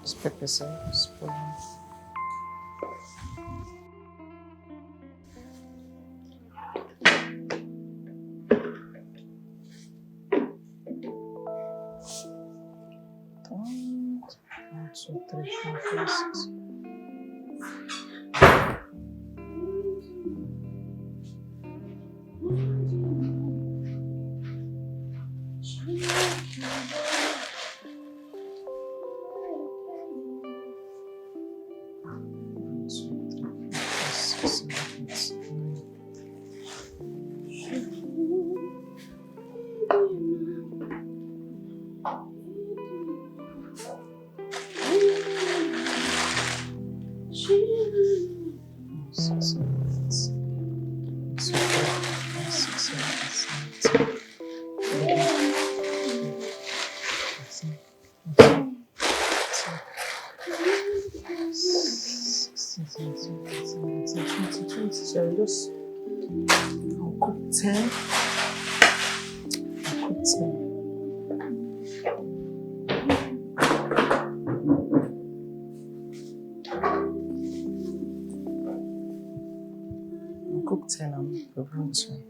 This pepper spoil. One, two, three, four, five, six. So just I'll cook 10. I'll cook 10. I'll cook 10 and prepare this one.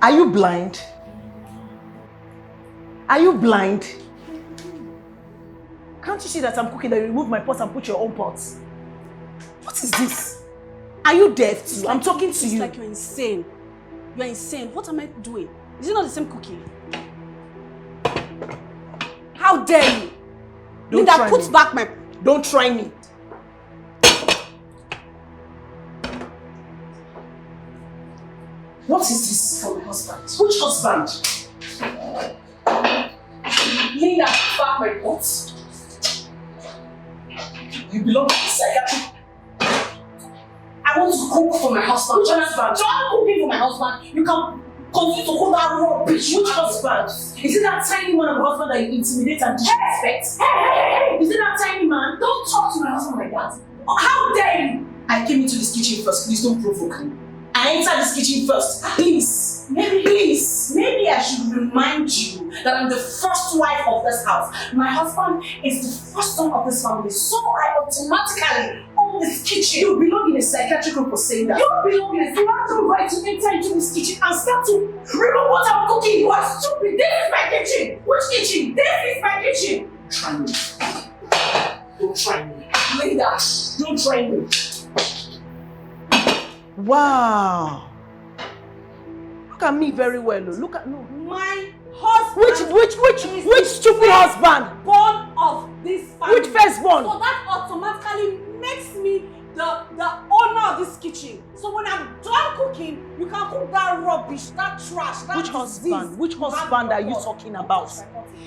Are you blind? Are you blind? Can't you see that I'm cooking, that you remove my pot and put your own pot? What is this? Are you deaf too? I'm talking to you. It's like you're insane. You're insane. What am I doing? Is it not the same cooking? How dare you? Linda, put back my... Don't try me. What is this for my husband? Which husband? Linda, back my pot. You belong to the psychiatric. I want to cook for my husband. Which husband? Don't cooking for my husband. You can continue to cook that rubbish. Which husband? Is it that tiny man of a husband that you intimidate and disrespect? Hey! Is it that tiny man? Don't talk to my husband like that. How dare you? I came into this kitchen first. Please don't provoke me. I entered this kitchen first. Please, maybe I should remind you that I'm the first wife of this house. My husband is the first son of this family, so I automatically own this kitchen. You belong in a psychiatric group for saying that. You belong in a... You have no right to enter into this kitchen and start to remember what I'm cooking. You are stupid. This is my kitchen. Which kitchen? This is my kitchen. Try me. Don't try me. Linda, don't try me. Wow. Look at me very well. Look at no. My husband. Which stupid husband? Born of this family. Which firstborn? So that automatically makes me the owner of this kitchen. So when I'm done cooking, you can cook that rubbish, that trash, that Which disease. husband? Which husband are you talking about?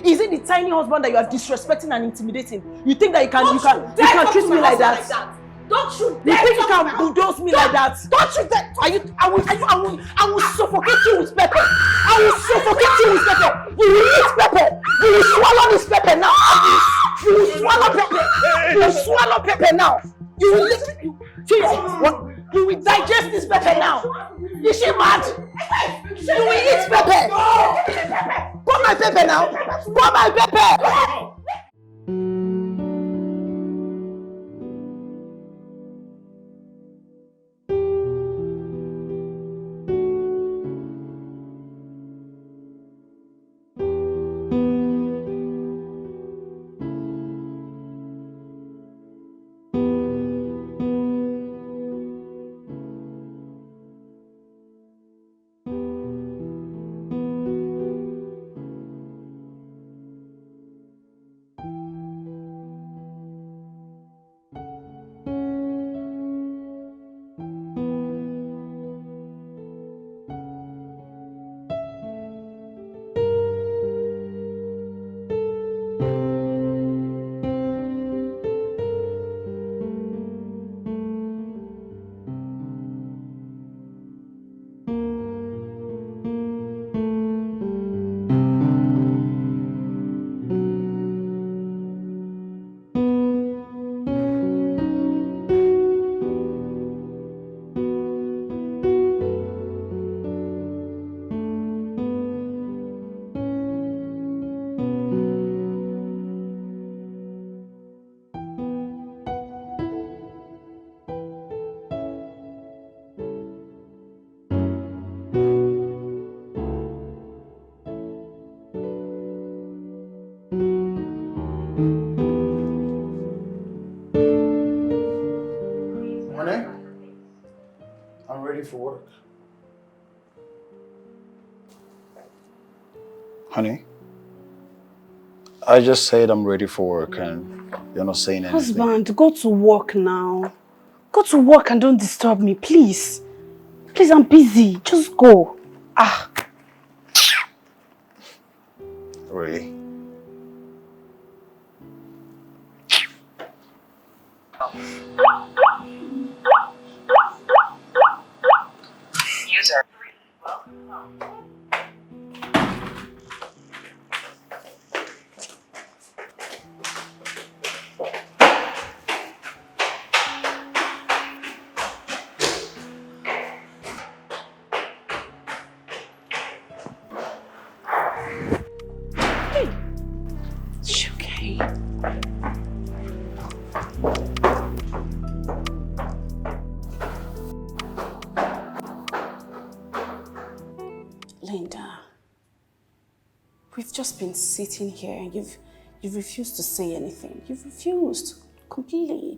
Is it the tiny husband that you are disrespecting and intimidating? You think that you can treat me like that? Don't you dare! You think you talk can bulldoze me like that? Don't you dare! I will suffocate you with pepper. I will suffocate you with pepper. You will eat pepper. You will swallow this pepper now. You will swallow pepper. You will swallow pepper now. You will listen. You will digest this pepper now. Is she mad? You will eat pepper. Pour my pepper now. Pour my pepper. for work. Honey, I just said I'm ready for work and you're not saying anything. Husband, go to work now. Go to work and don't disturb me, please. Please, I'm busy. Just go. Ah. Really? User. It's okay. Linda, we've just been sitting here and you've refused to say anything. You've refused completely.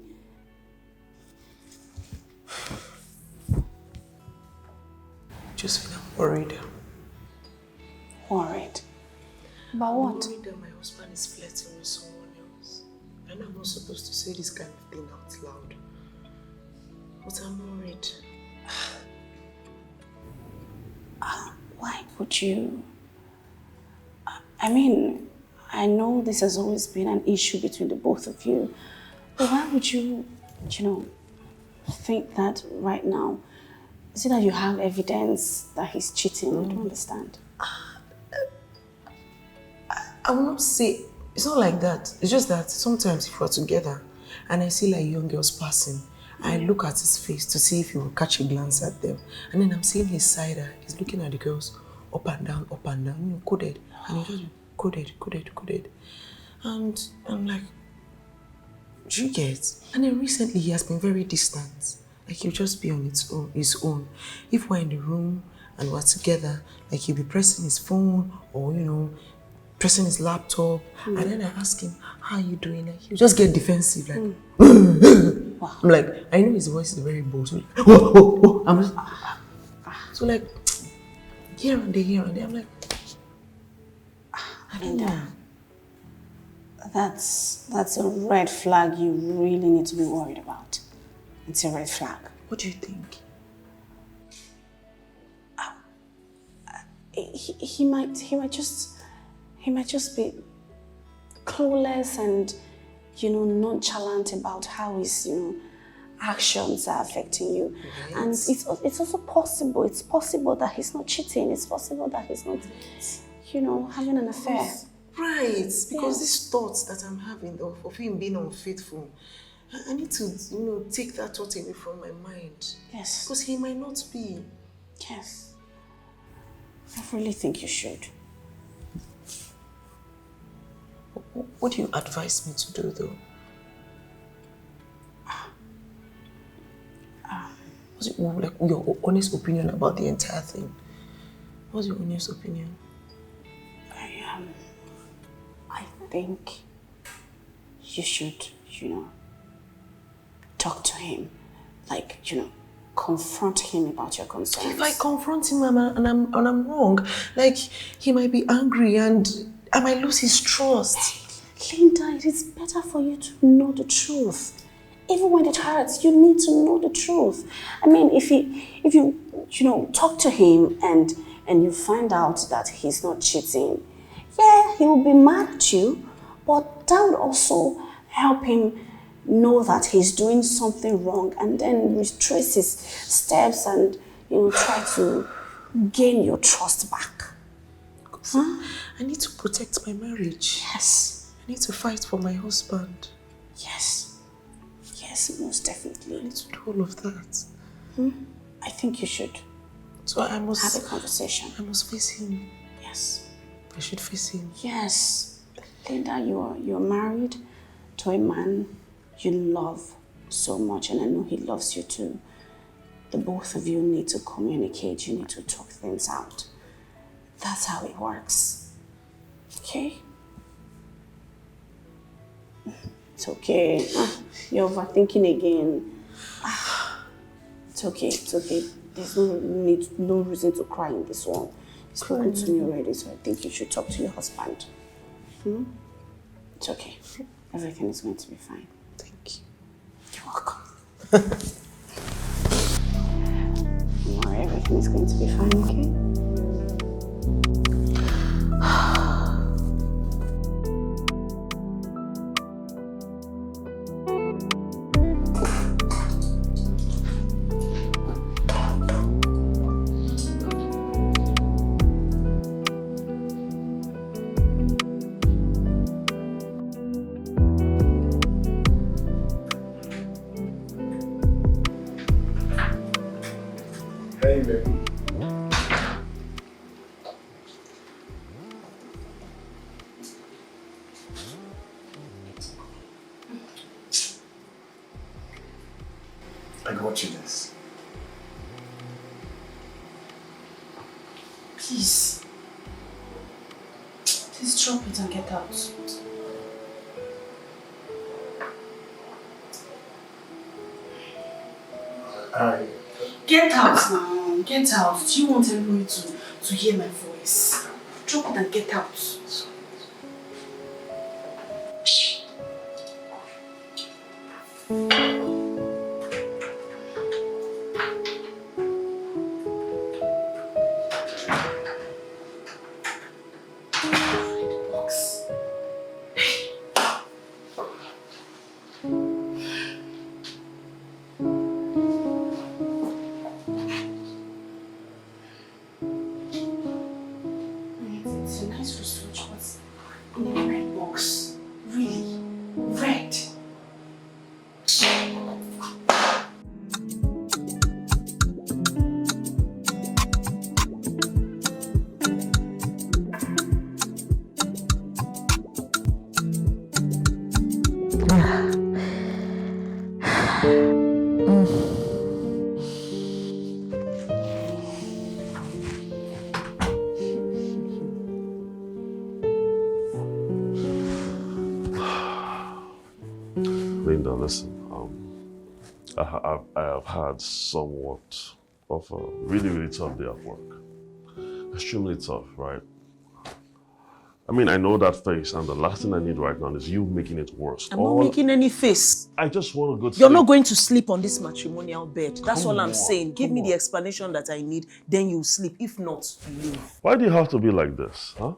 Josephine, I'm worried. Worried? About what? I'm worried that my husband is flirting with someone else. And I'm not supposed to say this kind of thing out loud. But I'm worried. Why would you? I mean, I know this has always been an issue between the both of you, but why would you think that right now? Is it that you have evidence that he's cheating? I don't understand. I will not say, it's not like that. It's just that sometimes if we're together and I see like young girls passing, I look at his face to see if he will catch a glance at them. And then I'm seeing his side eye. He's looking at the girls up and down, coded. And he just coded. And I'm like, do you get? And then recently he has been very distant. Like he'll just be on his own. If we're in the room and we're together, like he'll be pressing his phone or, pressing his laptop. And then I ask him, how are you doing? Like, he'll just get defensive, like, wow. I'm like, I know his voice is very bold. So, like, whoa. I'm just, so like, here and there, I'm like, I don't know. That's a red flag you really need to be worried about. It's a red flag. What do you think? He might just be clueless and nonchalant about how his actions are affecting you. Right. And it's also possible. It's possible that he's not cheating. It's possible that he's not having an affair. Right, because these thoughts that I'm having of him being unfaithful, I need to take that thought away from my mind. Yes. Because he might not be. Yes. I really think you should. What do you advise me to do, though? What's your honest opinion about the entire thing? What's your honest opinion? I think you should, talk to him. Like, confront him about your concerns. If I confront him and I'm wrong, like, he might be angry and I might lose his trust. Linda, it is better for you to know the truth. Even when it hurts, you need to know the truth. I mean, if you talk to him and you find out that he's not cheating, yeah, he will be mad at you, but that would also help him know that he's doing something wrong and then retrace his steps and try to gain your trust back. Huh? I need to protect my marriage. Yes. I need to fight for my husband. Yes. Yes, most definitely. I need to do all of that. I think you should. So I must have a conversation. I must face him. Yes. I should face him. Yes. Linda, you're married to a man you love so much, and I know he loves you too. The both of you need to communicate. You need to talk things out. That's how it works. Okay? It's okay. You're overthinking again. It's okay. there's no reason to cry in this one. You've spoken to me already, so I think you should talk to your husband. It's okay. Everything is going to be fine. Thank you. You're welcome. Don't worry, everything is going to be fine, okay? Hey, baby. I got you this. Please. Please drop it and get out. Get out now. Get out. Do you want everybody to hear my voice? Drop it and get out. It's a nice wristwatch, but in a red box. Really? Red? Linda, listen, I have had somewhat of a really tough day at work. Extremely tough, right? I mean, I know that face, and the last thing I need right now is you making it worse. I'm not making any face. I just want to go to You're sleep. not going to sleep on this matrimonial bed. That's all I'm on, saying. Give come me the on. explanation that I need, then you sleep. If not, you leave. Why do you have to be like this, huh?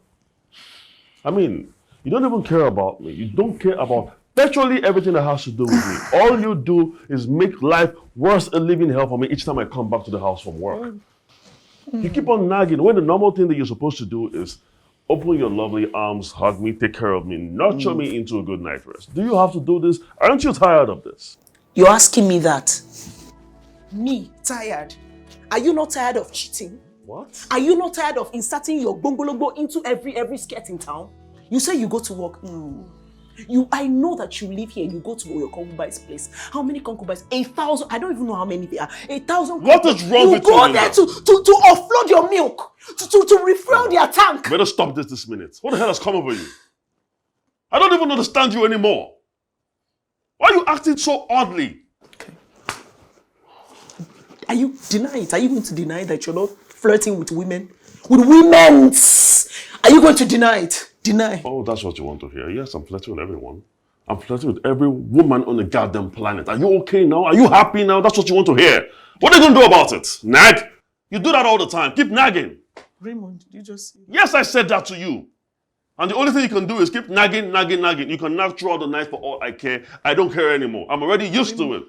I mean, you don't even care about me. You don't care about virtually everything that has to do with me. All you do is make life worse and living hell for me each time I come back to the house from work. You keep on nagging when the normal thing that you're supposed to do is open your lovely arms, hug me, take care of me, nurture me into a good night rest. Do you have to do this? Aren't you tired of this? You're asking me that? Me, tired? Are you not tired of cheating? What? Are you not tired of inserting your bongologo into every skirt in town? You say you go to work. I know that you live here. You go to your concubine's place. How many concubines? 1,000. I don't even know how many there are. 1,000. What is wrong with you? You go there to offload your milk, to refill their tank. Better stop this minute. What the hell has come over you? I don't even understand you anymore. Why are you acting so oddly? Okay. Are you denying it? Are you going to deny that you're not flirting with women? With women's? Are you going to deny it? Deny. Oh, that's what you want to hear. Yes, I'm flirting with everyone. I'm flirting with every woman on the goddamn planet. Are you okay now? Are you happy now? That's what you want to hear. What are you going to do about it? Nag? You do that all the time. Keep nagging. Raymond, did you just... Yes, I said that to you. And the only thing you can do is keep nagging. You can nag throughout the night for all I care. I don't care anymore. I'm already used to it.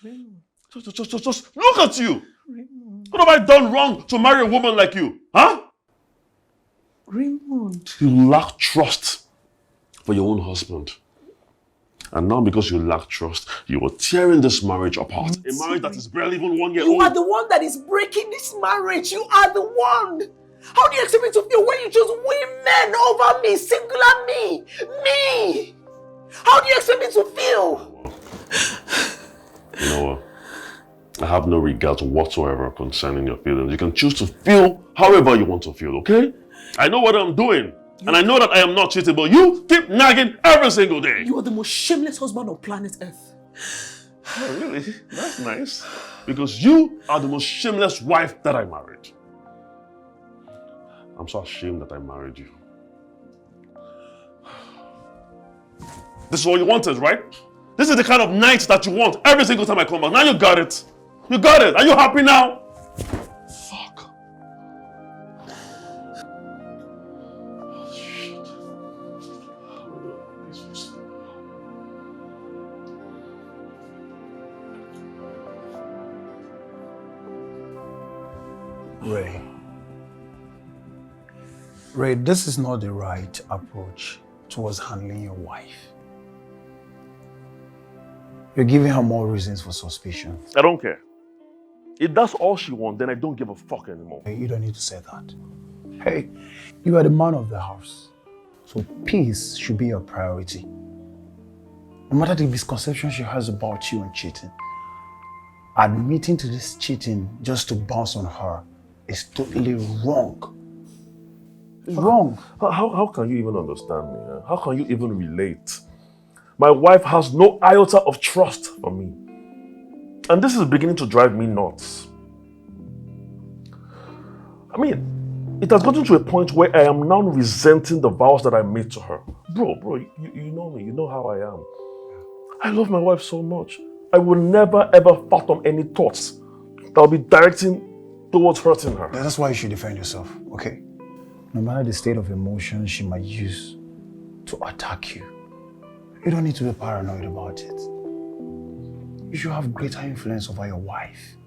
Raymond. Just look at you. Raymond. What have I done wrong to marry a woman like you? Huh? Raymond. You lack trust for your own husband. And now because you lack trust, you are tearing this marriage apart. A marriage that is barely even 1 year old. You are the one that is breaking this marriage. You are the one. How do you expect me to feel when you choose women over me? Singular me. Me. How do you expect me to feel? You know what? I have no regard whatsoever concerning your feelings. You can choose to feel however you want to feel, okay? I know what I'm doing. And I know that I am not cheating, but you keep nagging every single day. You are the most shameless husband on planet Earth. Oh, really? That's nice. Because you are the most shameless wife that I married. I'm so ashamed that I married you. This is what you wanted, right? This is the kind of night that you want every single time I come back. Now you got it. You got it. Are you happy now? Fuck. Oh, shit. Ray, this is not the right approach towards handling your wife. You're giving her more reasons for suspicion. I don't care. If that's all she wants, then I don't give a fuck anymore. Hey, you don't need to say that. Hey, you are the man of the house. So peace should be your priority. No matter the misconception she has about you and cheating, admitting to this cheating just to bounce on her is totally wrong. It's wrong. How can you even understand me? Huh? How can you even relate? My wife has no iota of trust for me. And this is beginning to drive me nuts. I mean, it has gotten to a point where I am now resenting the vows that I made to her. Bro, you know me, you know how I am. I love my wife so much. I will never ever fathom any thoughts that will be directing towards hurting her. That's why you should defend yourself, okay? No matter the state of emotion she might use to attack you, you don't need to be paranoid about it. You should have greater influence over your wife.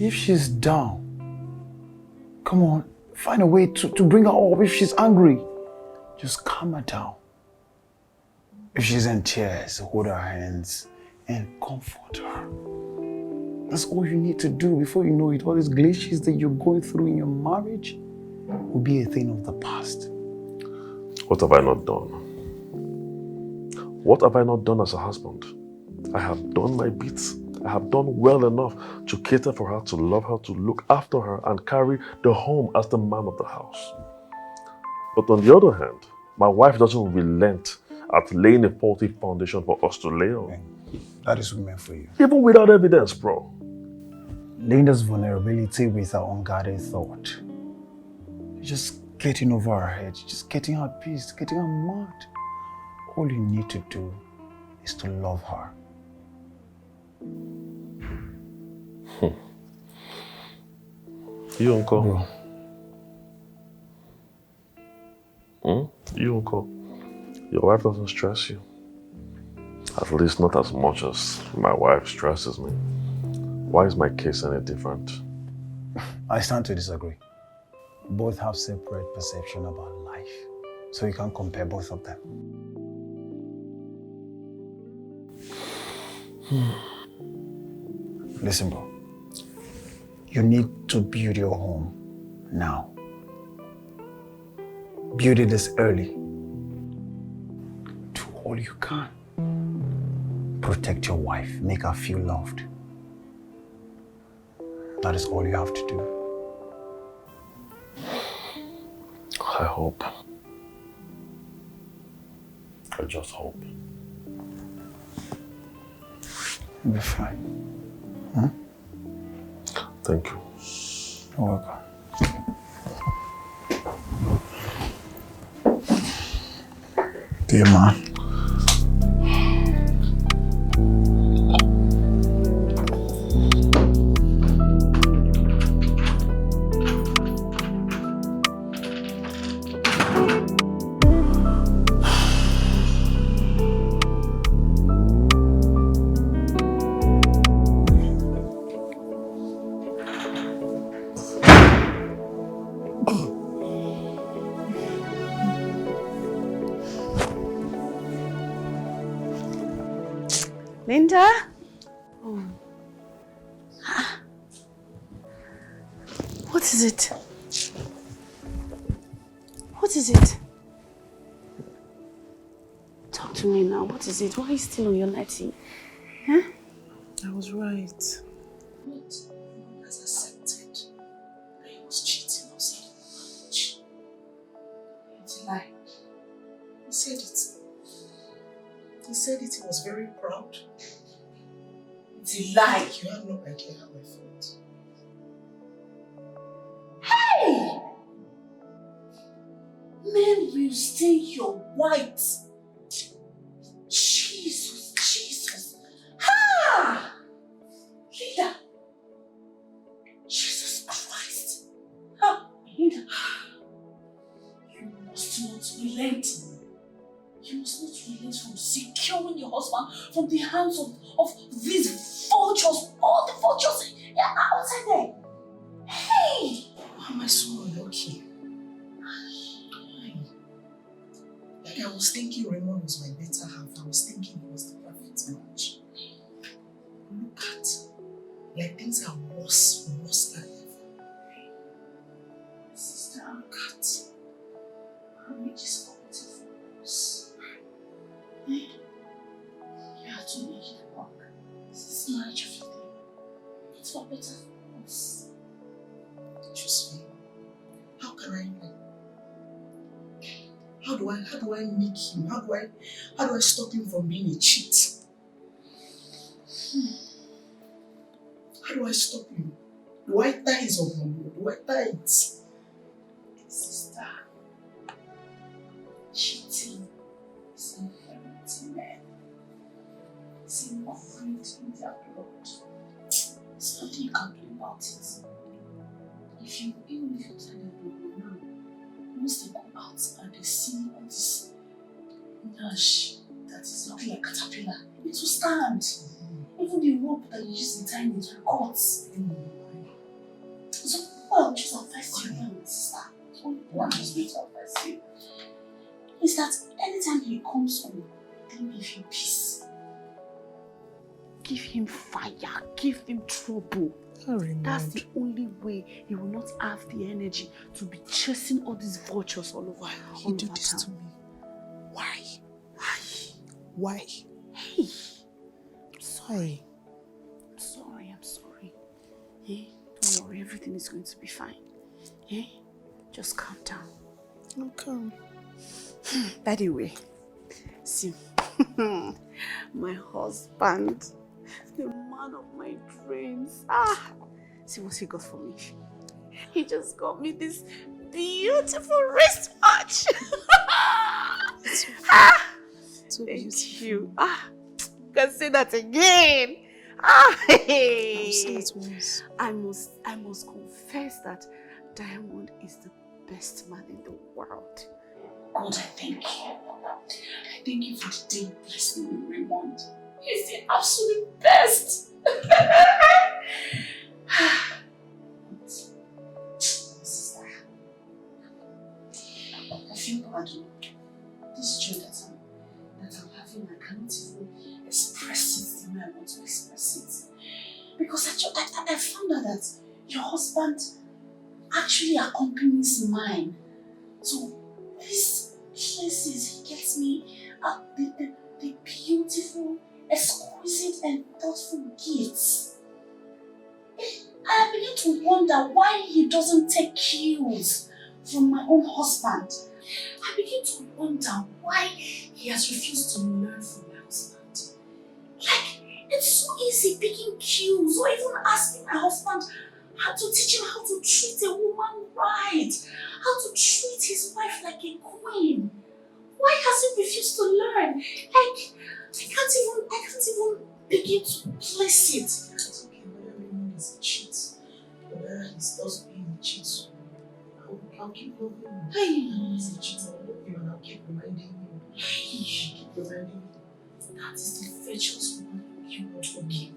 If she's down, come on, find a way to bring her up. If she's angry, just calm her down. If she's in tears, hold her hands and comfort her. That's all you need to do. Before you know it, all these glitches that you're going through in your marriage will be a thing of the past. What have I not done? What have I not done as a husband? I have done my bits. I have done well enough to cater for her, to love her, to look after her, and carry the home as the man of the house. But on the other hand, my wife doesn't relent at laying a faulty foundation for us to lay on. That is meant for you. Even without evidence, bro. Linda's vulnerability with her unguarded thought. Just getting over her head, just getting her pissed, getting her mad. All you need to do is to love her. You, uncle? Bro. You, uncle? Your wife doesn't stress you? At least not as much as my wife stresses me. Why is my case any different? I stand to disagree. Both have separate perception about life, so you can't compare both of them. Listen, bro. You need to build your home now. Build it this early. Do all you can. Protect your wife. Make her feel loved. That is all you have to do. I hope. I just hope. You'll be fine. Thank you. You're welcome. Dear man. Linda? Oh. What is it? What is it? Talk to me now. What is it? Why are you still on your letty? Huh? I was right. What has accepted that he was cheating outside of marriage? It's a lie. He said it. He said it. He was very proud. It's a lie. You have no idea how I felt. Hey! Men will stay your white. Jesus, Jesus. Ha! Leader. Jesus Christ. Ha! Leader. You must not relent. You must not relent from securing your husband from the hands of these vultures. All the vultures outside there. Hey! Why am I so unlucky? Like I was thinking Raymond was my better half. I was thinking he was the perfect match. Look at, like things are worse than ever. Sister, look at. Marriage is for us. You have to make it work. This is marriage of your day. It's for better for us. Josephine, how can I win? How do I make him? How do I stop him from being a cheat? How do I stop him? Do I tie his own? Do I tie it? Sister, cheating is inherent in men. It's ingrained in their blood. There's nothing you can do about it. Even if you tell them no, once they go out and they see all this nash that is looking like caterpillar, it will stand. Even the rope that you use in tying it will cut. So what I just advise you, sister, what I just need to advise you is that anytime he comes home, don't give him peace. Give him fire, give him trouble. That's the only way he will not have the energy to be chasing all these vultures all over. He do this to me. Why? Why? Hey, I'm sorry. I'm sorry. Hey, don't worry, everything is going to be fine. Hey, just calm down. I'm calm. By the way, see, my husband, the man of my dreams. See what he got for me. He just got me this beautiful wristwatch. So Thank you. You can say that again. Hey. I'll say it once. I must confess that Diamond is the best man in the world. God, I thank you. I thank you for the day you blessed me with Raymond. He's the absolute best. Sister, I feel bad. This joy that I'm having, I cannot even express it the way I want to express it. Because I found out that your husband actually accompanies mine. So these places he gets me the beautiful, exquisite and thoughtful gifts. I begin to wonder why he doesn't take cues from my own husband. I begin to wonder why he has refused to learn from my husband. Like, it's so easy picking cues or even asking my husband how to teach him how to treat a woman right, how to treat his wife like a queen. Why has he refused to learn? Like, I can't even begin to place it. It's okay, whether Raymond is a cheat, whether he does being a cheat, I'll keep loving him. Hey. He's a cheat, I'll love him and I'll keep reminding him. Keep reminding him. That is the virtuous woman you want to keep.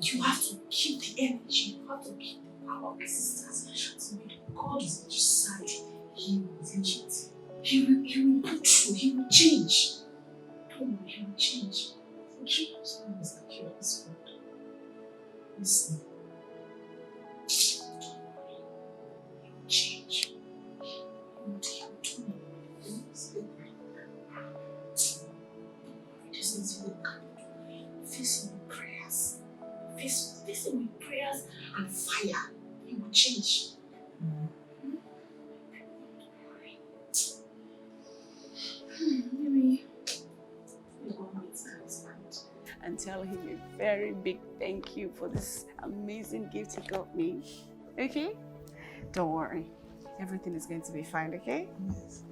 You have to keep the energy, you have to keep the power of resistance. So when God is on your side, He will cheat. He will put through, He will change. Don't worry, He will change. Forgive us when it's like your husband. Listen. He will change. He will do me. This is what God will do. Face Him with prayers. Face Him with prayers and fire. He will change. Maybe you go meet my husband and tell him very big thank you for this amazing gift you got me. Okay? Don't worry. Everything is going to be fine, okay? Yes.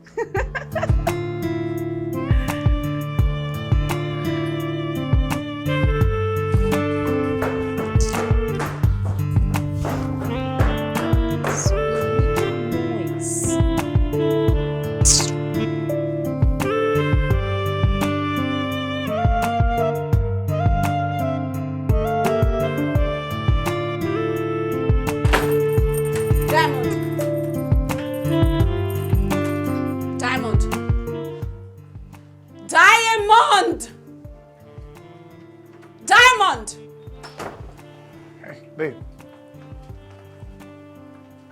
Babe.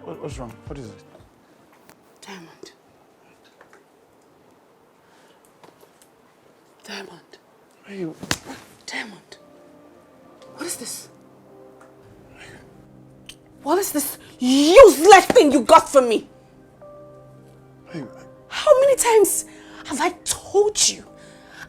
What's wrong? What is it? Diamond. Diamond. Hey. Diamond. What is this? What is this useless thing you got for me? Hey. How many times have I told you?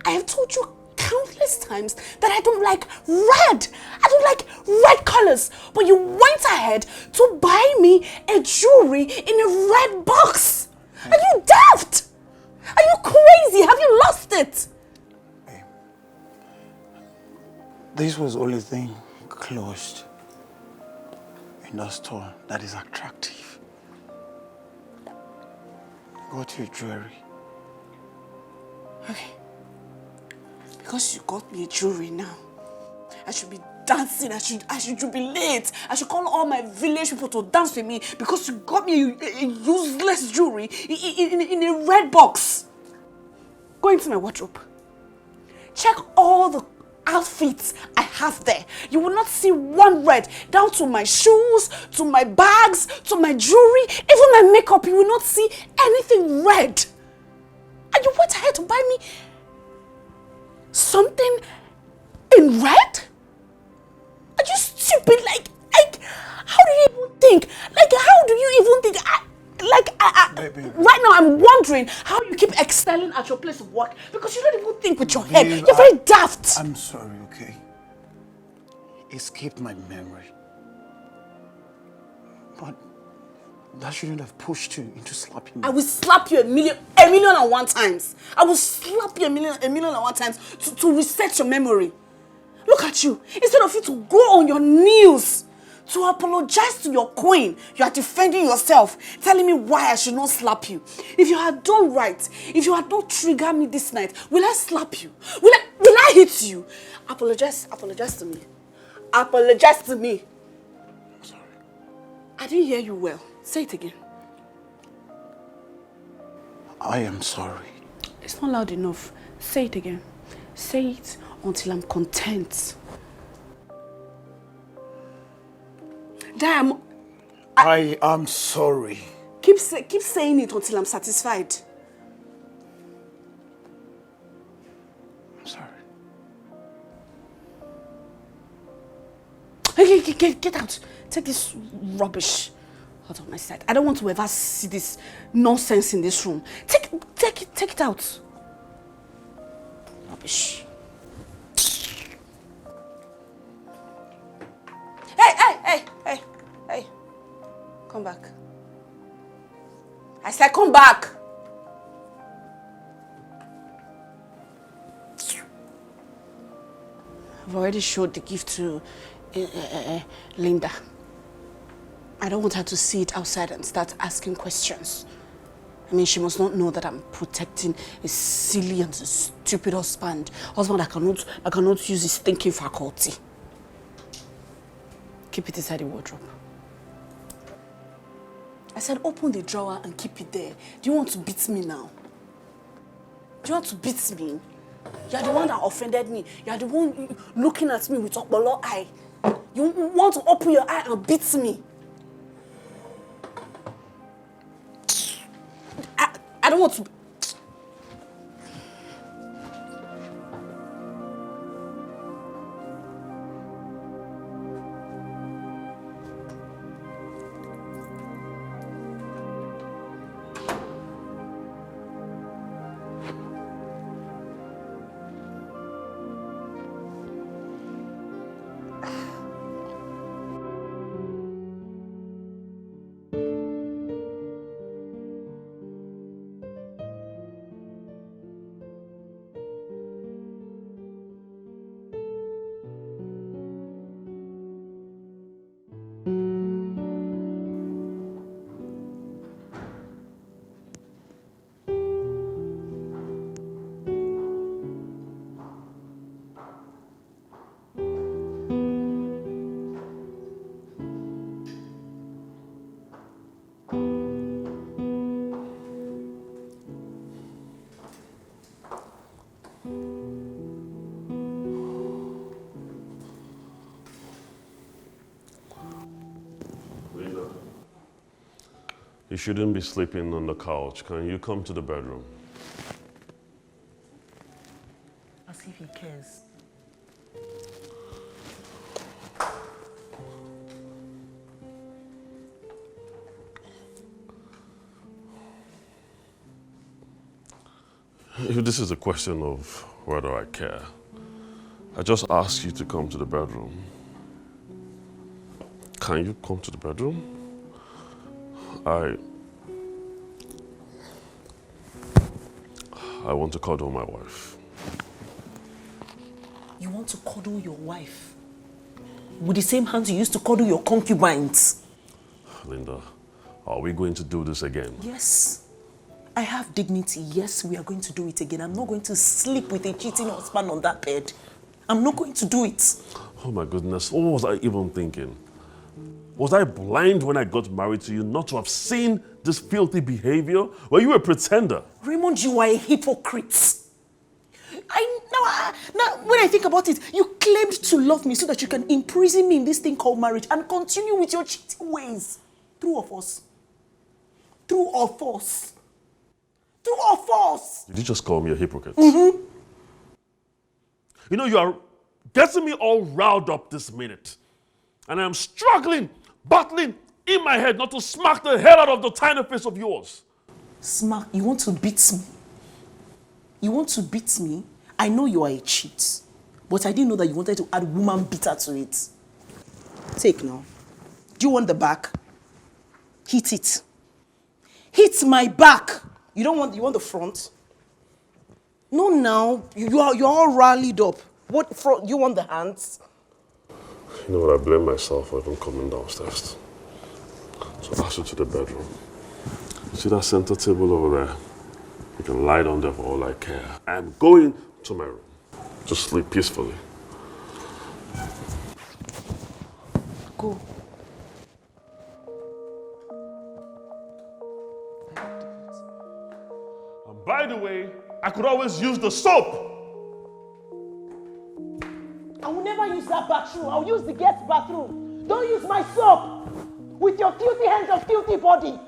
I have told you countless times that I don't like red. I don't like red colors. But you went ahead to buy me a jewelry in a red box. Are you daft? Are you crazy? Have you lost it? Hey. This was the only thing closed in the store that is attractive. Go to your jewelry. Okay. Because you got me a jewelry now, I should be dancing, I should jubilate, I should call all my village people to dance with me because you got me a useless jewelry in a red box. Go into my wardrobe. Check all the outfits I have there. You will not see one red, down to my shoes, to my bags, to my jewelry, even my makeup. You will not see anything red. And you went ahead to buy me something in red? Are you stupid? Like, how do you even think? Like, how do you even think? Baby. Right now I'm wondering how you keep excelling at your place of work because you don't even think with your head. You're very daft. I'm sorry, okay? Escaped my memory. But that shouldn't have pushed you into slapping me. I will slap you a million and one times. I will slap you a million and one times to reset your memory. Look at you. Instead of you to go on your knees to apologize to your queen, you are defending yourself, telling me why I should not slap you. If you had done right, if you had not triggered me this night, will I slap you? Will I hit you? Apologize to me. Apologize to me. I'm sorry. I didn't hear you well. Say it again. I am sorry. It's not loud enough. Say it again. Say it until I'm content. I am sorry. Keep saying it until I'm satisfied. I'm sorry. Okay, get out. Take this rubbish out of my sight. I don't want to ever see this nonsense in this room. Take it out. Rubbish. Hey. Come back. I said come back. I've already showed the gift to Linda. I don't want her to see it outside and start asking questions. I mean, she must not know that I'm protecting a silly and a stupid husband that cannot use his thinking faculty. Keep it inside the wardrobe. I said open the drawer and keep it there. Do you want to beat me now? Do you want to beat me? You're the one that offended me. You're the one looking at me with Okbolo eye. You want to open your eye and beat me. I don't want to... You shouldn't be sleeping on the couch. Can you come to the bedroom? As if he cares. If this is a question of whether I care, I just ask you to come to the bedroom. Can you come to the bedroom? I want to cuddle my wife. You want to cuddle your wife? With the same hands you used to cuddle your concubines? Linda, are we going to do this again? Yes. I have dignity. Yes, we are going to do it again. I'm not going to sleep with a cheating husband on that bed. I'm not going to do it. Oh my goodness, what was I even thinking? Was I blind when I got married to you not to have seen this filthy behavior? Were you a pretender? Raymond, you are a hypocrite. Now, when I think about it, you claimed to love me so that you can imprison me in this thing called marriage and continue with your cheating ways. True or false? True or false? True or false? Did you just call me a hypocrite? Mm-hmm. You know, you are getting me all riled up this minute. And I'm struggling, battling in my head not to smack the hell out of the tiny face of yours. Smack? You want to beat me? You want to beat me? I know you are a cheat. But I didn't know that you wanted to add woman beater to it. Take now. Do you want the back? Hit it. Hit my back. You want the front? No, now. You're all rallied up. What front? You want the hands? You know what, I blame myself for even coming downstairs. So I asked you to the bedroom. See that center table over there? You can lie down there for all I care. I'm going to my room. Just sleep peacefully. Go. And by the way, I could always use the soap. I will never use that bathroom. I'll use the guest bathroom. Don't use my soap with your filthy hands and filthy body.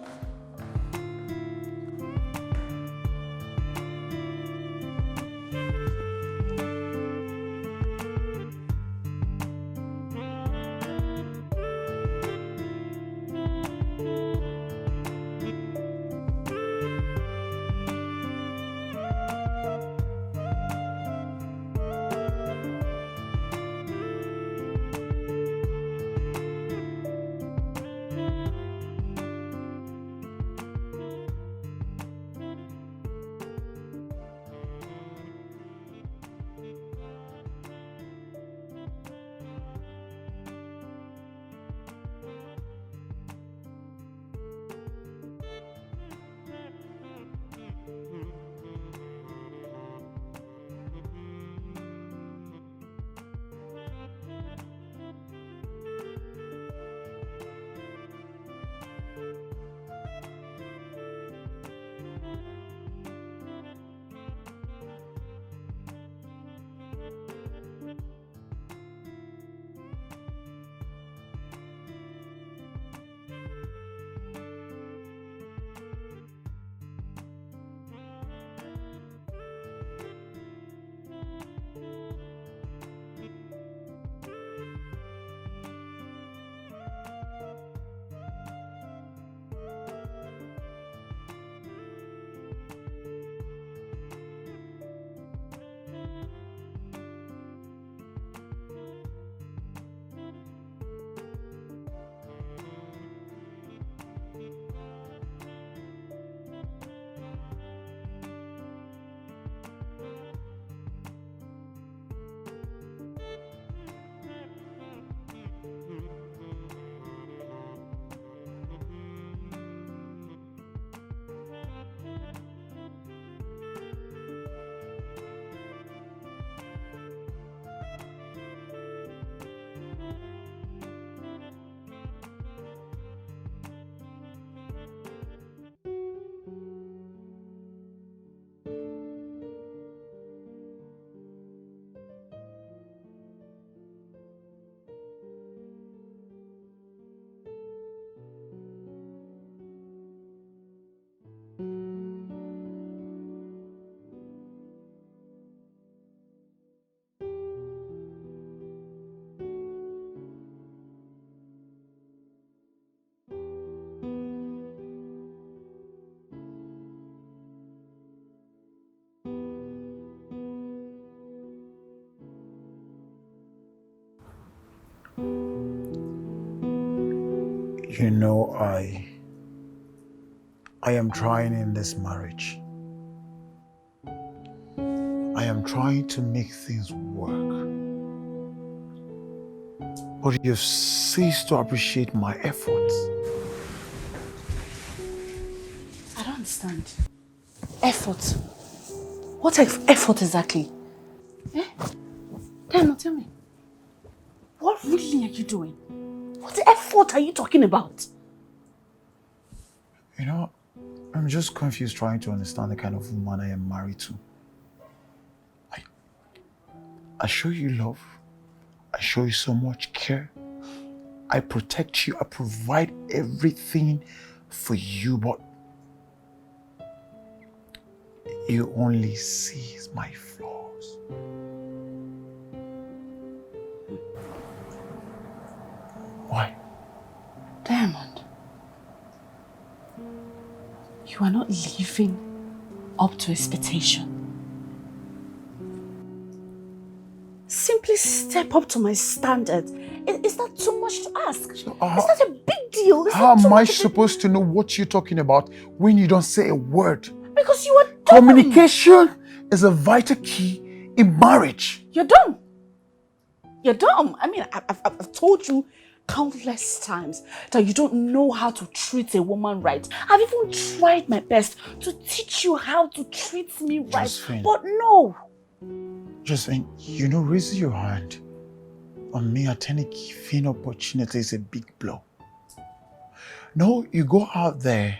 You know, I am trying in this marriage. I am trying to make things work. But you've ceased to appreciate my efforts. I don't understand. Effort? What effort exactly? Eh? Tell me. What really are you doing? What effort are you talking about? You know, I'm just confused trying to understand the kind of woman I am married to. I show you love. I show you so much care. I protect you. I provide everything for you, but you only see my flaws. Why? Diamond, you are not living up to expectation. Simply step up to my standard. Is that too much to ask? Is that a big deal? How am I supposed to know what you're talking about when you don't say a word? Because you are dumb. Communication is a vital key in marriage. You're dumb. You're dumb. I mean, I've told you countless times that you don't know how to treat a woman right. I've even tried my best to teach you how to treat me right. Josephine. But no. Josephine, you know, raising your hand on me at any given opportunity is a big blow. No, you go out there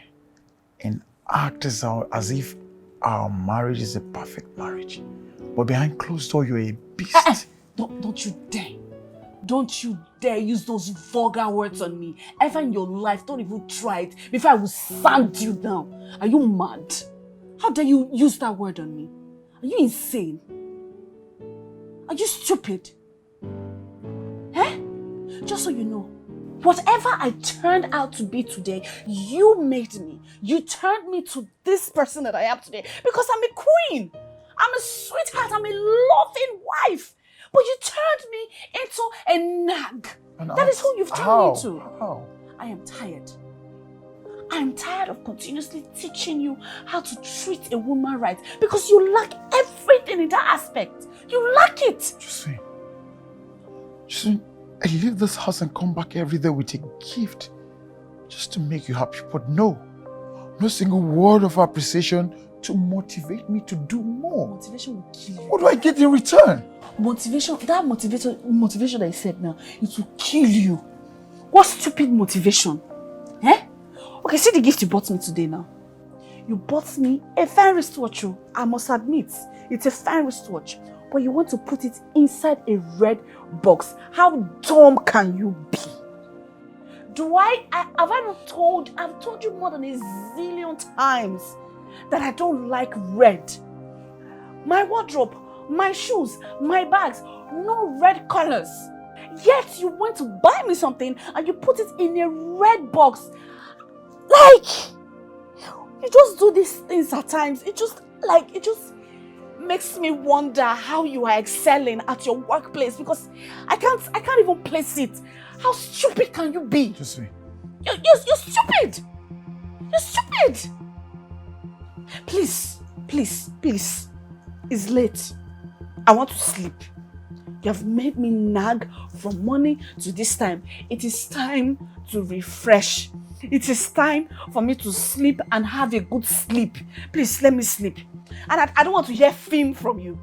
and act as if our marriage is a perfect marriage. But behind closed door, you're a beast. Don't you dare. Don't you dare use those vulgar words on me. Ever in your life, don't even try it before I will sand you down. Are you mad? How dare you use that word on me? Are you insane? Are you stupid? Eh? Just so you know, whatever I turned out to be today, you made me. You turned me to this person that I am today because I'm a queen. I'm a sweetheart. I'm a loving wife. But you turned me into a nag. That is who you've turned me to. How? I am tired. I am tired of continuously teaching you how to treat a woman right because you lack everything in that aspect. You lack it. Josephine, I leave this house and come back every day with a gift just to make you happy. But no single word of appreciation to motivate me to do more. Motivation will kill you. What do I get in return? Motivation that I said now, it will kill you. What stupid motivation? Eh? Okay, see the gift you bought me today now. You bought me a fine wristwatch. I must admit, it's a fine wristwatch. But you want to put it inside a red box. How dumb can you be? I've told you more than a zillion times that I don't like red. My wardrobe, my shoes, my bags, no red colors. Yet you went to buy me something and you put it in a red box. Like, you just do these things at times. It just makes me wonder how you are excelling at your workplace because I can't even place it. How stupid can you be? Josephine. You're stupid. You're stupid. Please. It's late. I want to sleep. You have made me nag from morning to this time. It is time to refresh. It is time for me to sleep and have a good sleep. Please let me sleep. And I don't want to hear film from you.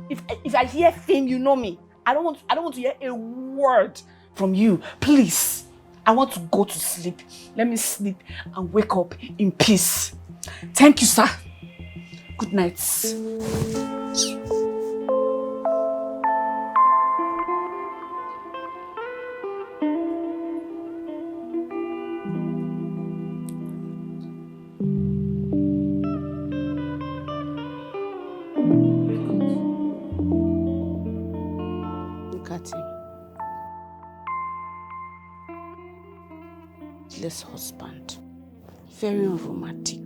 If I hear film, you know me. I don't want to hear a word from you. Please. I want to go to sleep. Let me sleep and wake up in peace. Thank you, sir. Good night. Look at him. This husband. Very unromantic.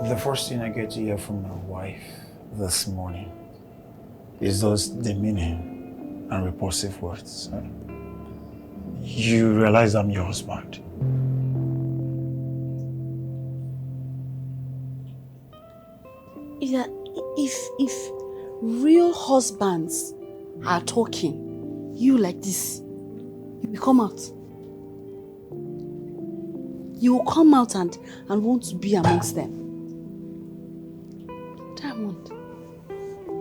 The first thing I get to hear from my wife this morning is those demeaning and repulsive words. you realize I'm your husband. Yeah, if real husbands are talking, you like this, you will come out. You will come out and want to be amongst them. Diamond,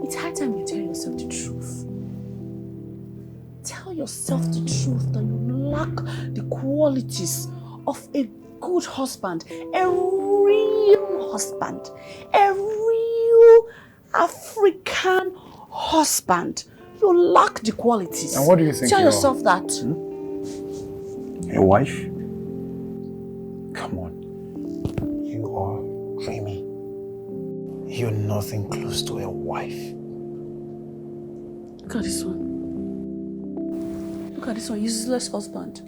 it's high time you tell yourself the truth. Tell yourself the truth that you lack the qualities of a good husband, a real husband, a real African husband. You lack the qualities. And what do you think? Tell yourself that. Your wife? Come on. You are dreamy. You're nothing close to a wife. Look at this one. Look at this one, useless husband.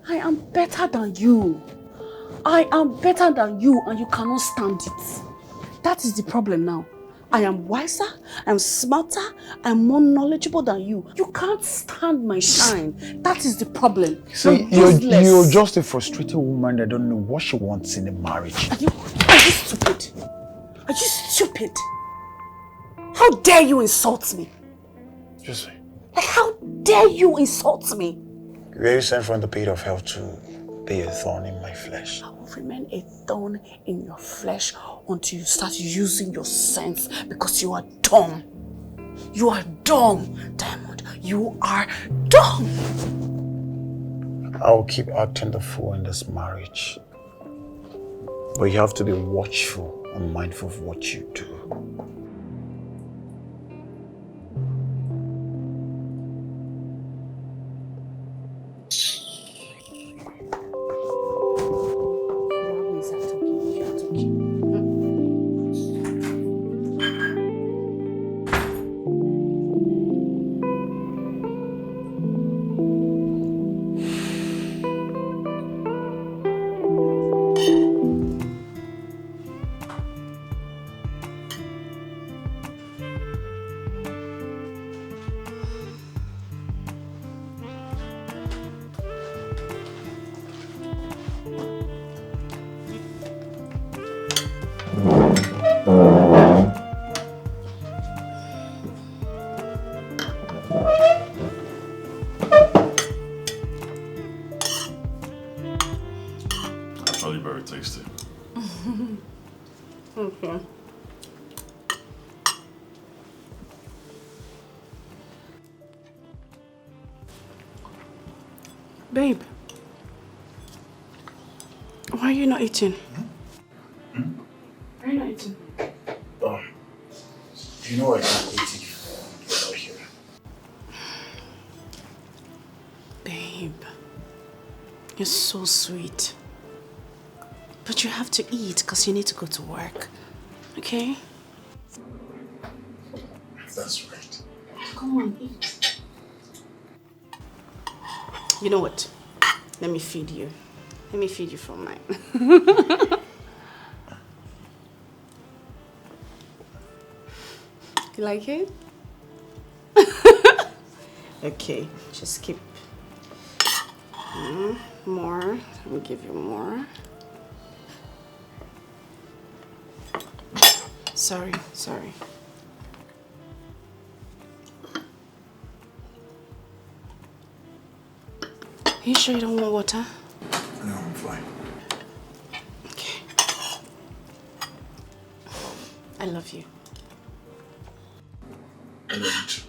I am better than you. I am better than you and you cannot stand it. That is the problem now. I am wiser, I'm smarter, I'm more knowledgeable than you. You can't stand my shine. That is the problem. See, you're just a frustrated woman that don't know what she wants in a marriage. Are you stupid? Are you stupid? How dare you insult me? Just say. Like, how dare you insult me? Were you sent from the pit of hell to be a thorn in my flesh? I will remain a thorn in your flesh until you start using your sense, because you are dumb. You are dumb, Diamond. You are dumb. I'll keep acting the fool in this marriage. But you have to be watchful and mindful of what you do. Okay. Babe, why are you not eating? Why are you not eating? You know I can't eat if you're not here. Babe, you're so sweet. But you have to eat because you need to go to work. Okay? That's right. Come on, eat. You know what? Let me feed you. Let me feed you from mine. You like it? Okay, just keep. More. Let me give you more. Sorry. Are you sure you don't want water? No, I'm fine. Okay. I love you. I love you too.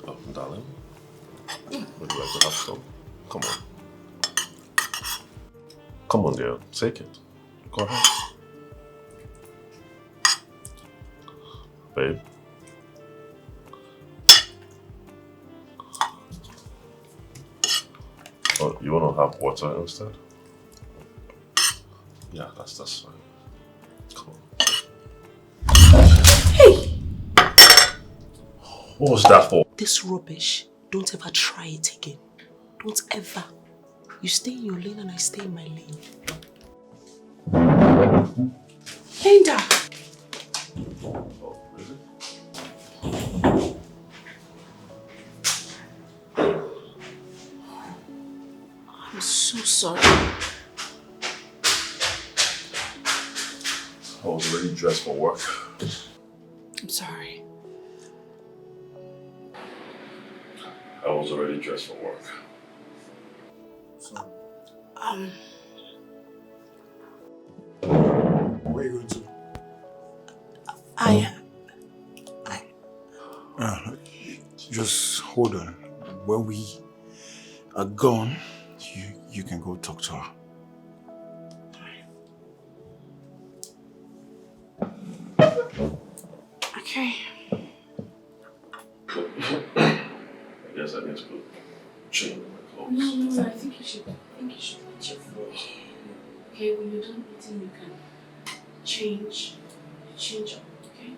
Oh, darling. Would you like to have some? Come on. Come on, dear. Take it. Go ahead. Babe. Oh, you want to have water instead? Yeah, that's fine. Come on. Hey! What was that for? This rubbish, don't ever try it again. Don't ever. You stay in your lane and I stay in my lane. Linda! Oh, is it? I'm so sorry. I was already dressed for work. I'm sorry. I was already dressed for work. So, Um, where are you going to? Just hold on. When we are gone, you can go talk to her. Okay. I guess I need to go change my clothes. No, I think you should eat your food. Okay, when you're done eating, you can change up, okay?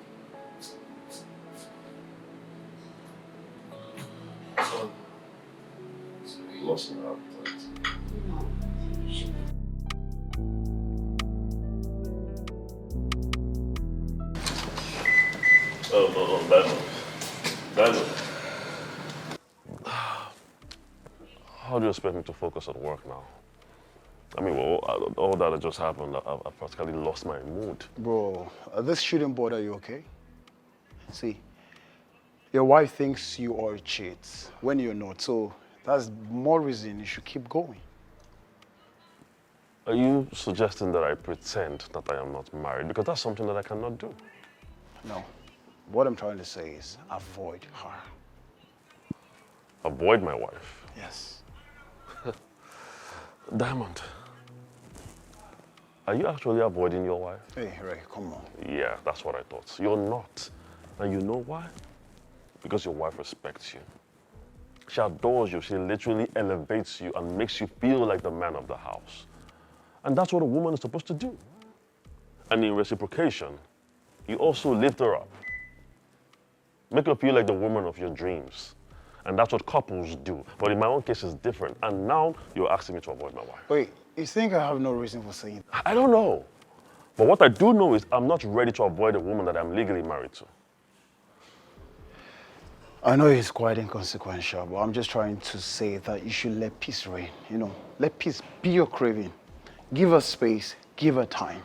Lost my appetite. No, I think you should. Oh, no, Diamond. How do you expect me to focus on work now? I mean, well, all that just happened, I practically lost my mood. Bro, this shouldn't bother you, okay? See, your wife thinks you are a cheat when you're not, so that's more reason you should keep going. Are you suggesting that I pretend that I am not married? Because that's something that I cannot do. No. What I'm trying to say is avoid her. Avoid my wife? Yes. Diamond, are you actually avoiding your wife? Hey, Ray, come on. Yeah, that's what I thought. You're not. And you know why? Because your wife respects you. She adores you. She literally elevates you and makes you feel like the man of the house. And that's what a woman is supposed to do. And in reciprocation, you also lift her up. Make her feel like the woman of your dreams. And that's what couples do. But in my own case, it's different. And now you're asking me to avoid my wife. Wait, you think I have no reason for saying that? I don't know. But what I do know is I'm not ready to avoid a woman that I'm legally married to. I know it's quite inconsequential, but I'm just trying to say that you should let peace reign. You know, let peace be your craving. Give her space, give her time.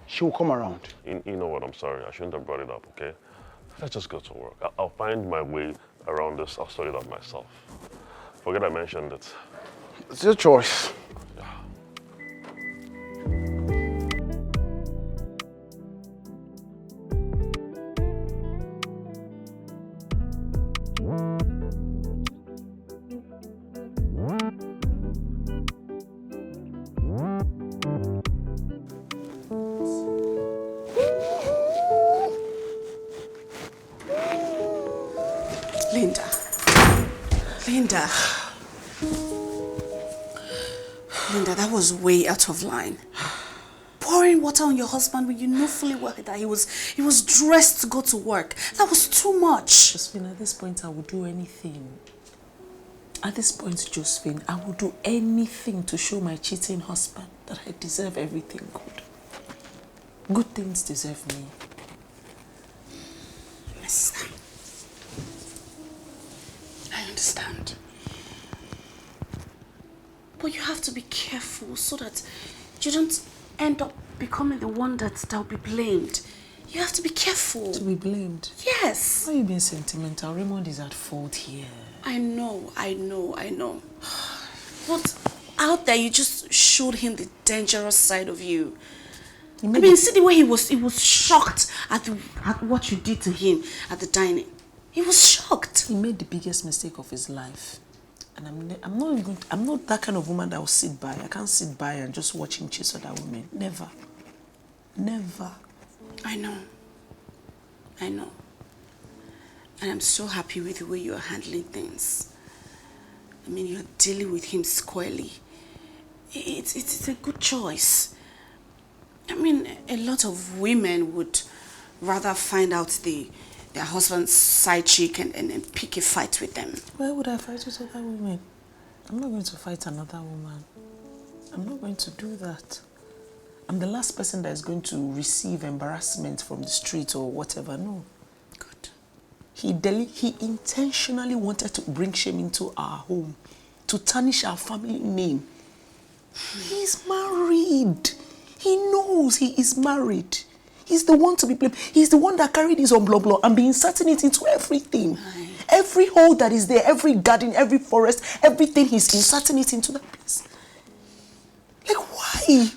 She will come around. You know what, I'm sorry. I shouldn't have brought it up, okay? Let's just go to work. I'll find my way around this. I'll sort it out myself. Forget I mentioned it. It's your choice. Linda, that was way out of line. Pouring water on your husband when you know fully well that he was dressed to go to work. That was too much. Josephine, at this point, I would do anything. At this point, Josephine, I would do anything to show my cheating husband that I deserve everything good. Good things deserve me. My sister, I understand. But you have to be careful so that you don't end up becoming the one that'll be blamed. You have to be careful. To be blamed? Yes. Why are you being sentimental? Raymond is at fault here. I know. But out there, you just showed him the dangerous side of you. See the way he was shocked at what you did to him at the dining. He was shocked. He made the biggest mistake of his life. And I'm not that kind of woman that will sit by. I can't sit by and just watch him chase other women. Never. Never. I know. And I'm so happy with the way you're handling things. I mean, you're dealing with him squarely. It's a good choice. I mean, a lot of women would rather find out their husband's side chick and pick a fight with them. Why would I fight with other women? I'm not going to fight another woman. I'm not going to do that. I'm the last person that is going to receive embarrassment from the street or whatever. No. Good. He intentionally wanted to bring shame into our home, to tarnish our family name. He's married. He knows he is married. He's the one to be blamed. He's the one that carried his own blah and be inserting it into everything. Aye. Every hole that is there, every garden, every forest, everything, he's inserting it into that place. Like, why?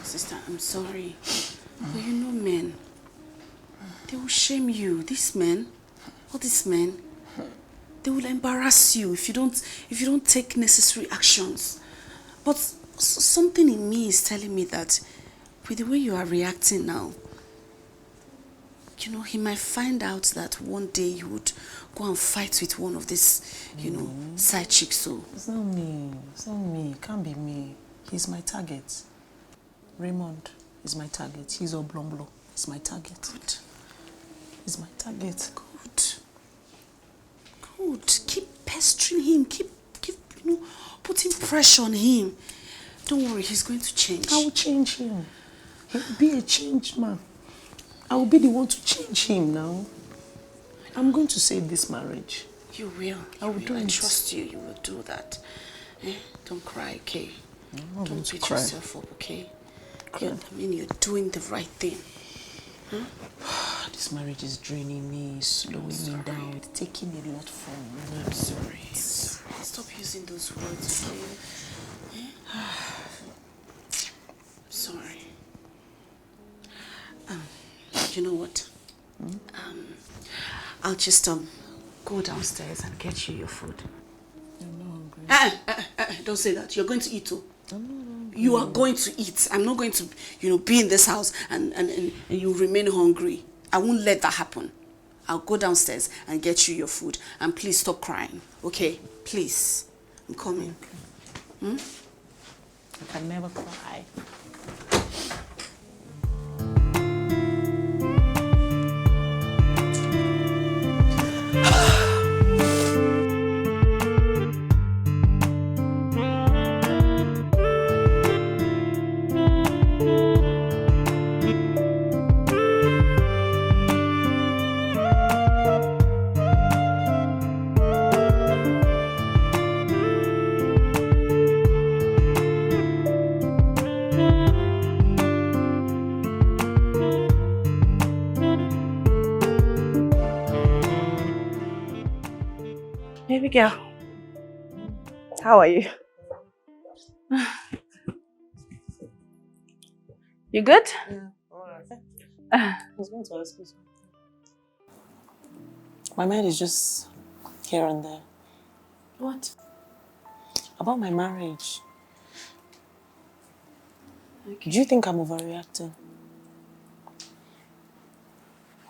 Sister, I'm sorry. But you know men, they will shame you. These men, all these men, they will embarrass you if you don't take necessary actions. But something in me is telling me that with the way you are reacting now, you know, he might find out that one day you would go and fight with one of these, you know, side chicks. So it's not me. It's not me. It can't be me. He's my target. Raymond is my target. He's Oblonglo. He's my target. Good. He's my target. Good. Keep pestering him. Keep, you know, putting pressure on him. Don't worry, he's going to change. I will change him. He'll be a changed man. I will be the one to change him now. I'm going to save this marriage. You will. I trust you. You will do that. Don't cry, okay? Don't beat yourself up, okay? I mean, you're doing the right thing. Huh? This marriage is draining me, slowing me down. It's taking a lot from me. I'm sorry. Stop using those words, okay? Sorry. You know what? I'll just go downstairs and get you your food. I'm not hungry. Don't say that. You're going to eat too. I'm not hungry. You are going to eat. I'm not going to, you know, be in this house and you remain hungry. I won't let that happen. I'll go downstairs and get you your food. And please stop crying. Okay? Please. I'm coming. Okay. I can never cry. Baby girl, how are you? You good? Yeah, alright. I was going to ask you something. My mind is just here and there. What? About my marriage. Okay. Do you think I'm overreacting?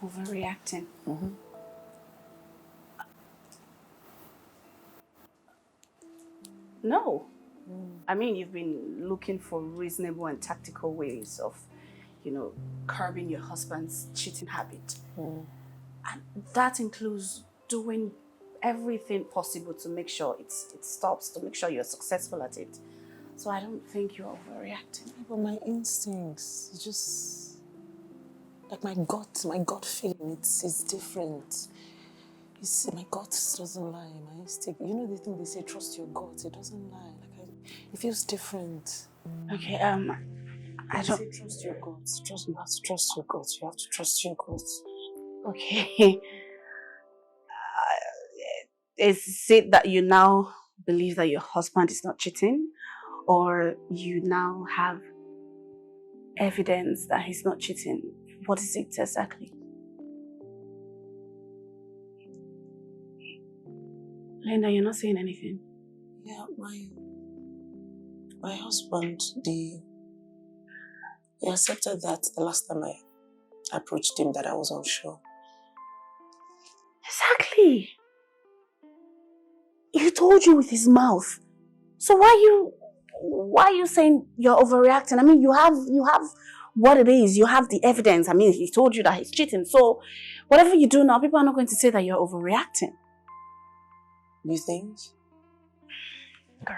Overreacting? Mm-hmm. No. I mean, you've been looking for reasonable and tactical ways of, you know, curbing your husband's cheating habit. And that includes doing everything possible to make sure it stops, to make sure you're successful at it. So I don't think you're overreacting. But my instincts, it's just like my gut feeling, it's different. My gut doesn't lie, my instinct. You know the thing they say, trust your gut, it doesn't lie. It feels different. Okay, I don't... say trust your gut. You have to trust your gut. You have to trust your gut. Okay. Is it that you now believe that your husband is not cheating? Or you now have evidence that he's not cheating? What is it exactly? Linda, you're not saying anything. Yeah, my husband, he accepted that the last time I approached him that I was unsure. Exactly. He told you with his mouth. So why are you saying you're overreacting? I mean, you have what it is. You have the evidence. I mean, he told you that he's cheating. So whatever you do now, people are not going to say that you're overreacting. You think? Girl.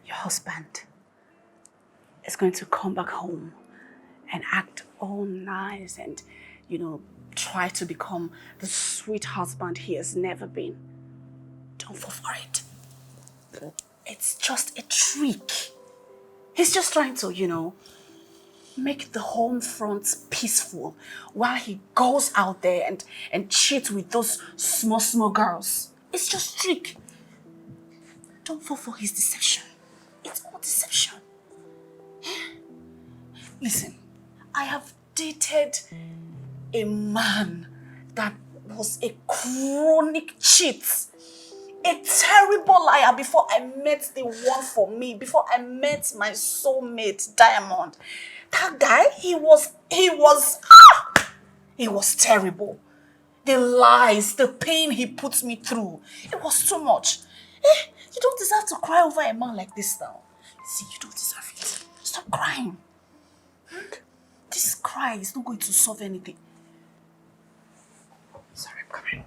Your husband is going to come back home and act all nice and, try to become the sweet husband he has never been. Don't fall for it. Okay. It's just a trick. He's just trying to, make the home front peaceful while he goes out there and cheats with those small girls. It's just trick. Don't fall for his deception. It's all deception. Listen, I have dated a man that was a chronic cheat. A terrible liar before I met the one for me, before I met my soulmate, Diamond. That guy, he was terrible. The lies, the pain he put me through, it was too much. You don't deserve to cry over a man like this now. See, you don't deserve it. Stop crying. This cry is not going to solve anything. Sorry, I'm coming.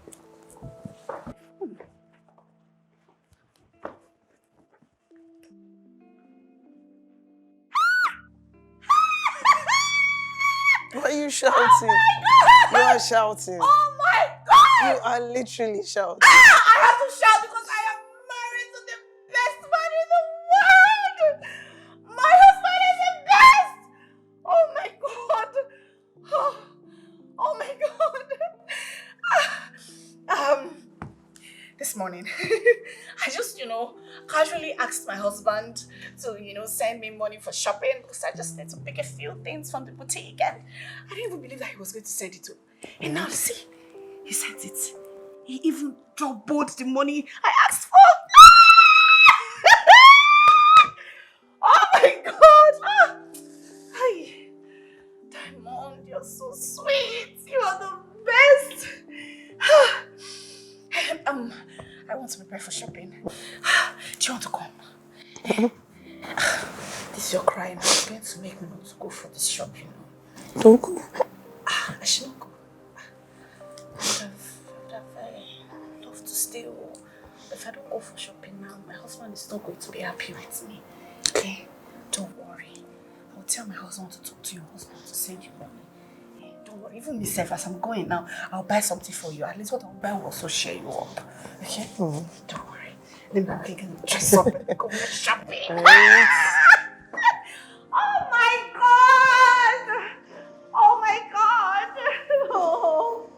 Why are you shouting? Oh my God! You are shouting. Oh my God! You are literally shouting. I have to shout because I am married to the best man in the world! My husband is the best! Oh my God! Oh my God! This morning, I just, casually asked my husband to, send me money for shopping because I just need to pick a few things from the boutique, and I didn't even believe that he was going to send it to. And now, see, he sent it. He even doubled the money I asked for. Oh my God! Hi, Diamond, you're so sweet. You are the best. I want to prepare for shopping. Do you want to come? This your crying is going to make me want to go for this shopping. Don't go. I should not go. I would have loved to stay. If I don't go for shopping now, my husband is not going to be happy with me. Okay? Don't worry. I will tell my husband to talk to your husband to send you money. Don't worry. Even myself, as I'm going now, I'll buy something for you. At least what I'll buy will also cheer you up. Okay? Don't worry. Then we're going to dress up and go shopping. Oh my God! Oh my God! Oh.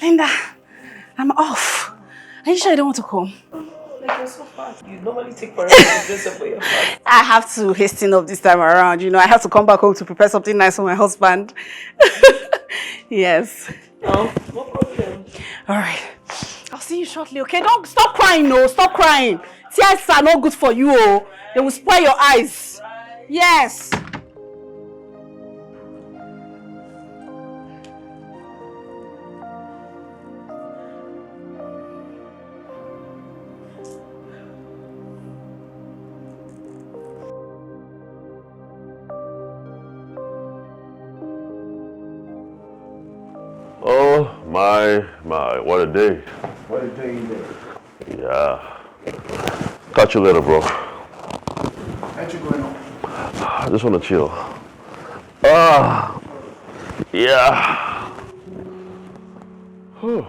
Linda, I'm off. Are you sure you don't want to come? Like you're so fast. You normally take forever to dress up for your fast. I have to hasten up this time around. I have to come back home to prepare something nice for my husband. Yes. No problem. All right. I'll see you shortly, okay? Don't stop crying, no. Stop crying. Tears are not good for you, oh. They will spoil your eyes. Yes. Oh my, what a day. What a day you did. Yeah. Catch you later, bro. How'd you going on? I just want to chill. Yeah. Whew.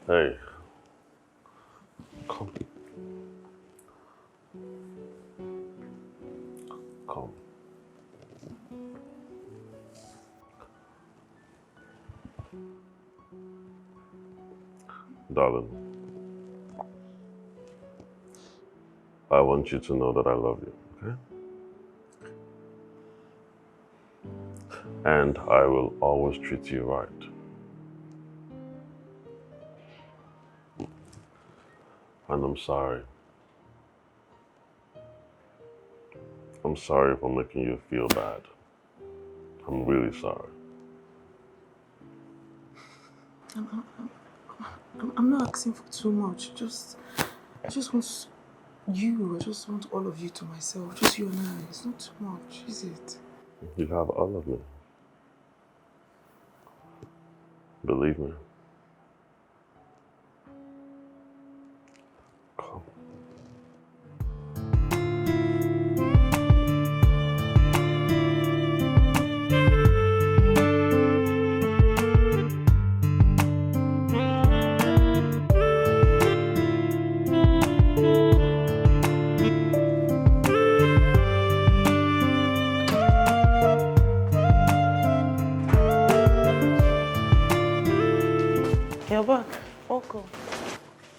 Hey. Come. Come. Darling, I want you to know that I love you, okay? And I will always treat you right. And I'm sorry. I'm sorry for making you feel bad. I'm really sorry. I'm not asking for too much. I just want you. I just want all of you to myself. Just you and I. It's not too much, is it? You have all of me. Believe me. Come. You're back. Welcome.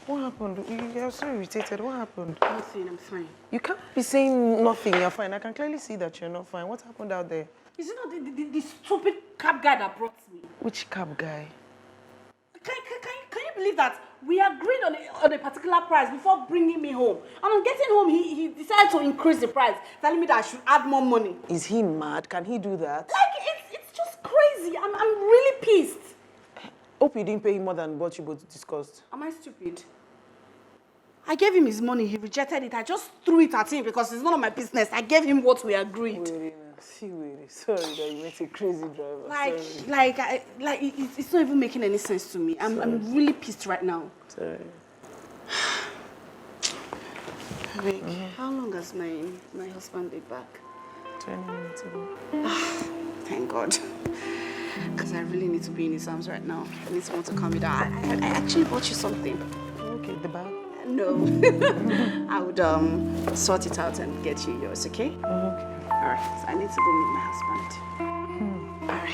What happened? You're so irritated. What happened? Nothing, I'm fine. You can't be saying nothing. You're fine. I can clearly see that you're not fine. What happened out there? Is it not the stupid cab guy that brought me? Which cab guy? Can you believe that we agreed on a particular price before bringing me home? And on getting home, he decided to increase the price, telling me that I should add more money. Is he mad? Can he do that? Like, it's just crazy. I'm really pissed. Hope you didn't pay him more than what you both discussed. Am I stupid? I gave him his money. He rejected it. I just threw it at him because it's none of my business. I gave him what we agreed. Sorry that you met a crazy driver. It's not even making any sense to me. I'm really pissed right now. Sorry. Rick, how long has my husband been back? 20 minutes ago. Thank God. Because I really need to be in his arms right now. I need someone to calm me down. I actually bought you something. Okay, the bag? No. I would sort it out and get you yours, okay? Okay. All right. So I need to go meet my husband. All right.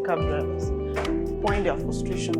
Cab drivers pouring their frustration.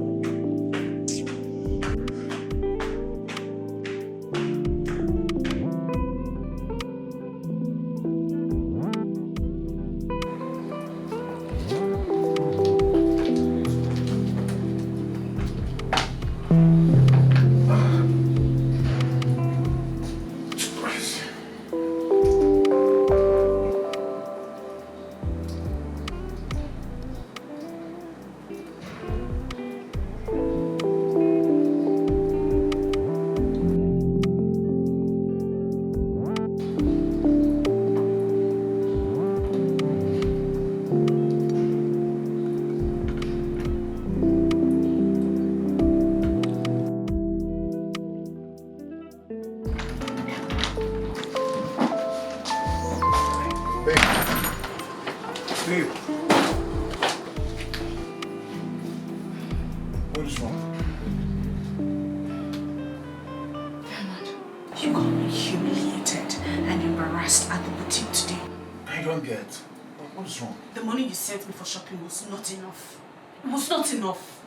Sent me for shopping was not enough. It was not enough.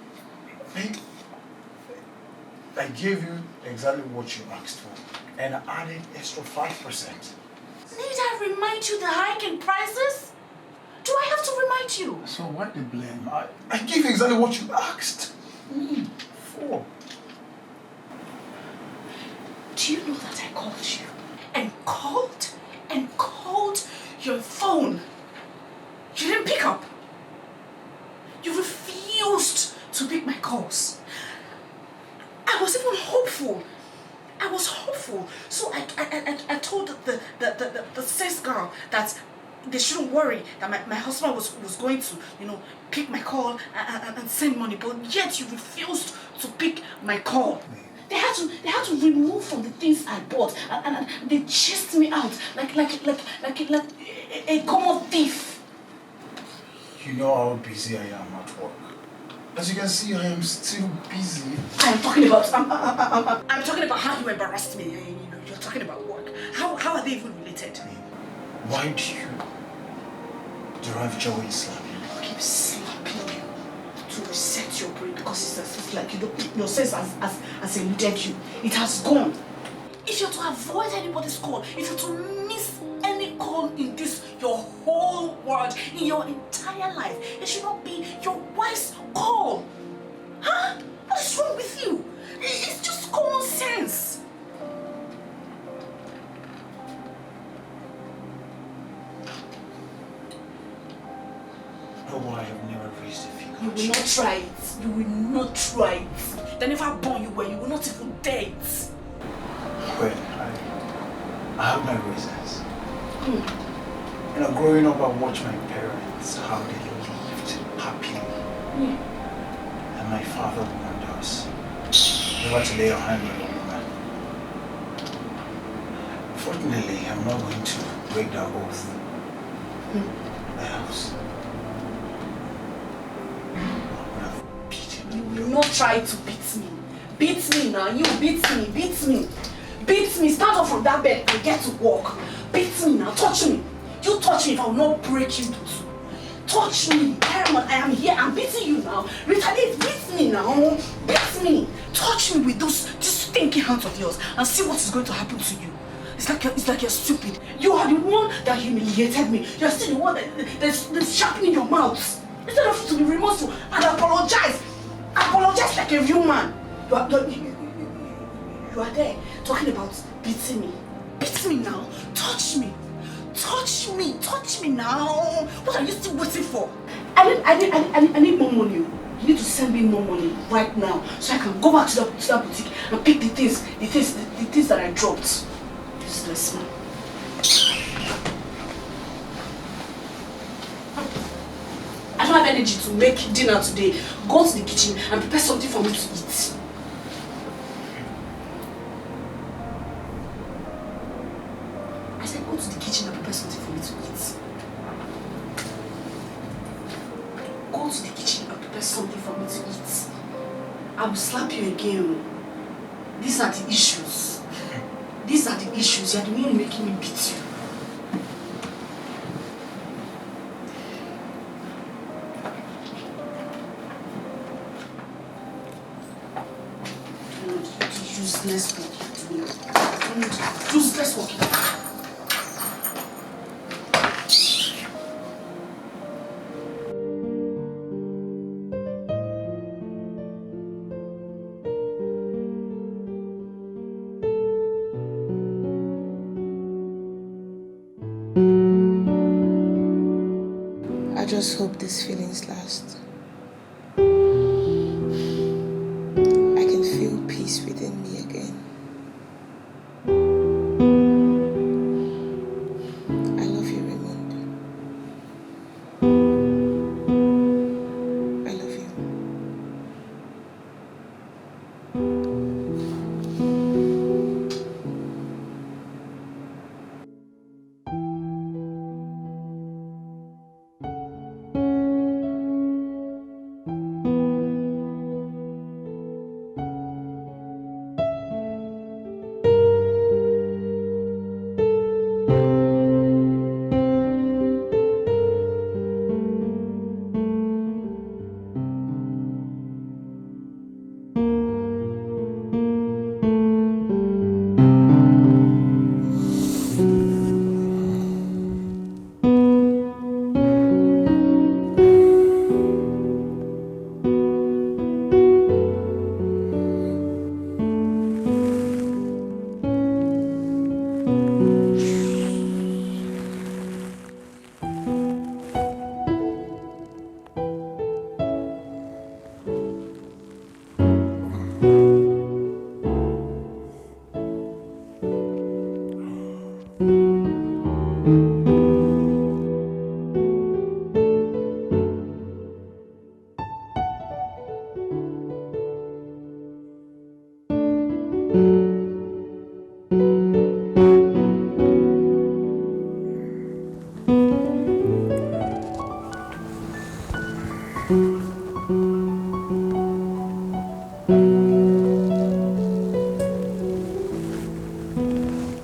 I gave you exactly what you asked for, and I added extra 5%. Need I remind you the hike in prices? Do I have to remind you? So why the blame? I gave you exactly what you asked for. Do you know that I called you? And called your phone? You didn't pick up. You refused to pick my calls. I was even hopeful I was hopeful. So I told the sales girl that they shouldn't worry, that my husband was going to, pick my call and send money, but yet you refused to pick my call. They had to remove from the things I bought, and they chased me out like a common thief. You know how busy I am at work. As you can see, I am still busy. I'm talking about how you embarrassed me. You're talking about work. How are they even related? Why do you derive joy in slapping? I keep slapping you to reset your brain because it's like your sense has eluded you. It has gone. If you're to avoid anybody's call, if you're to miss any call in this your whole world, in your entire life, it should not be your wife's call. Huh? What is wrong with you? It's just common sense. No, I have never raised a finger. You will not try it. You will not try it. They never born you well. You will not even dare it. Well, I have my reasons. Growing up, I watched my parents, how they lived happily. And my father warned us never to lay a hand on a woman. Fortunately, I'm not going to break that oath. Else, I would have beaten you. You will not try to beat me. Beat me now. You beat me. Beat me. Beat me. Stand up from that bed and get to work. Beat me now. Touch me. You touch me if I will not break you into two. Touch me. Herman, I am here. I'm beating you now. Retaliate. Beat me now. Beat me. Touch me with these stinky hands of yours and see what is going to happen to you. It's like you're stupid. You are the one that humiliated me. You're still the one that's sharpening your mouth. Instead of to be remorseful and apologize. Apologize like a real man. You are there talking about beating me. Beat me now. Touch me. Touch me. Touch me now. What are you still waiting for? I need more money. You need to send me more money right now so I can go back to that boutique and pick the things that I dropped. Useless man. I don't have energy to make dinner today. Go to the kitchen and prepare something for me to eat. I said go to the kitchen and prepare something for me to eat. Go to the kitchen and prepare something for me to eat. I will slap you again. These are the issues. These are the issues. You're the one making me beat you. Useless work. Useless work. I just hope these feelings last. I can feel peace within me again. I love you, Raymond. I love you.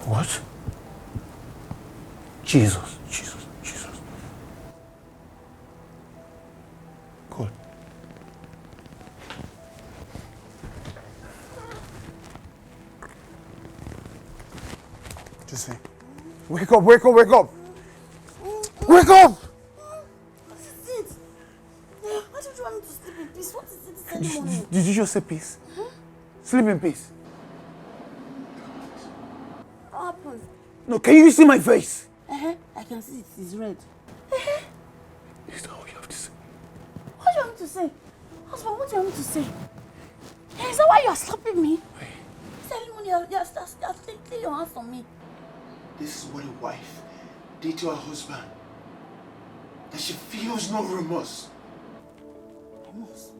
What? Jesus, Jesus, Jesus. Good. Josephine, wake up, wake up, wake up! Wake up! What is it? Why don't you want me to sleep in peace? What is it this early morning? Did you just say peace? Sleep in peace. What happened? No, can you see my face? I can see it is red. Is that all you have to say? What do you want me to say? Husband, what do you want me to say? Is that why you are slapping me? This early morning, you're taking your hands on me. This is what a wife did to her husband. That she feels no remorse. Remorse?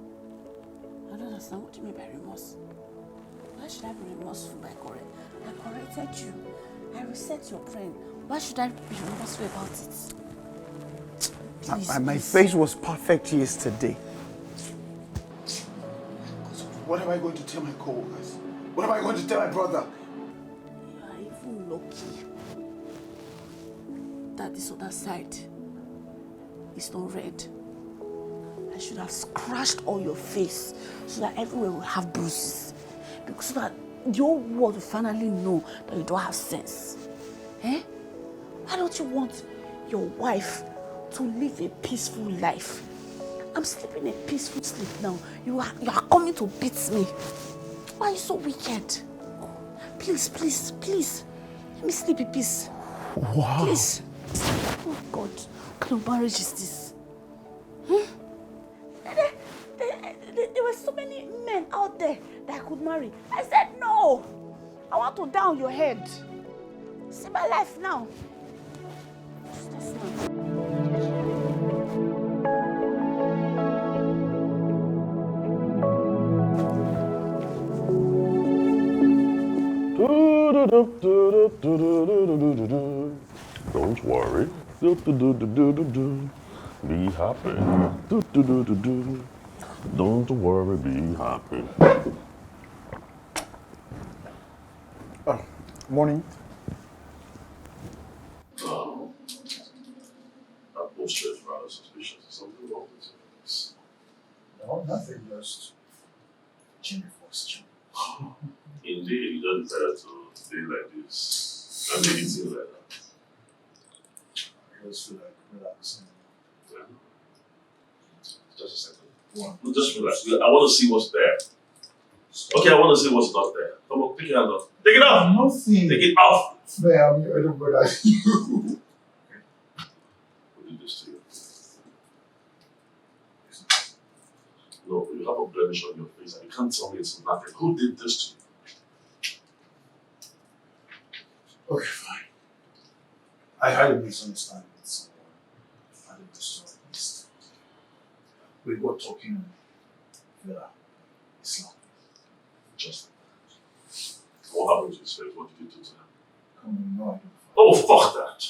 I don't understand. What do you mean by remorse? Why should I be remorseful by correct? I corrected you. I reset your brain. Why should I be remorseful about it? Please, My please. face was perfect yesterday. What am I going to tell my co-workers? What am I going to tell my brother? You are even lucky that this other side is not red. I should have scratched all your face so that everywhere will have bruises. Because so that your world will finally know that you don't have sense. Eh? Why don't you want your wife to live a peaceful life? I'm sleeping a peaceful sleep now. You are coming to beat me. Why are you so wicked? Please, please, please. Let me sleep in peace. Wow. Please. Oh God, what kind of marriage is this? There were so many men out there that I could marry. I said no. I want to die on your head. See my life now. What's this now? Don't worry. Be happy. Don't worry, be happy. Morning. That posture is rather suspicious. Is something wrong with this? No, nothing, just Jimmy Foster. Indeed, you don't better to stay like this and be eating like that. I just feel like relaxing. Yeah. Just a second. No, just relax. I want to see what's there. Okay, I want to see what's not there. Come on, pick it out. Take it off! Nothing. Take it off! Man, I'm here to put at you. Who did this to you? No, you have a blemish on your face and you can't tell me it's nothing. Who did this to you? Okay, fine. I had a misunderstanding with someone at the restaurant east. We were talking on Villa Islam. Just like that. What happened to his face? What did you do to him? No, I don't. Oh, fuck that!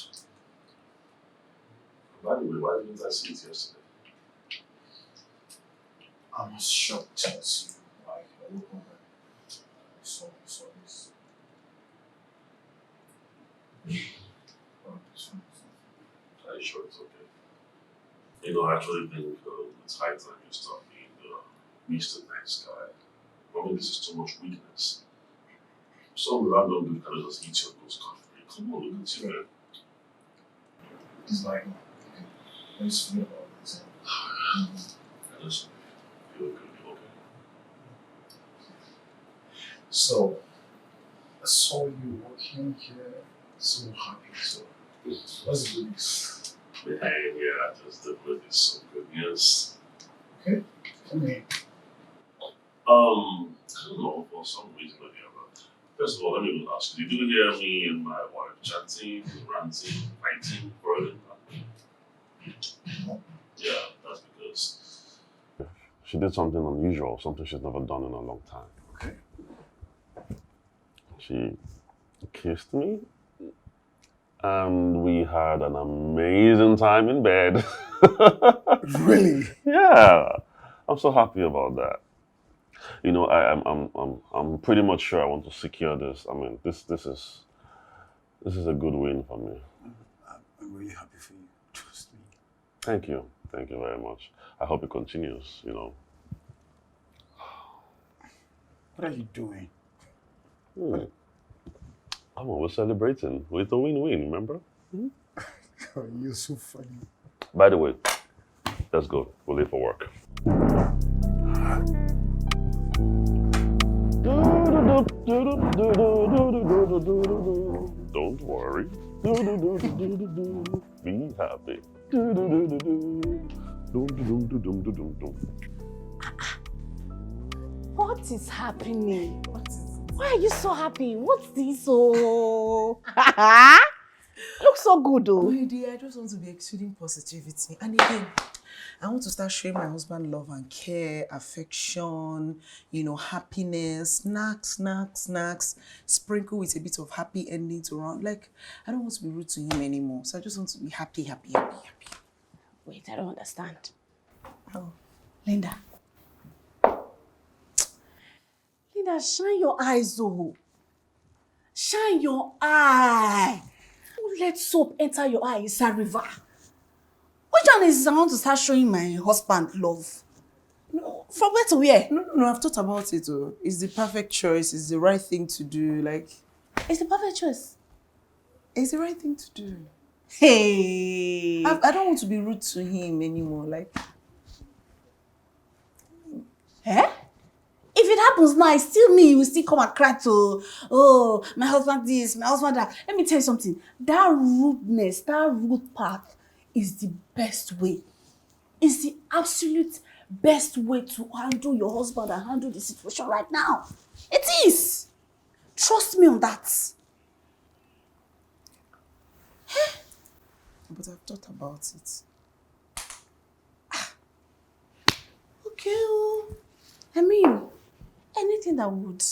By the way, why didn't I see it yesterday? I'm not shocked to tell you why I woke up and I saw this. Are you sure it's okay? You know, I actually think it's high time you stop being Mr. Nice Guy. I mean, this is too much weakness. Some random dude can just eat your nose comfortably. Come on, look at you, man. It's like, I just feel about this. I just feel good, okay? So, I saw you walking here, so happy. So, what's the good news? Yeah, I just definitely some good news. Okay, tell me. I don't know, for some reason or the other. First of all, let me ask you, did you hear me and my wife chatting, ranting, fighting, quarreling? Yeah, that's because she did something unusual, something she's never done in a long time. Okay. She kissed me, and we had an amazing time in bed. Really? Yeah, I'm so happy about that. You know, I'm pretty much sure I want to secure this. I mean, this is a good win for me. I'm really happy for you. Trust me. Thank you. Thank you very much. I hope it continues, you know. What are you doing? Come on, we're celebrating. It's a win-win, remember? Oh, you're so funny. By the way, let's go. We'll leave for work. Don't worry. Be happy. What is happening? Why are you so happy? What's this? Oh, looks so good, though. My dear, I just want to be exuding positivity. And again, I want to start showing my husband love and care, affection, happiness, snacks, sprinkle with a bit of happy endings around. Like, I don't want to be rude to him anymore. So I just want to be happy. Wait, I don't understand. Oh. Linda, shine your eyes, oh. Shine your eye. Don't let soap enter your eye, it's a river. Which one is I want to start showing my husband love? No, from where to where? No, I've thought about it. Oh. It's the perfect choice. It's the right thing to do. Like, It's the perfect choice. it's the right thing to do. Hey. I don't want to be rude to him anymore. Like, Eh? If it happens now, it's still me. You will still come and cry to, oh, my husband this, my husband that. Let me tell you something. That rudeness, that rude part is the best way. It's the absolute best way to handle your husband and handle the situation right now. It is. Trust me on that. but I've thought about it. Okay. Oh. I mean, anything that would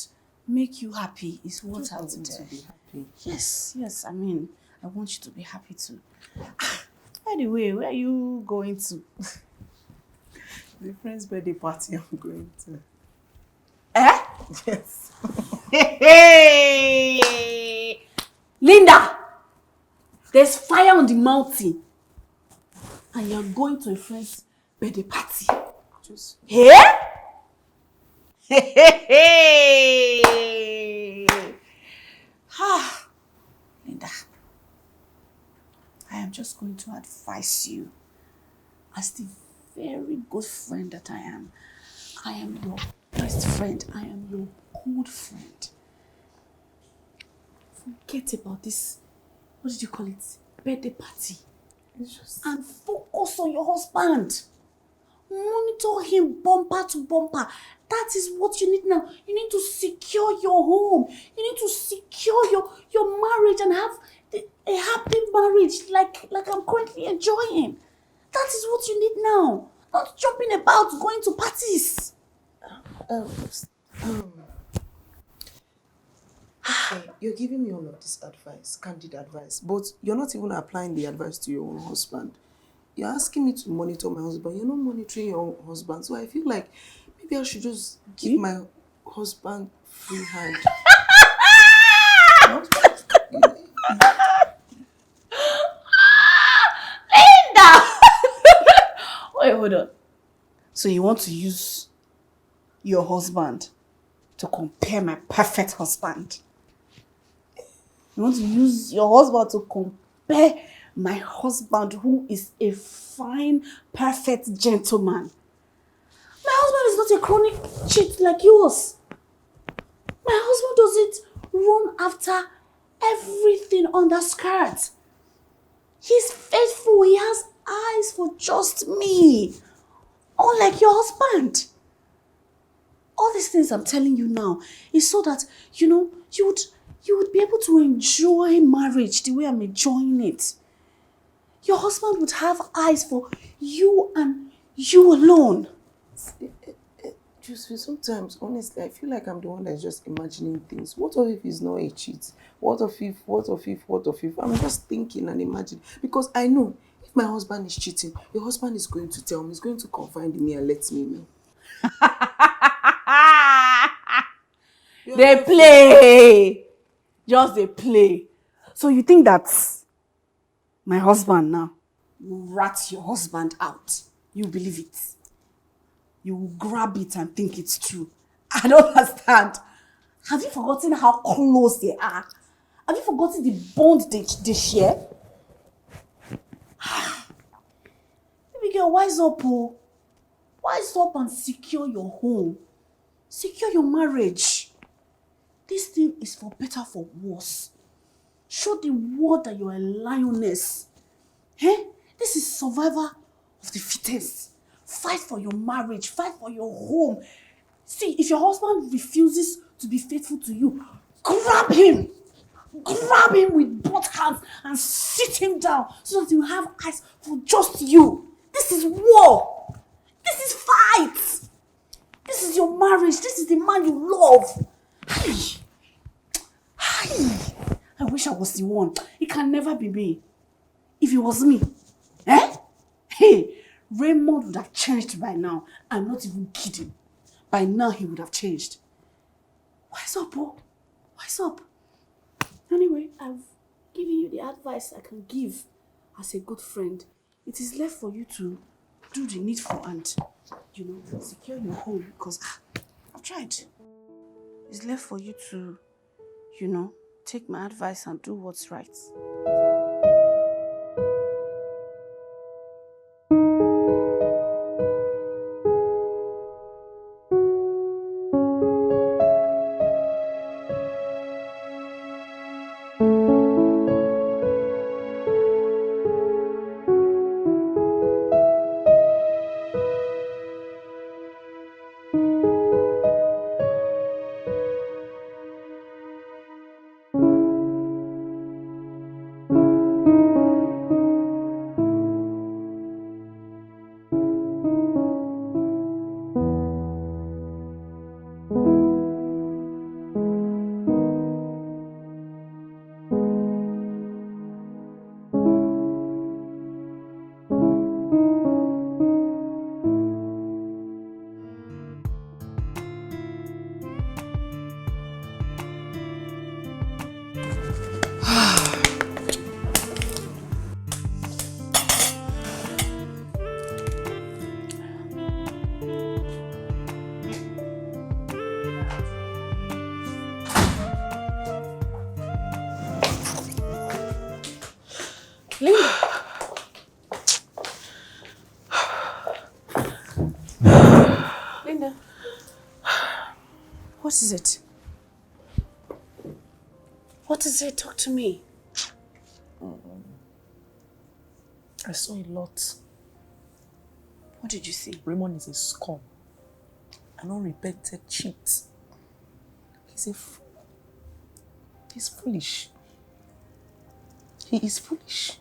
make you happy is what Just I want him would to be happy. Yes. I mean, I want you to be happy too. Anyway, where are you going to? The friend's birthday party I'm going to. Eh? Yes. Hey! Linda! There's fire on the mountain. And you're going to a friend's birthday party. Just Hey! Hey! Ah, Linda, I am just going to advise you as the very good friend that I am. I am your best friend. I am your good friend. Forget about this, what did you call it? Birthday party. it's just And focus on your husband. Monitor him bumper to bumper. That is what you need now. You need to secure your home. You need to secure your marriage and have a happy marriage like I'm currently enjoying. That is what you need now. Not jumping about going to parties. okay, you're giving me all of this advice, candid advice, but you're not even applying the advice to your own husband. You're asking me to monitor my husband. You're not monitoring your own husband. So I feel like maybe I should just give my husband free hand. Linda! Wait, hold on. So you want to use your husband to compare my perfect husband? You want to use your husband to compare my husband who is a fine, perfect gentleman? My husband is not a chronic cheat like yours. My husband doesn't run after everything on the skirt. He's faithful. He has eyes for just me. Unlike your husband. All these things I'm telling you now is so that, you would be able to enjoy marriage the way I'm enjoying it. Your husband would have eyes for you and you alone. Josephine, sometimes, honestly, I feel like I'm the one that's just imagining things. What if he's not a cheat? What if? I'm just thinking and imagining. Because I know, if my husband is cheating, your husband is going to tell me, he's going to confide in me and let me know. They play. Just they play. So you think that my husband now will rat your husband out? You believe it? You will grab it and think it's true. I don't understand. Have you forgotten how close they are? Have you forgotten the bond they share? Baby girl, wise up, oh. Wise up and secure your home. Secure your marriage. This thing is for better, for worse. Show the world that you're a lioness. Eh? This is survival of the fittest. Fight for your marriage. Fight for your home. See, if your husband refuses to be faithful to you, grab him. Grab him with both hands and sit him down so that you have eyes for just you. This is war. This is fight. This is your marriage. This is the man you love. Hi. I wish I was the one. It can never be me. If it was me, hey, Raymond would have changed by now. I'm not even kidding. By now, he would have changed. Wise up, oh. Wise up. Anyway, I've given you the advice I can give as a good friend. It is left for you to do the needful and, secure your home because I've tried. It's left for you to, take my advice and do what's right. Linda, what is it? What is it? Talk to me. I saw a lot. What did you see? Raymond is a scum. An unrepented cheat. He's a fool. He's foolish. He is foolish.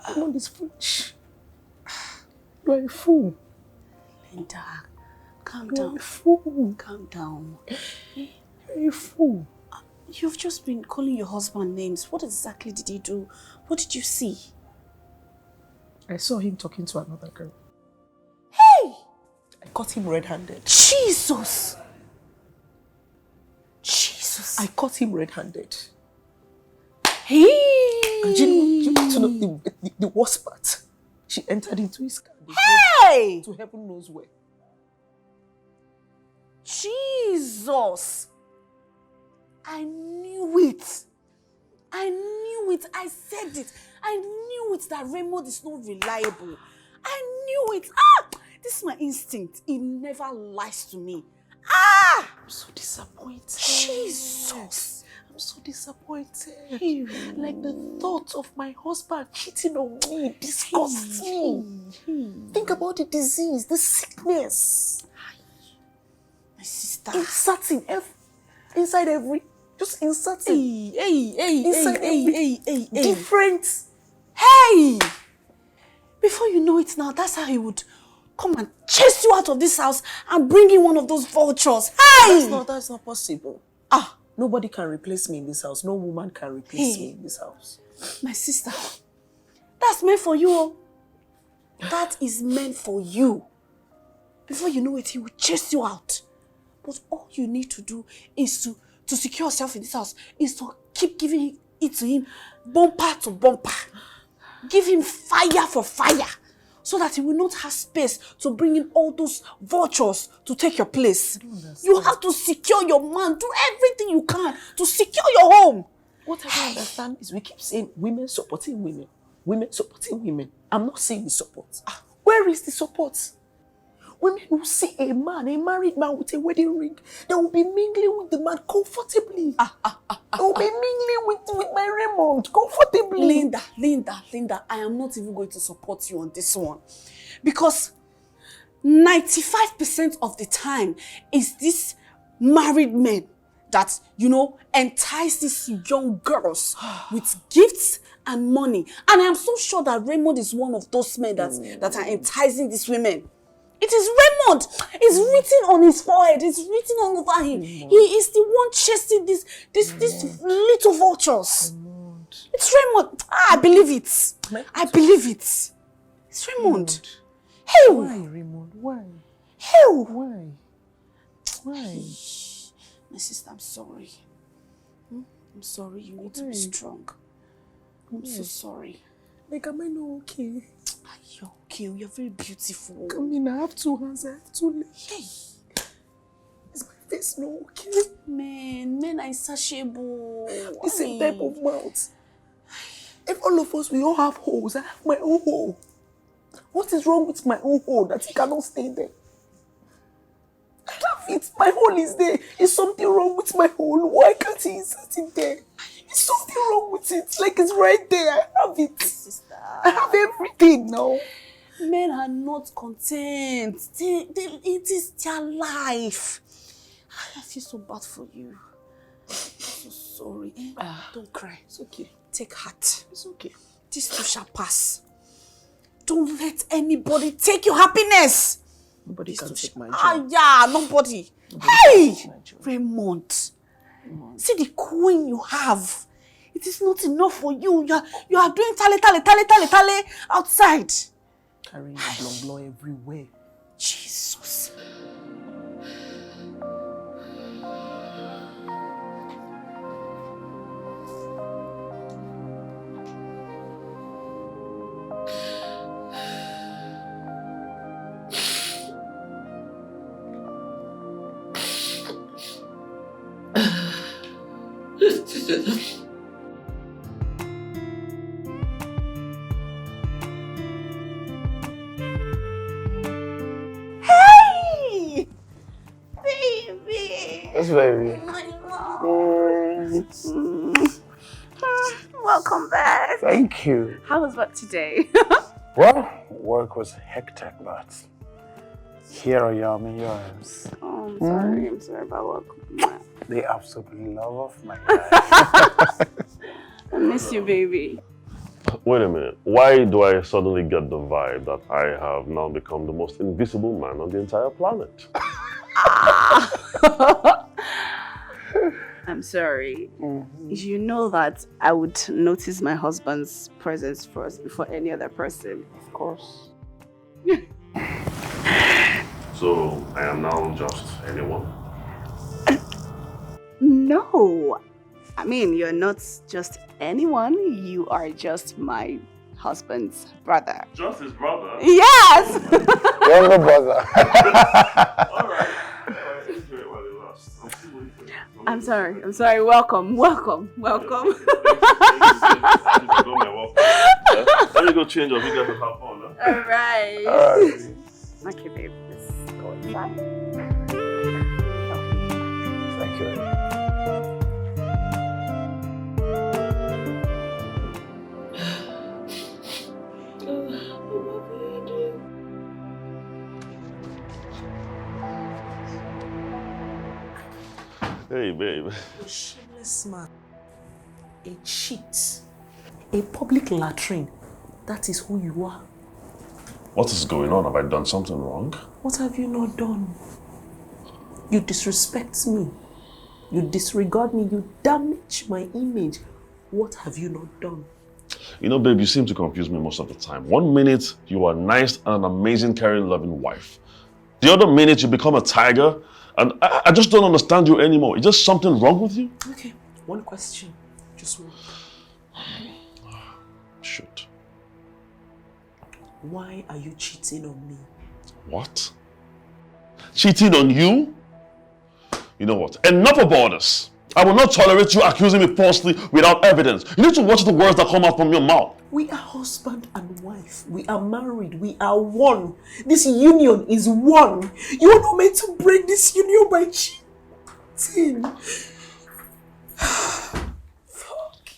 Raymond is foolish. You are a fool. Linda, calm You are down. a fool. Calm down. You're a fool. You've just been calling your husband names. What exactly did he do? What did you see? I saw him talking to another girl. Hey! I caught him red-handed. Jesus! Jesus! I caught him red-handed. Hey! And you know to know the worst part? She entered into his car. Hey! To heaven knows where. Jesus! I knew it. I knew it. I said it. I knew it that Raymond is not reliable. I knew it. This is my instinct. It never lies to me. I'm so disappointed. Jesus! I'm so disappointed. Like the thought of my husband cheating on me disgusts me. Think about the disease, the sickness. My sister. Inserting inside every, just inserting. Hey. Different. Hey! Before you know it now, that's how he would come and chase you out of this house and bring in one of those vultures. Hey! That's not possible. Nobody can replace me in this house. No woman can replace me in this house. My sister, that's meant for you. Oh. That is meant for you. Before you know it, he will chase you out. But all you need to do is to secure yourself in this house, is to keep giving it to him bumper to bumper. Give him fire for fire, so that he will not have space to bring in all those vultures to take your place. You have to secure your man. Do everything you can to secure your home. What I don't understand is we keep saying women supporting women. Women supporting women. I'm not seeing the support. Where is the support? Women who see a man, a married man with a wedding ring, they will be mingling with the man comfortably. They will be mingling with my Raymond comfortably. Linda, I am not even going to support you on this one. Because 95% of the time is this married men that, entice these young girls with gifts and money. And I am so sure that Raymond is one of those men that are enticing these women. It is Raymond. It's written on his forehead. It's written all over him. He is the one chasing these little vultures. It's Raymond. I believe it. I believe it. It's Raymond. Hey. Why, Raymond? Why? Hey. Why? My sister, I'm sorry. I'm sorry. You need to be strong. I'm so sorry. Like, am I not okay? You're okay. You're very beautiful. I mean, I have 2 hands, I have 2 legs. Hey. Is my face not okay? Men are insatiable. The same type of mouth. If all of us, we all have holes, I have my own hole. What is wrong with my own hole that it cannot stay there? I have it. My hole is there. Is something wrong with my hole? Why can't he insert it there? Is something wrong with it? Like it's right there. I have it. Sister. I have everything now. Men are not content. It is their life. I feel so bad for you. I'm so sorry. Don't cry. It's okay. Take heart. It's okay. This too shall pass. Don't let anybody take your happiness. Nobody can take my joy. Nobody. Hey! Raymond. See the queen you have. It is not enough for you. You are doing tale outside. Carrying a blong everywhere. Jesus. Hey! Baby! Yes, baby. Welcome back. Thank you. How was work today? Well, work was hectic, but here I am in your arms. Oh, I'm sorry. I'm sorry about work. The absolute love of my life. I miss you, baby. Wait a minute. Why do I suddenly get the vibe that I have now become the most invisible man on the entire planet? I'm sorry. You know that I would notice my husband's presence first before any other person. Of course. So I am now just anyone? No. I mean, you're not just anyone. You are just my husband's brother. Just his brother? Yes! Younger brother. Alright. Enjoy it while it lasts. I'm still waiting. I'm sorry. Welcome. Let me go change up. You guys will have fun, huh? Alright. Alright. Okay, babe. Let's go inside. Thank you. Hey, babe. A shameless man. A cheat. A public latrine. That is who you are. What is going on? Have I done something wrong? What have you not done? You disrespect me. You disregard me. You damage my image. What have you not done? You know, babe, you seem to confuse me most of the time. 1 minute, you are nice and an amazing, caring, loving wife. The other minute you become a tiger, and I just don't understand you anymore. Is there something wrong with you? Okay, one question. Just one. Shoot. Why are you cheating on me? What? Cheating on you? You know what? Enough about this. I will not tolerate you accusing me falsely without evidence. You need to watch the words that come out from your mouth. We are husband and wife. We are married. We are one. This union is one. You are not meant to break this union by cheating. Fuck.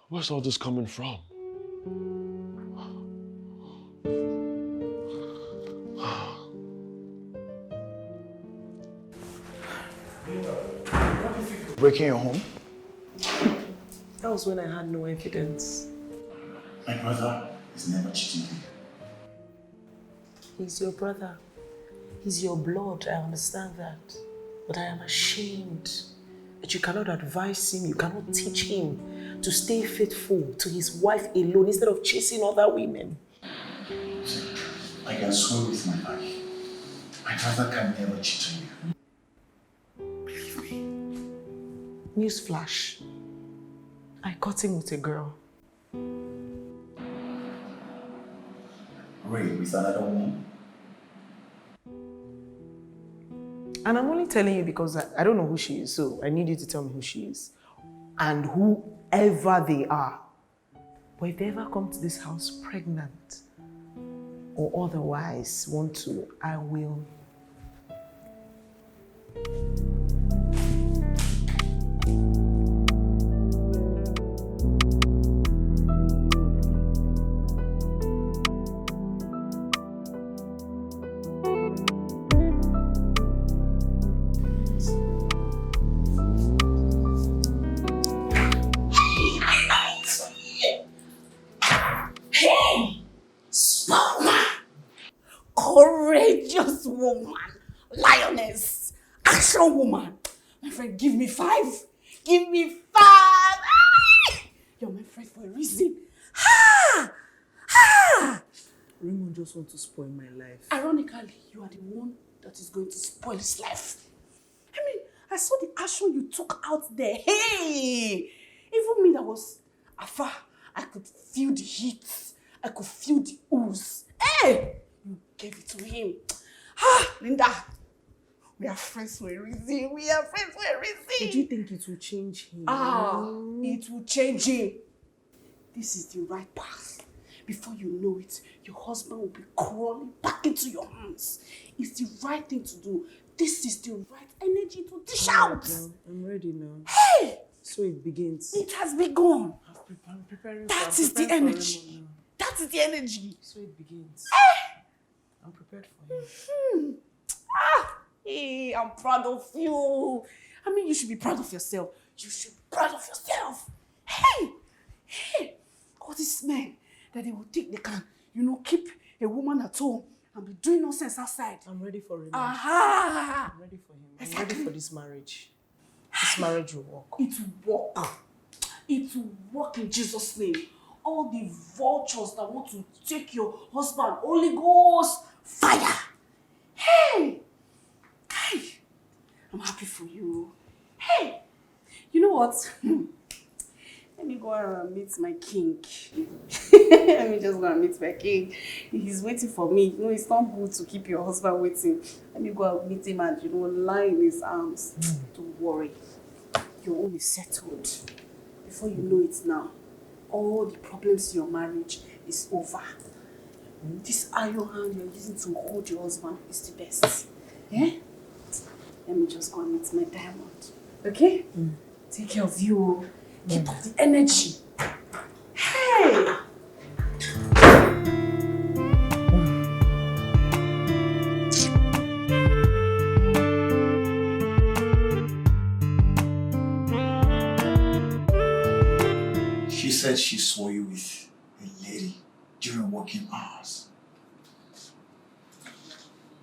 Where's all this coming from? Breaking your home? That was when I had no evidence. My brother is never cheating you. He's your brother. He's your blood. I understand that. But I am ashamed that you cannot advise him, you cannot teach him to stay faithful to his wife alone instead of chasing other women. See, I can swear with my life. My brother can never cheat on you. Believe me. Newsflash. I caught him with a girl. Ray, with another woman? And I'm only telling you because I don't know who she is, so I need you to tell me who she is. And whoever they are. But if they ever come to this house pregnant or otherwise want to, I will. Courageous woman, lioness, action woman. My friend, give me 5. Give me 5. Ah! You're my friend for a reason. Ha! Ha! Raymond just wants to spoil my life. Ironically, you are the one that is going to spoil his life. I mean, I saw the action you took out there. Hey! Even me that was afar, I could feel the heat. I could feel the ooze. Hey! You gave it to him. Ah, Linda, we are friends for a reason. We are friends for a reason. Did you think it will change him? It will change him. This is the right path. Before you know it, your husband will be crawling back into your arms. It's the right thing to do. This is the right energy to dish out. I'm ready now. Hey! So it begins. It has begun. I'm preparing. That is the energy. That is the energy. So it begins. Hey! I'm prepared for him. Hey, I'm proud of you. I mean, you should be proud of yourself. You should be proud of yourself. Hey! All these men that they will think they can, keep a woman at home and be doing nonsense outside. I'm ready for him. Aha! I'm ready for him. Exactly. I'm ready for this marriage. This marriage will work. It will work. It will work in Jesus' name. All the vultures that want to take your husband, Holy Ghost, fire. Hey! I'm happy for you. Hey! You know what? Let me go and meet my king. Let me just go and meet my king. He's waiting for me. It's not good to keep your husband waiting. Let me go and meet him and, lie in his arms. Don't worry. Your own is settled. Before you know it now, all the problems in your marriage is over. This iron hand you're using to hold your husband is the best. Yeah? Let me just go and meet my diamond. Okay? Take care of you. Keep up the energy. Hey! She said she saw you with a lady during working hours.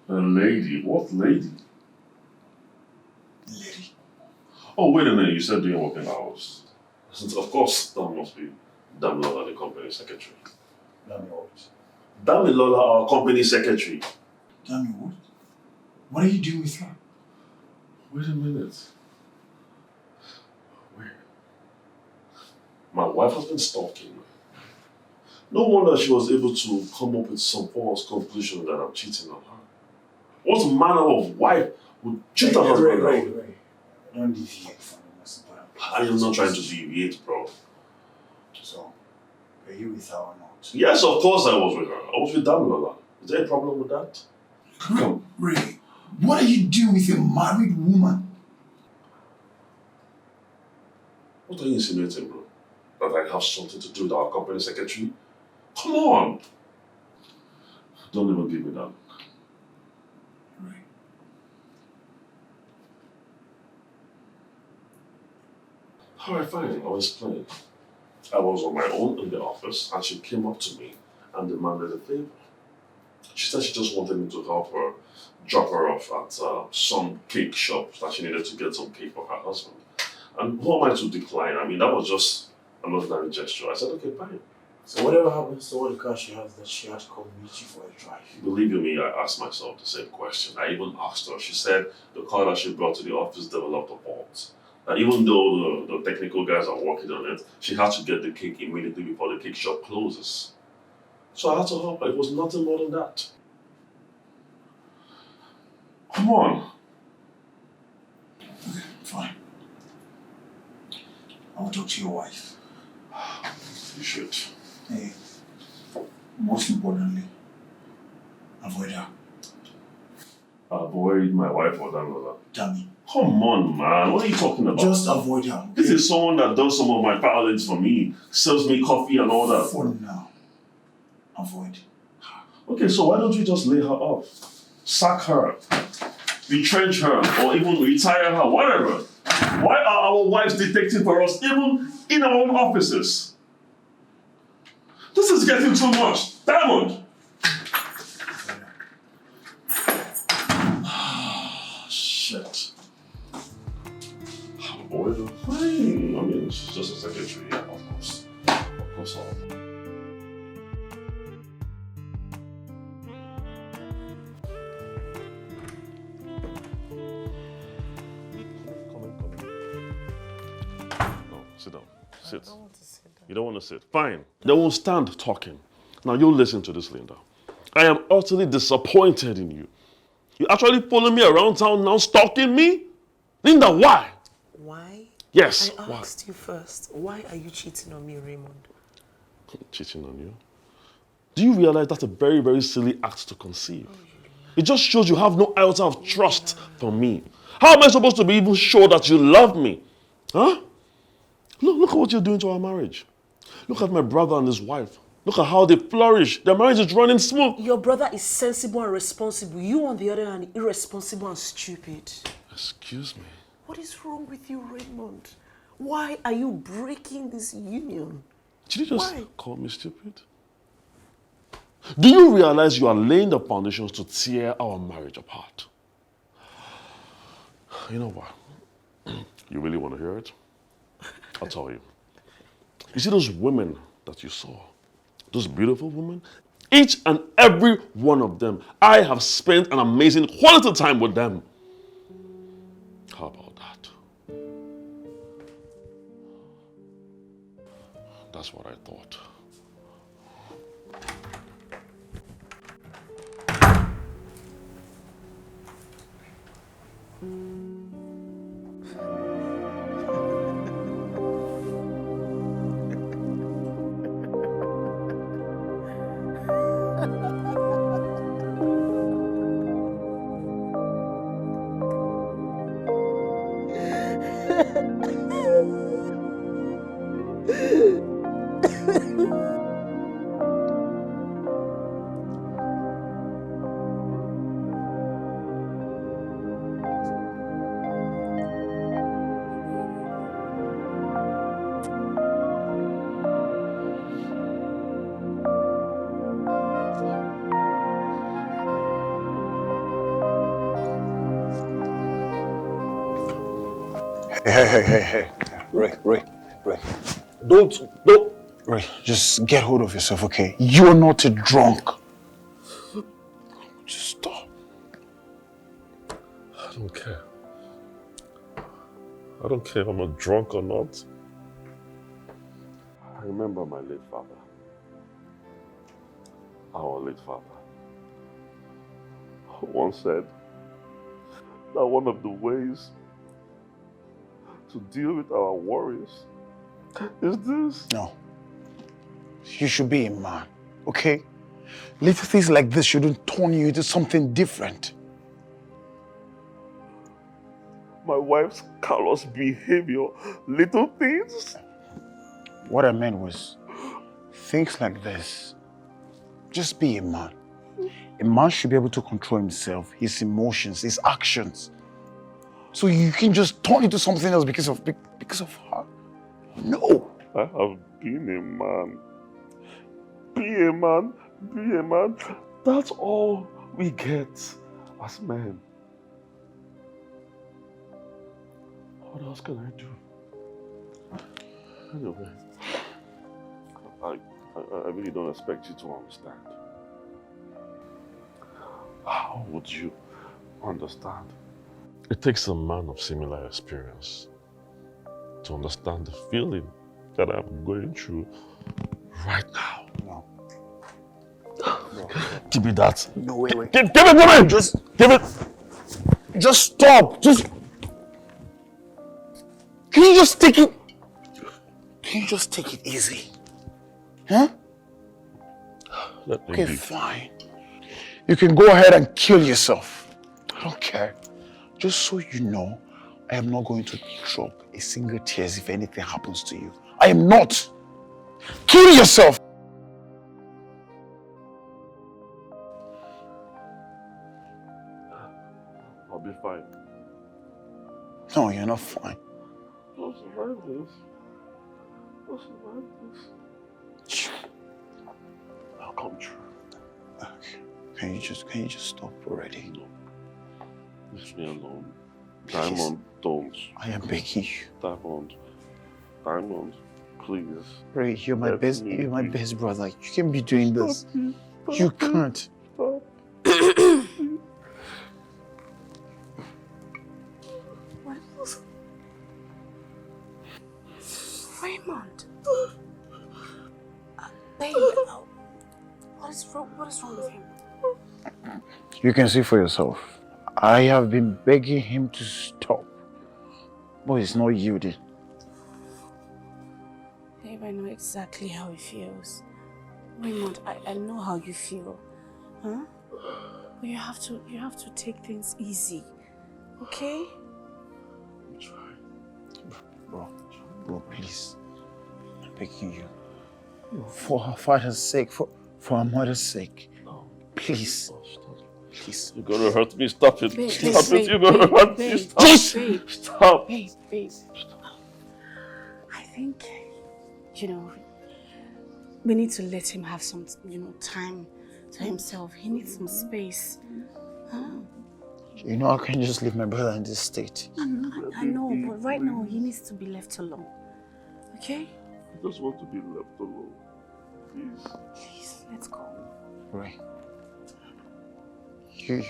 A lady? What lady? Lady. Oh, wait a minute. You said during working hours. Of course, that must be Damilola, the company secretary. Dami what? Damilola, our company secretary. Dami what? What are you doing with her? Wait a minute. Wait. My wife has been stalking me. No wonder she was able to come up with some false conclusion that I'm cheating on her. What manner of wife would cheat on her husband? Right. Don't deviate from the most important part. I am not trying to deviate, bro. So, were you with her or not? Yes, of course I was with her. I was with Damilola. Is there a problem with that? Come. Ray, what are you doing with a married woman? What are you insinuating, bro? That I have something to do with our company secretary? Come on! Don't even give me that. Ray. Alright, fine, I'll explain. I was on my own in the office and she came up to me and demanded a favor. She said she just wanted me to help her drop her off at some cake shop that she needed to get some cake for her husband. And who am I to decline? I mean, that was just an ordinary gesture. I said, okay, fine. So whatever happens to all the car she has, that she had to come meet you for a drive. Believe you me, I asked myself the same question. I even asked her. She said the car that she brought to the office developed a fault. And even though the technical guys are working on it, she had to get the cake immediately before the cake shop closes. So I had to help her. It was nothing more than that. Come on. Okay, fine. I'll talk to your wife. You should. Hey, most importantly, avoid her. Avoid my wife or Damilola. Dami. Come on, man. What are you talking about? Just avoid her. Okay? This is someone that does some of my violence for me, serves me coffee and all that. For now, avoid. Okay, so why don't we just lay her off? Sack her, retrench her, or even retire her, whatever. Why are our wives dictating for us even in our own offices? This is getting too much. Diamond! Shit. Avoid her? Fine. I mean, she's just a secretary, yeah, of course. Of course, I'll. Sit down. Sit. I don't want to sit down. You don't want to sit? Fine. They won't stand talking. Now you listen to this, Linda. I am utterly disappointed in you. You actually following me around town now, stalking me? Linda, why? Why? Yes, I why? asked you first. Why are you cheating on me, Raymond? Cheating on you? Do you realize that's a very, very silly act to conceive? It just shows you have no iota of trust for me. How am I supposed to be even sure that you love me? Huh? Look at what you're doing to our marriage. Look at my brother and his wife. Look at how they flourish. Their marriage is running smooth. Your brother is sensible and responsible. You, on the other hand, irresponsible and stupid. Excuse me. What is wrong with you, Raymond? Why are you breaking this union? Did you just Why? call me stupid? Do you realize you are laying the foundations to tear our marriage apart? You know what? You really want to hear it? I'll tell you. You see those women that you saw? Those beautiful women? Each and every one of them, I have spent an amazing quality time with them. How about that? That's what I thought. Hey. Ray. Don't. Ray, just get hold of yourself, okay? You're not a drunk. Just stop. I don't care. I don't care if I'm a drunk or not. I remember my late father. Our late father once said that one of the ways to deal with our worries is this. No. You should be a man, okay? Little things like this shouldn't turn you into something different. My wife's callous behavior, little things. What I meant was, things like this, just be a man. A man should be able to control himself, his emotions, his actions. So you can just turn into something else because of her. No. I have been a man. Be a man, be a man. That's all we get as men. What else can I do? Anyway, I really don't expect you to understand. How would you understand? It takes a man of similar experience to understand the feeling that I'm going through right now. No. Give me that. No, wait. Give it to me! Just give it! Just stop! Can you just take it? Can you just take it easy? Huh? Okay, fine. You can go ahead and kill yourself. I don't care. Just so you know, I am not going to drop a single tear if anything happens to you. I am not. Kill yourself. I'll be fine. No, you're not fine. I'll survive this. I'll survive this. I'll come true. Okay. Can you just stop already? No. Leave me alone. Diamond, don't. I am begging you. Diamond, please. Ray, you're my best brother. You can't be doing this. You can't. Stop. Raymond. Babe, what is wrong with him? You can see for yourself. I have been begging him to stop, but he's not yielding. Babe, I know exactly how he feels. Raymond, I know how you feel. Huh? But you have to take things easy. Okay? I'm trying. Bro, please. I'm begging you. For her father's sake, for her mother's sake. No. Please. Oh, stop. Please. You're gonna hurt me. Stop it. Babe, Stop babe, it. You're gonna hurt me. babe, Stop. babe. Stop. Babe. I think, we need to let him have some, time to himself. He needs some space. Huh? You know, I can't just leave my brother in this state. I know, but right now he needs to be left alone. Okay? I just want to be left alone. Please. Please, let's go. Ray. You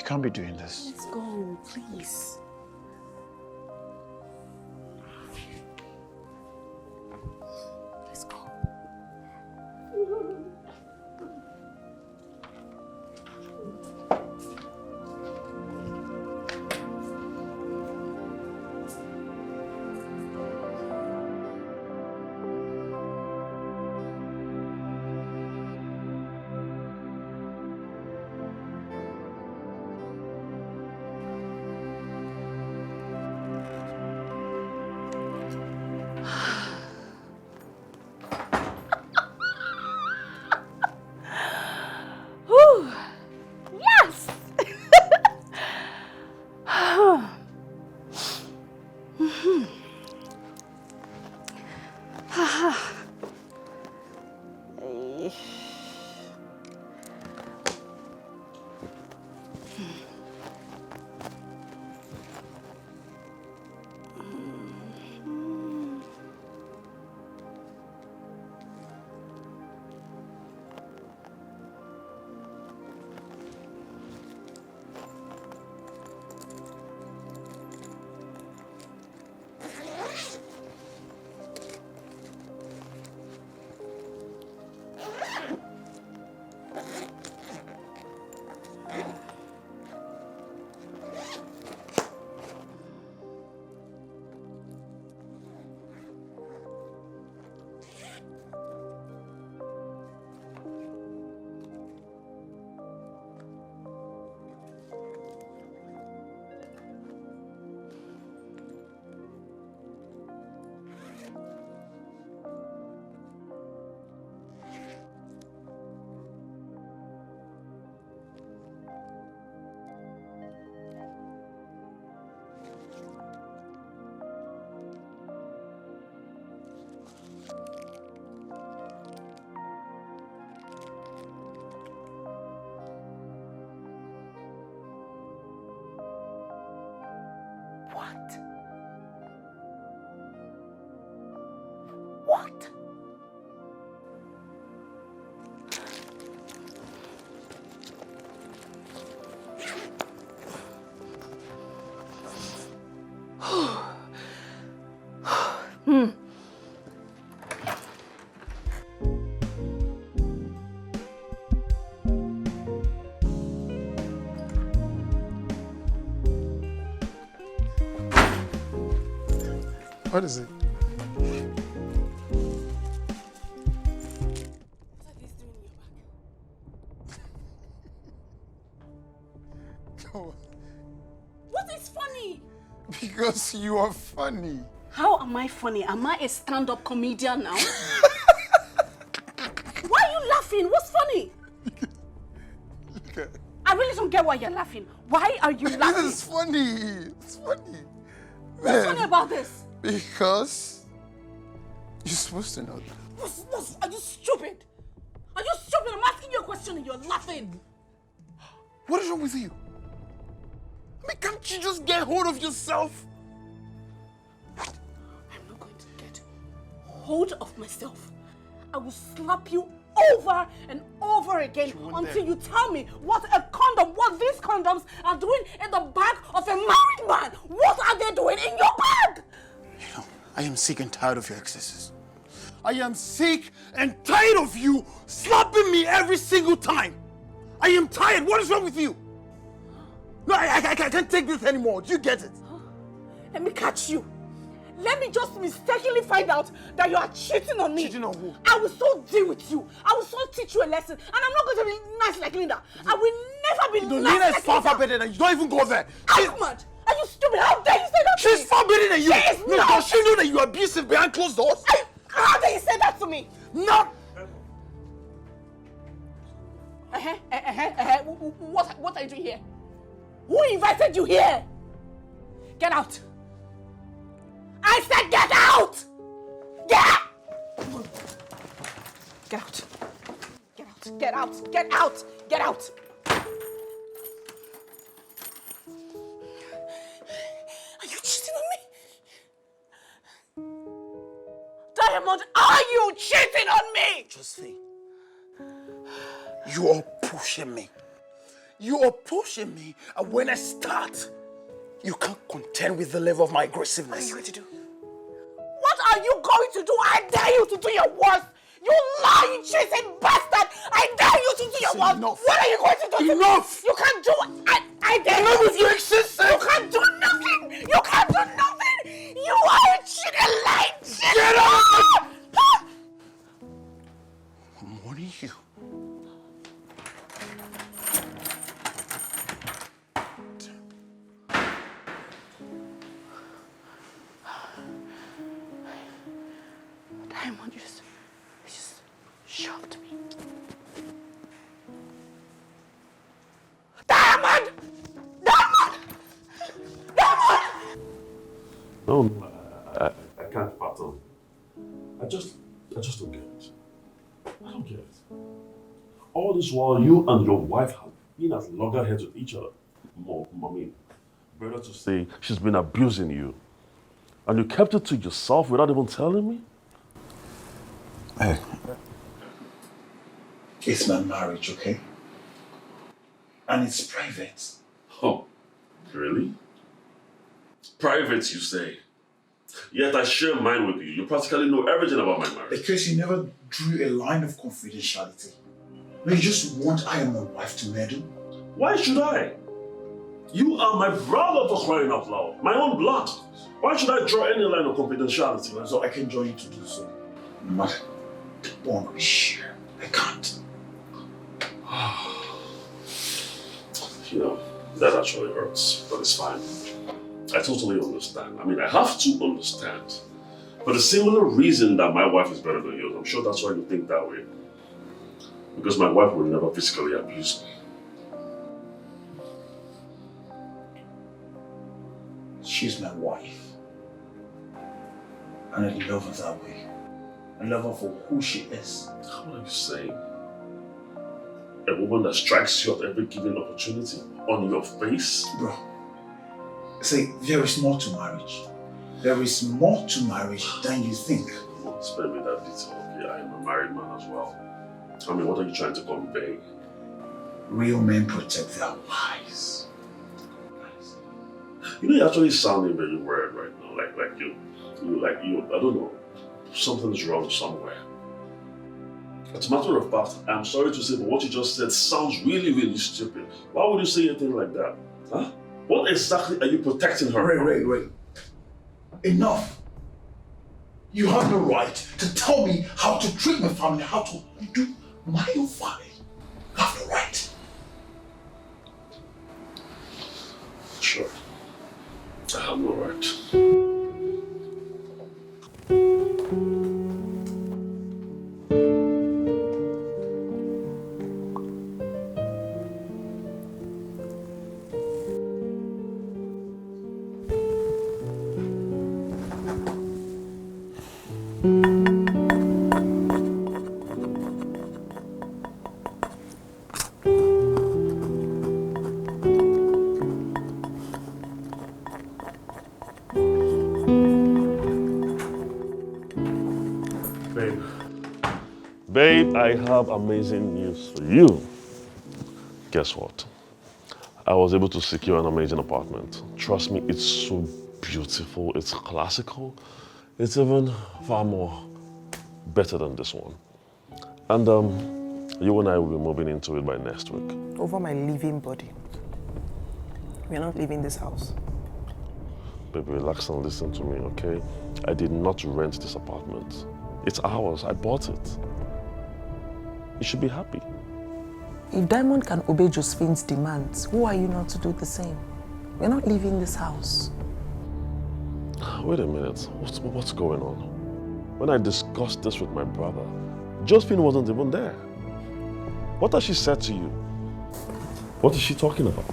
can't be doing this. Let's go, please. Let's go. What is it? What are these doing in your back? What is funny? Because you are funny. How am I funny? Am I a stand-up comedian now? Why are you laughing? What's funny? I really don't get why you're laughing. Why are you laughing? This is funny. It's funny. What's funny about this? Because you're supposed to know that. Are you stupid? Are you stupid? I'm asking you a question and you're laughing. What is wrong with you? I mean, can't you just get hold of yourself? I'm not going to get hold of myself. I will slap you over and over again until you tell me what these condoms are doing in the bag of a married man. What are they doing in your bag? You know, I am sick and tired of your excesses. I am sick and tired of you slapping me every single time. I am tired. What is wrong with you? No, I can't take this anymore. Do you get it? Let me catch you. Let me just mistakenly find out that you are cheating on me. Cheating on who? I will so deal with you. I will so teach you a lesson. And I'm not going to be nice like Linda. I will never be nice Linda like is far Linda. better than you. Don't even go there. Ahmad, are you stupid? How dare you say that to me? She's far better than you. She is not. Does she know that you are abusive behind closed doors? How dare you say that to me? Not. What are you doing here? Who invited you here? Get out. I said get out! Get out! Get out. Get out. Get out. Get out. Get out. Are you cheating on me? Diamond, are you cheating on me? Josephine, you are pushing me. You are pushing me, and when I start, you can't contend with the level of my aggressiveness. What are you going to do? What are you going to do? I dare you to do your worst. You lying, cheating bastard. I dare you to do your worst. Enough. What are you going to do? Enough. You can't do it. I dare you. Enough with your excesses. You can't do nothing. You can't do nothing. You are a cheating, lying, cheating. Get out. I'm warning you. Diamond, you just shocked me. Diamond! Diamond! Diamond! No, I can't battle. I just don't get it. I don't get it. All this while, you and your wife have been at loggerheads with each other. Mommy, better to say she's been abusing you. And you kept it to yourself without even telling me? Hey, it's my marriage, okay? And it's private. Oh, really? Private, you say? Yet I share mine with you. You practically know everything about my marriage. Because you never drew a line of confidentiality. No, you just want I and my wife to meddle. Why should I? You are my brother, for crying out loud. My own blood. Why should I draw any line of confidentiality? So I can join you to do so. No matter the bond we share, I can't. You know, that actually hurts, but it's fine. I totally understand. I mean, I have to understand. For the similar reason that my wife is better than yours, I'm sure that's why you think that way. Because my wife will never physically abuse me. She's my wife. And I love her that way. I love her for who she is. What are you saying? A woman that strikes you at every given opportunity on your face? Bro, say, there is more to marriage. There is more to marriage than you think. Come on, spare me that detail, okay? I am a married man as well. I mean, what are you trying to convey? Real men protect their wives. You know, you're actually sounding very weird right now. Like you, I don't know. Something's wrong somewhere. As a matter of fact, I'm sorry to say, but what you just said sounds really, really stupid. Why would you say anything like that? Huh? What exactly are you protecting her from? Ray. Enough. You have no right to tell me how to treat my family, how to do my own family. You have no right. Sure. I have no right. Babe, I have amazing news for you. Guess what? I was able to secure an amazing apartment. Trust me, it's so beautiful, it's classical. It's even far more better than this one. And you and I will be moving into it by next week. Over my living body. We are not leaving this house. Baby, relax and listen to me, okay? I did not rent this apartment. It's ours, I bought it. You should be happy. If Diamond can obey Josephine's demands, who are you not to do the same? We're not leaving this house. Wait a minute, what's going on? When I discussed this with my brother, Josephine wasn't even there. What has she said to you? What is she talking about?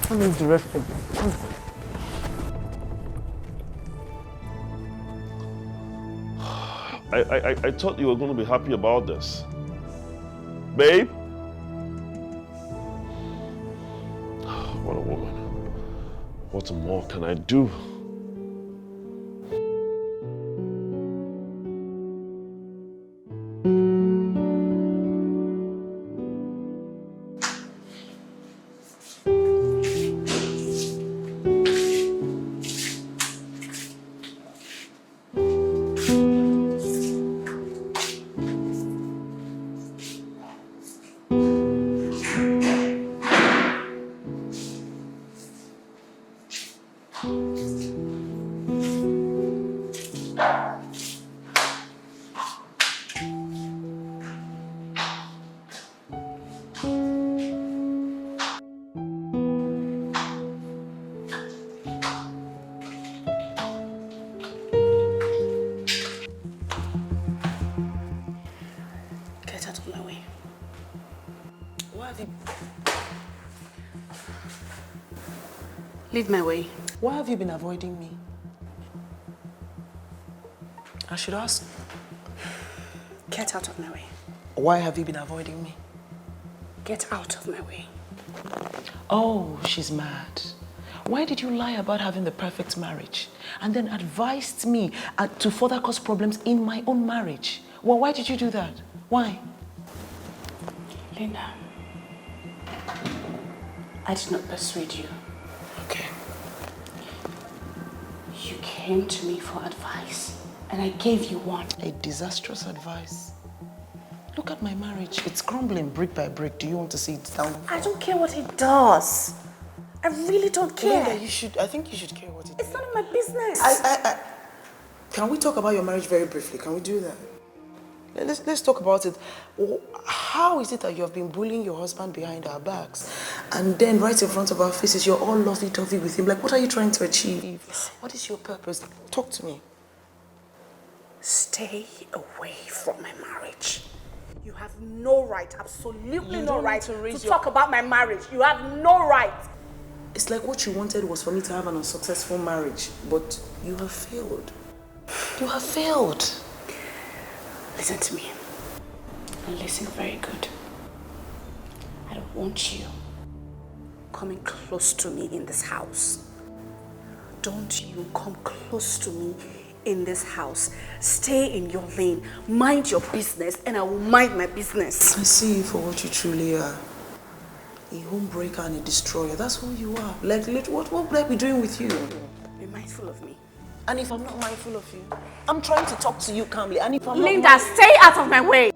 I need the rest of it. I thought you were going to be happy about this. Babe? What a woman. What more can I do? Leave my way. Why have you been avoiding me? I should ask. Get out of my way. Why have you been avoiding me? Get out of my way. Oh, she's mad. Why did you lie about having the perfect marriage and then advised me to further cause problems in my own marriage? Well, why did you do that? Why? Linda, I did not persuade you. Okay. You came to me for advice, and I gave you one. A disastrous advice. Look at my marriage. It's crumbling brick by brick. Do you want to see it down? I don't care what it does. I really don't care. Linda, I think you should care what it does. It's none of my business. Can we talk about your marriage very briefly? Can we do that? Let's talk about it. How is it that you have been bullying your husband behind our backs, and then right in front of our faces, you're all lovey-dovey with him? Like, what are you trying to achieve? What is your purpose? Talk to me. Stay away from my marriage. You have no right, absolutely no right to talk about my marriage. You have no right. It's like what you wanted was for me to have an unsuccessful marriage, but you have failed. You have failed. Listen to me. And listen very good. I don't want you coming close to me in this house. Don't you come close to me in this house. Stay in your lane. Mind your business, and I will mind my business. I see you for what you truly are. A homebreaker and a destroyer. That's who you are. Like, what would I be doing with you? Be mindful of me. And if I'm not mindful of you, I'm trying to talk to you calmly. And if I'm Linda, not stay out of my way.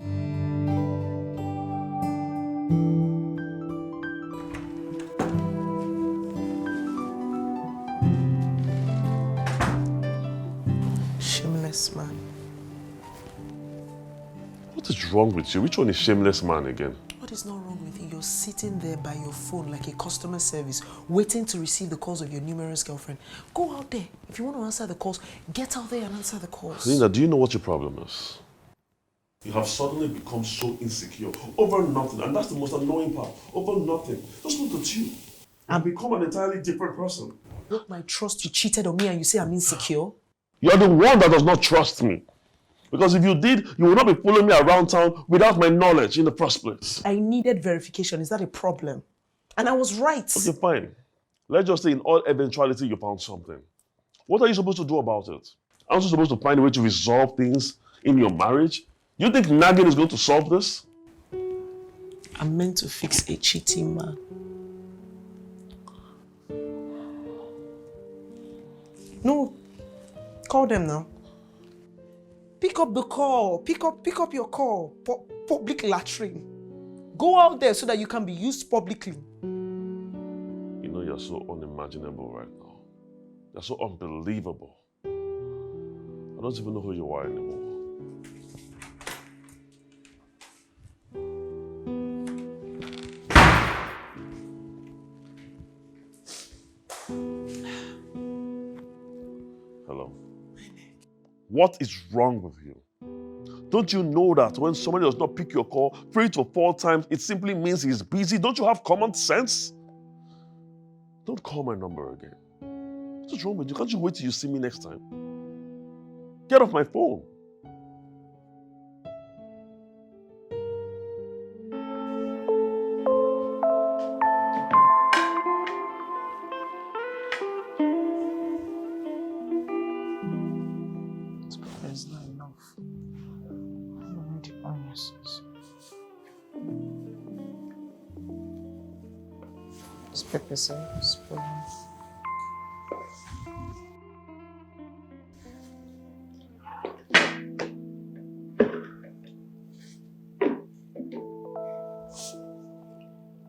What is wrong with you? Which one is shameless man again? What is not wrong with you? You're sitting there by your phone like a customer service, waiting to receive the calls of your numerous girlfriend. Go out there. If you want to answer the calls, get out there and answer the calls. Linda, do you know what your problem is? You have suddenly become so insecure over nothing, and that's the most annoying part. Over nothing. Just look at you. I've become an entirely different person. Broke my trust, you cheated on me and you say I'm insecure? You're the one that does not trust me. Because if you did, you would not be following me around town without my knowledge in the first place. I needed verification. Is that a problem? And I was right. Okay, fine. Let's just say in all eventuality you found something. What are you supposed to do about it? Aren't you supposed to find a way to resolve things in your marriage? You think nagging is going to solve this? I'm meant to fix a cheating man. No, call them now. Pick up the call. Pick up your call. Public latrine. Go out there so that you can be used publicly. You know you're so unimaginable right now. You're so unbelievable. I don't even know who you are anymore. Hello. What is wrong with you? Don't you know that when somebody does not pick your call 3 to 4 times, it simply means he's busy? Don't you have common sense? Don't call my number again. What's wrong with you? Can't you wait till you see me next time? Get off my phone. It's not enough. I'm already on your sense. This pepper sauce.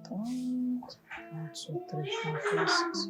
One, two, three, four, five, six.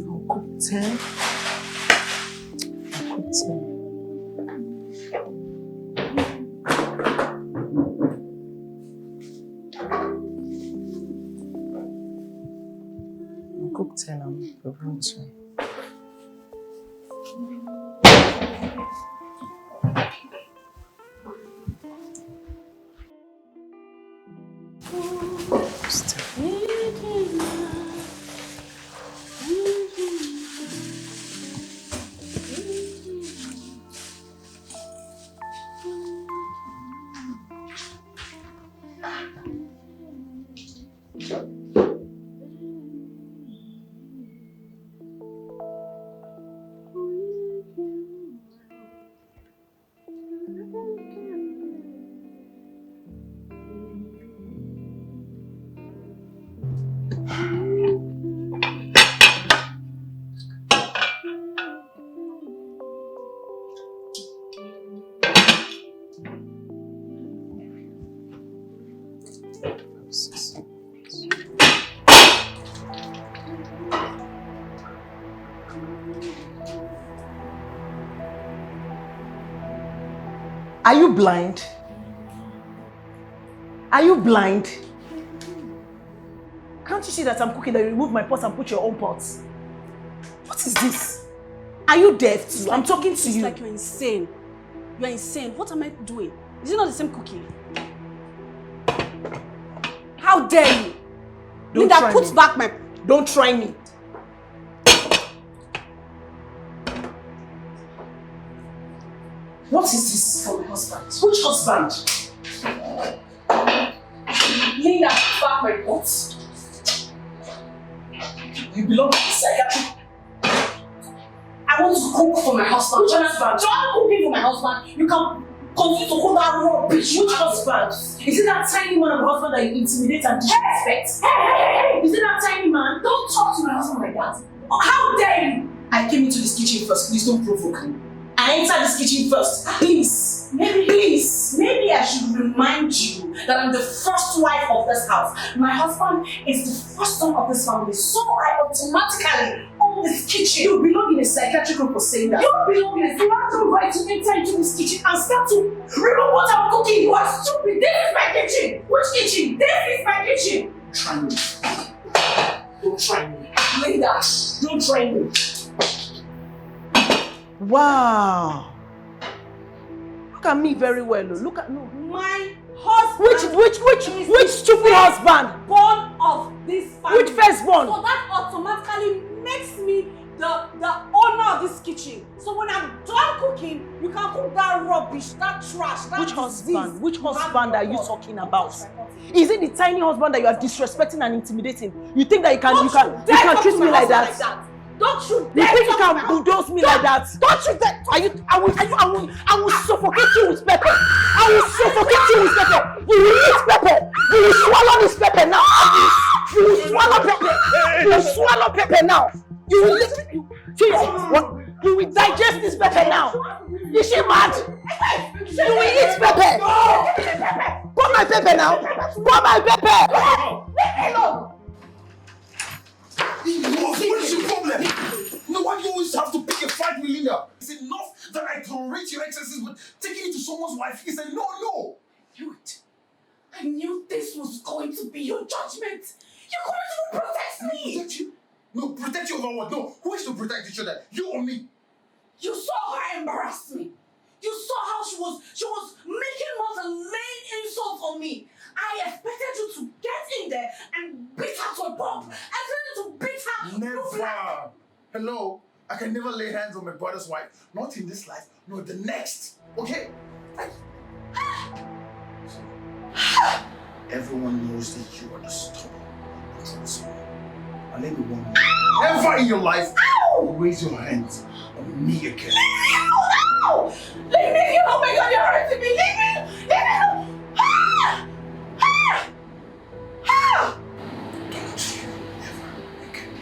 I'll cook 10. I'll cook 10. I'll cook 10 and prepare 2. Are you blind? Are you blind? Can't you see that I'm cooking, that you remove my pots and put your own pots? What is this? Are you deaf too? I'm talking to you. It's like you're insane. You're insane. What am I doing? Is it not the same cooking? How dare you? Linda, put back my... Don't try me. What is this for my husband? Which husband? Linda, back my butt. You belong to the psychiatric. I want to cook for my husband. Which husband? So I'm cooking for my husband. You can continue to cook that rubbish. Which husband? Is it that tiny man of a husband that you intimidate and disrespect? Hey! Is it that tiny man? Don't talk to my husband like that. How dare you? I came into this kitchen first. Please don't provoke me. I entered this kitchen first. Please. Maybe I should remind you that I'm the first wife of this house. My husband is the first son of this family, so I automatically own this kitchen. You belong in a psychiatric group for saying that. You belong in a you have no right to enter into this kitchen and start to remember what I'm cooking. You are stupid. This is my kitchen. Which kitchen? This is my kitchen. Try me. Don't try me. Linda, don't try me. Wow. Look at me very well. Look at no. My husband. Which stupid husband? Born of this family. Which firstborn? So that automatically makes me the owner of this kitchen. So when I'm done cooking, you can cook that rubbish, that trash, that Which disease. husband? Which husband are you talking about? Is it the tiny husband that you are disrespecting and intimidating? You think that you can treat me like that? Don't you You think you can bulldoze me like that? Don't you dare! I will suffocate you with pepper. I will suffocate you with pepper. You will eat pepper. You will swallow this pepper now. You will swallow pepper. You will swallow pepper now. You will You will digest this pepper now. Is she mad? You will eat pepper. Pour my pepper now. Pour my pepper. Leave me alone! What is your problem? No, why do you always have to pick a fight with Linda? It's enough that I tolerate your excesses, but taking it to someone's wife is a no. I knew this was going to be your judgment. You're going to protect me. Protect you? No, protect you over what? No, who is to protect each other? You or me? You saw her embarrass me. You saw how she was making more than laying insults on me. I expected you to get in there and beat her to a pulp. I expected you to beat her. Never. Hello? I can never lay hands on my brother's wife. Not in this life, nor the next. Okay? Everyone knows that you are the stubborn and troublesome. And let me warn you, ever in your life, raise your hands on me again. Leave me alone! Leave me! Oh my God, you're hurting me! Leave me! Leave me alone! Don't you ever again.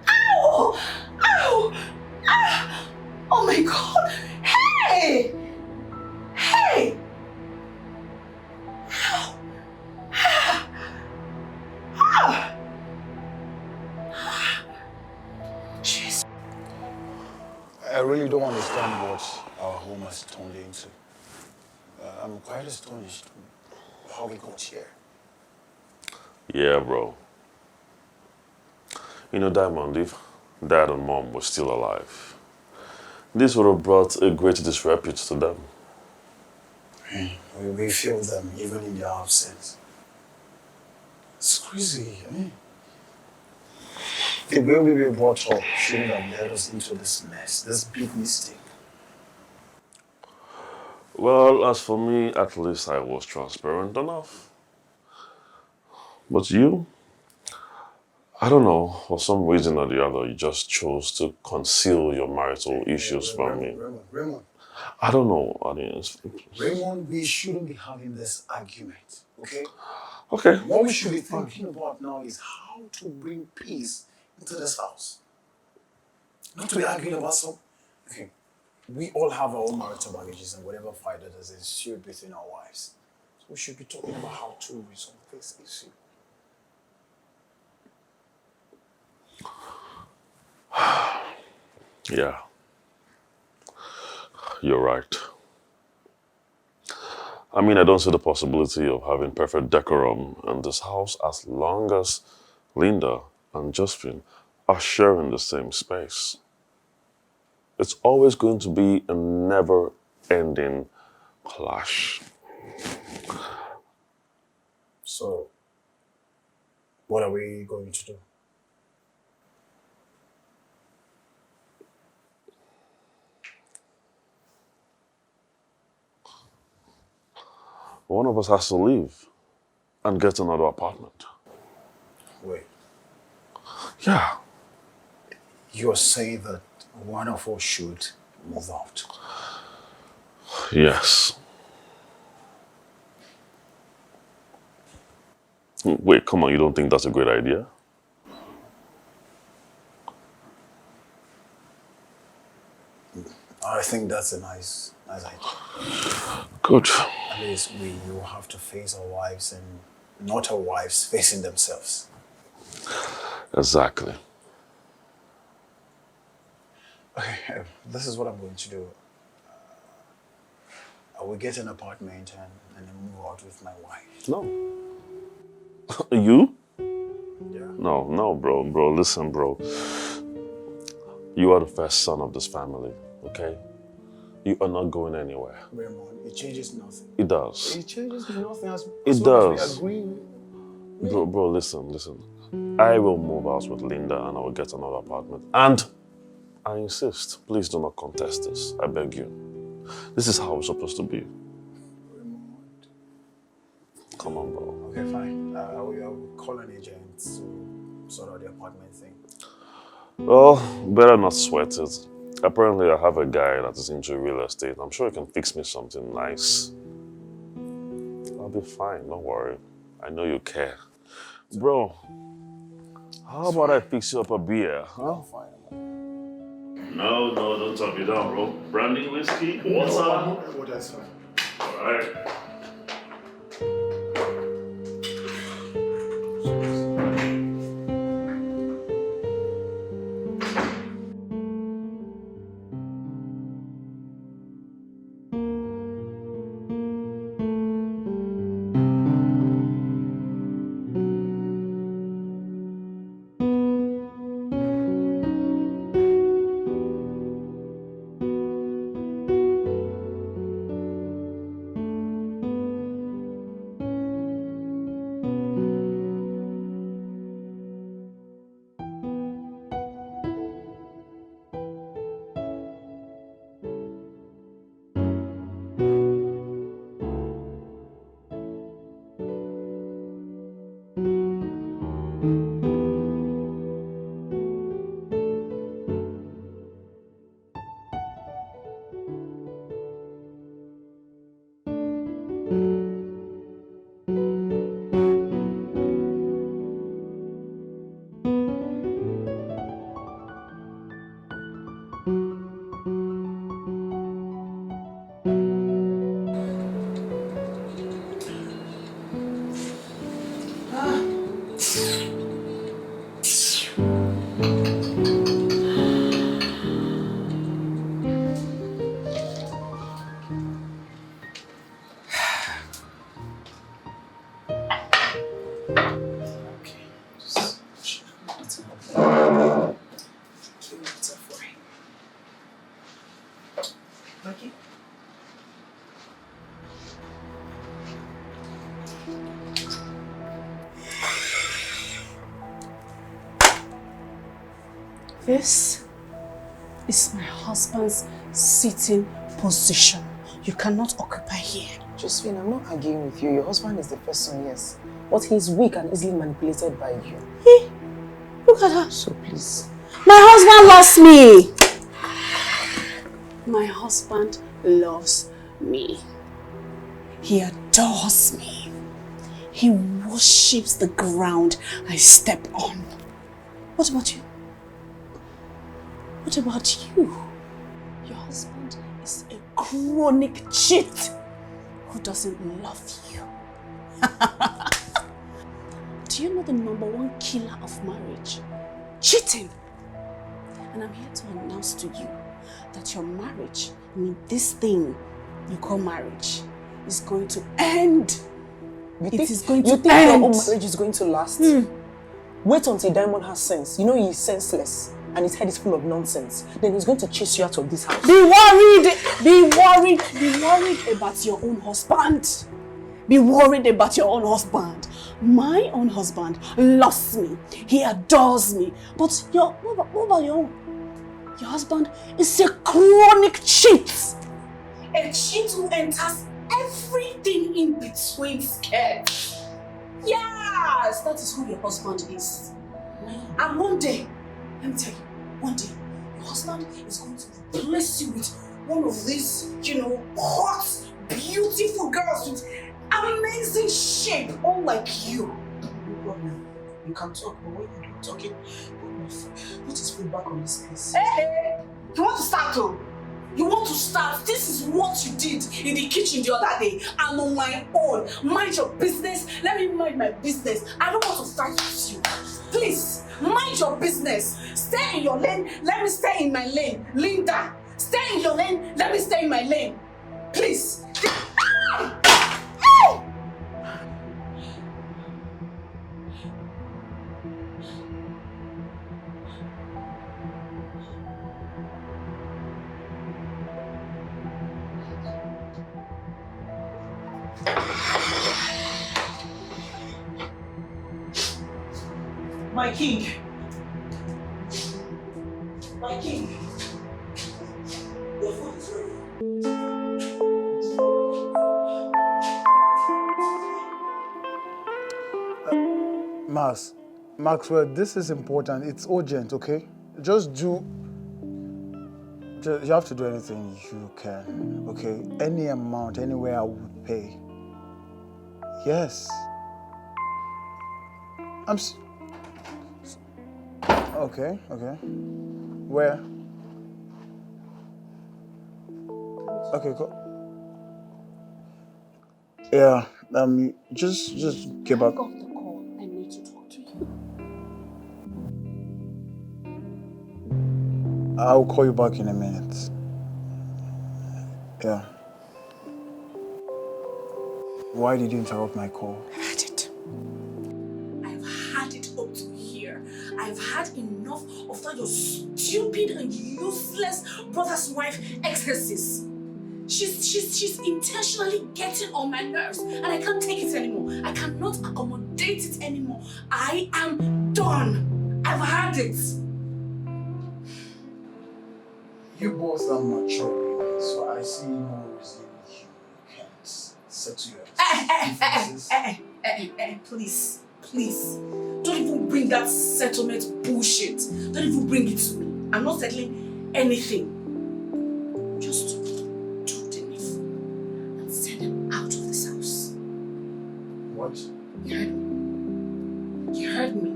Ow! Ow! Ah! Oh my God! Hey! Hey! Ow! Ah! Ah! Jeez. I really don't understand what our home has turned into. I'm quite astonished how we got here. Yeah, bro. You know, Diamond, if Dad and Mom were still alive, this would have brought a great disrepute to them. We feel them even in their absence. It's crazy. I mean, the way we were brought up shouldn't have led us into this mess, this big mistake. Well, as for me, at least I was transparent enough. But you, I don't know, for some reason or the other, you just chose to conceal your marital issues from me. Raymond. I don't know. I mean, Raymond, we shouldn't be having this argument, okay? Okay. What we should be thinking about now is how to bring peace into this house. Not to be arguing about some... Okay, we all have our own marital baggages and whatever fight that has ensued between our wives. So we should be talking about how to resolve this issue. Yeah. You're right. I mean, I don't see the possibility of having perfect decorum in this house as long as Linda and Josephine are sharing the same space. It's always going to be a never-ending clash. So, What are we going to do? One of us has to leave and get another apartment. Wait, Yeah. you're saying that one of us should move out? Yes. Wait, come on, you don't think that's a great idea? I think that's a nice idea. Good. At least we will have to face our wives and not our wives facing themselves. Exactly. Okay, this is what I'm going to do. I will get an apartment and then move out with my wife. No. You? Yeah. No, bro, listen, bro. You are the first son of this family, okay? You are not going anywhere. Raymond, it changes nothing. It does. It changes nothing as It long as does. we agree. Bro, listen. I will move out with Linda and I will get another apartment. And I insist, please do not contest this. I beg you. This is how it's supposed to be. Raymond. Come on, bro. Okay, fine. I will call an agent to sort out the apartment thing. Well, better not sweat it. Apparently, I have a guy that is into real estate. I'm sure he can fix me something nice. I'll be fine, don't worry. I know you care. Bro, how about I fix you up a beer, huh? I'm fine. No, don't top me down, bro. Brandy, whiskey, water. That's fine. All right. This is my husband's sitting position. You cannot occupy here. Josephine, I'm not arguing with you. Your husband is the first son, yes. But he's weak and easily manipulated by you. Hey, look at her. So please. My husband loves me. My husband loves me. He adores me. He worships the ground I step on. What about you? What about you? Your husband is a chronic cheat who doesn't love you. Do you know the #1 killer of marriage? Cheating. And I'm here to announce to you that your marriage, this thing you call marriage, is going to end. You It think, is going you to think end. your own marriage is going to last? Wait until Diamond has sense. You know he's senseless and his head is full of nonsense. Then he's going to chase you out of this house. Be worried about your own husband. be worried about your own husband. My own husband loves me. He adores me. But what about your own? Your husband is a chronic cheat. A cheat who enters everything in between skirts. Yes, that is who your husband is. And one day, let me tell you, one day, your husband is going to replace you with one of these, hot, beautiful girls with amazing shape, all like you. No problem. You can talk, but when you're done talking, put his foot back on his place. Hey, you want to start, though? You want to start? This is what you did in the kitchen the other day. I'm on my own. Mind your business. Let me mind my business. I don't want to fight with you. Please, mind your business. Stay in your lane. Let me stay in my lane. Linda, stay in your lane. Let me stay in my lane. Please. My king. My king. Your food is ready. Maxwell, this is important. It's urgent, okay? You have to do anything you can, okay? Any amount, anywhere I would pay. Yes. Okay. Where? Okay, go. Yeah, just get back. Hang off the call. I need to talk to you. I'll call you back in a minute. Yeah. Why did you interrupt my call? I've had it. I've had it up to here. I've had enough of all your stupid and useless brother's wife excesses. She's intentionally getting on my nerves and I can't take it anymore. I cannot accommodate it anymore. I am done. I've had it. You both are mature, so I see no reason you can't settle your Please. Don't even bring that settlement bullshit. Don't even bring it to me. I'm not settling anything. Just do the needful and send them out of this house. What? You heard me.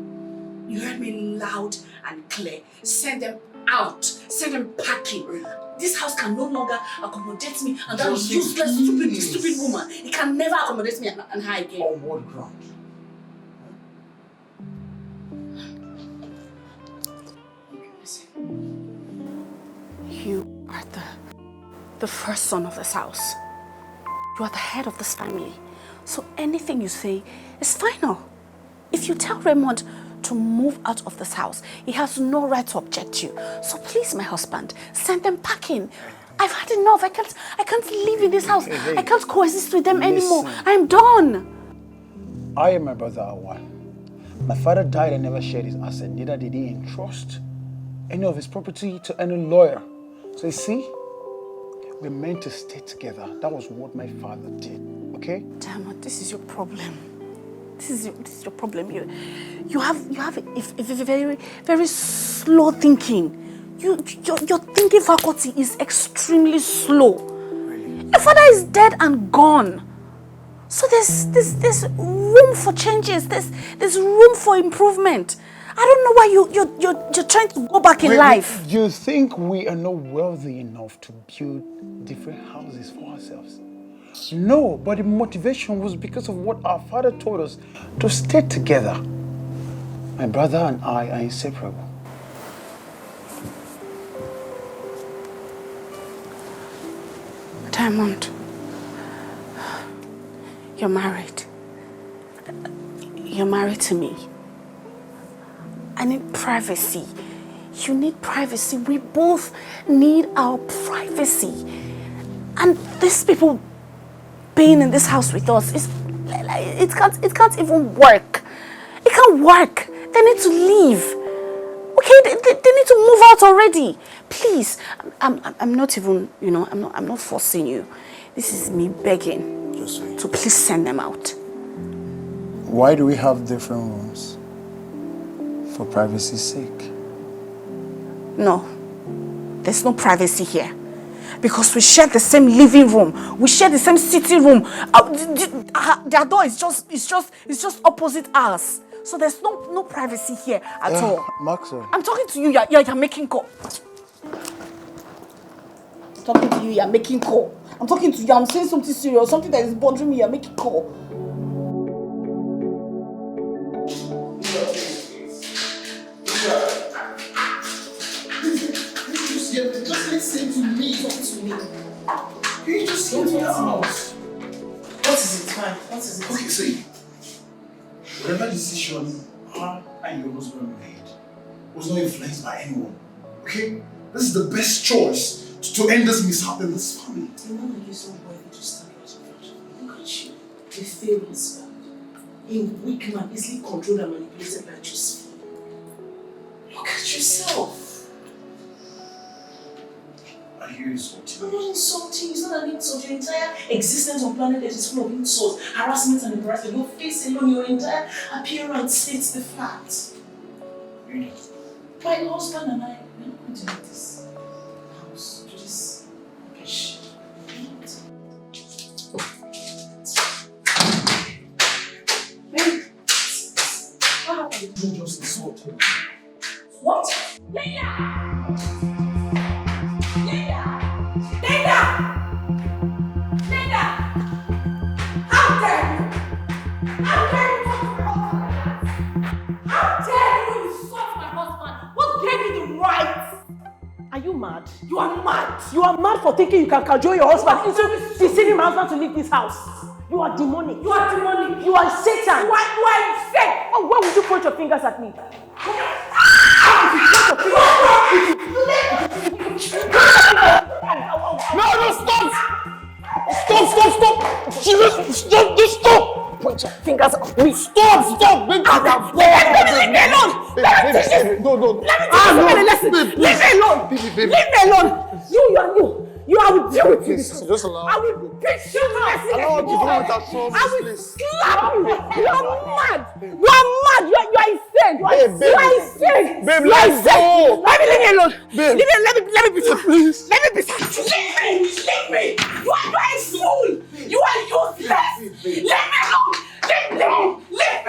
You heard me loud and clear. Send them out. Send them packing. This house can no longer accommodate me and that useless, stupid woman. It can never accommodate me and her again. On what ground? You are the first son of this house. You are the head of this family. So anything you say is final. If you tell Raymond to move out of this house, he has no right to object to you. So please, my husband, send them packing. I've had enough. I can't live in this house. Hey. I can't coexist with them anymore. I'm done. I and my brother are one. My father died and never shared his asset. Neither did he entrust any of his property to any lawyer. So you see, we're meant to stay together. That was what my father did. Okay? Damn, this is your problem. This is your problem. You have a very, very slow thinking. Your thinking faculty is extremely slow. Really? Your father is dead and gone. So there's room for changes. There's room for improvement. I don't know why you're trying to go back in life. You think we are not wealthy enough to build different houses for ourselves? No, but the motivation was because of what our father told us, to stay together. My brother and I are inseparable. Diamond, you're married. You're married to me. I need privacy. You need privacy. We both need our privacy. And these people being in this house with us. It can't even work. It can't work. They need to leave. Okay, they need to move out already. Please, I'm not even, I'm not forcing you. This is me begging to please send them out. Why do we have different rooms? For privacy's sake. No, there's no privacy here. Because we share the same living room. We share the same sitting room. Their door is just opposite ours. So there's no privacy here at all. Maxwell. I'm talking to you, you're making call. I'm talking to you, you're making call. I'm talking to you, I'm saying something serious, something that is bothering me, you're making call. Just listen to me. Talk to me. Can you just hear me out? What is it, fine? What is it? Okay, see. Whatever decision her and your husband made was not influenced by anyone. Okay? This is the best choice to end this mishap in this family. The moment you so worthy to stand out in front of me, look at you. A failed husband. A weak man, easily controlled and manipulated by Josephine. Look at yourself. Are you insulting I'm me? not insulting. It's not an insult. Your entire existence on planet Earth is full of insults, harassment and embarrassment. Your face alone, your entire appearance states the fact. Really? My husband and I, we're not going to leave this house to this rubbish. What happened? You just insulted me. What? Linda! Linda! Linda! Linda! How dare you? How dare you talk to my husband like that? How dare you insult my husband? What gave you the right? Are you mad? You are mad. You are mad for thinking you can cajole your husband into deceiving my husband to leave this house. You are demonic. You are demonic. You are Satan. You are insane. Oh, why would you point your fingers at me? No, stop! Stop! Just stop! Point your fingers at me. Stop! Baby, Leave me alone! Let me teach you a lesson! Leave me alone! Leave me alone! You, I will deal with you. Just allow I will beat you to lesson. Allow her to go with her troubles, I will please. slap you. You are mad. You are mad. You are insane. You are insane. Babe, You are let's insane. go. Let me leave me alone. Babe. Let me beat you. Please. Let me beat you. Leave me. You are a fool. You are useless. Leave me alone. Leave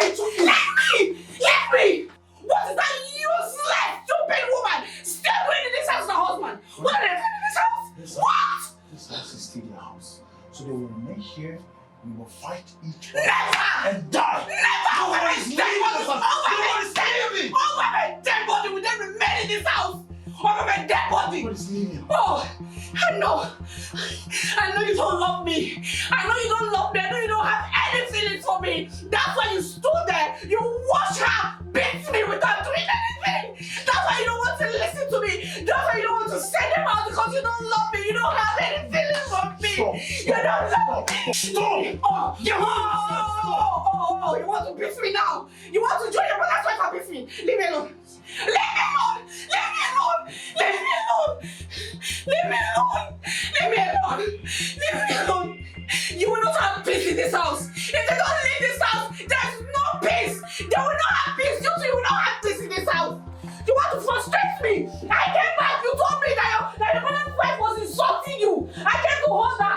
me. What is that useless, stupid woman still doing in this house, her husband? What are they doing in this house? What? This house is still your house. So they will remain here, we will fight each other Never! and die. Never! Over my dead body will they remain in this house? Over my dead body! What is meaning? Oh, I know you don't love me. I know you don't love me. I know you don't have any feelings for me. That's why you stood there. You watched her beat me without doing anything. That's why you don't want to listen to me. That's why you don't want to send them out because you don't love me. You don't have any feelings for me. You don't love me. Stop! Oh, you want to beat me now? You want to join your brother's wife and beat me? Leave me alone. Leave me alone. Leave me alone. Leave me alone. Leave me alone. Leave me alone. Leave me alone. You will not have peace in this house. If they don't leave this house, there's no peace. They will not have peace. You two will not have peace in this house. You want to frustrate me. I came back. You told me that your brother's wife was insulting you. I came to hold her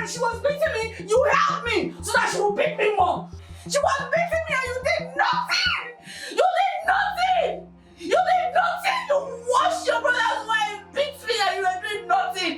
and she was beating me. You helped me so that she would beat me more. She was beating me and you did nothing. You did nothing. You did nothing. You watched your brother's wife beat me and you were doing nothing.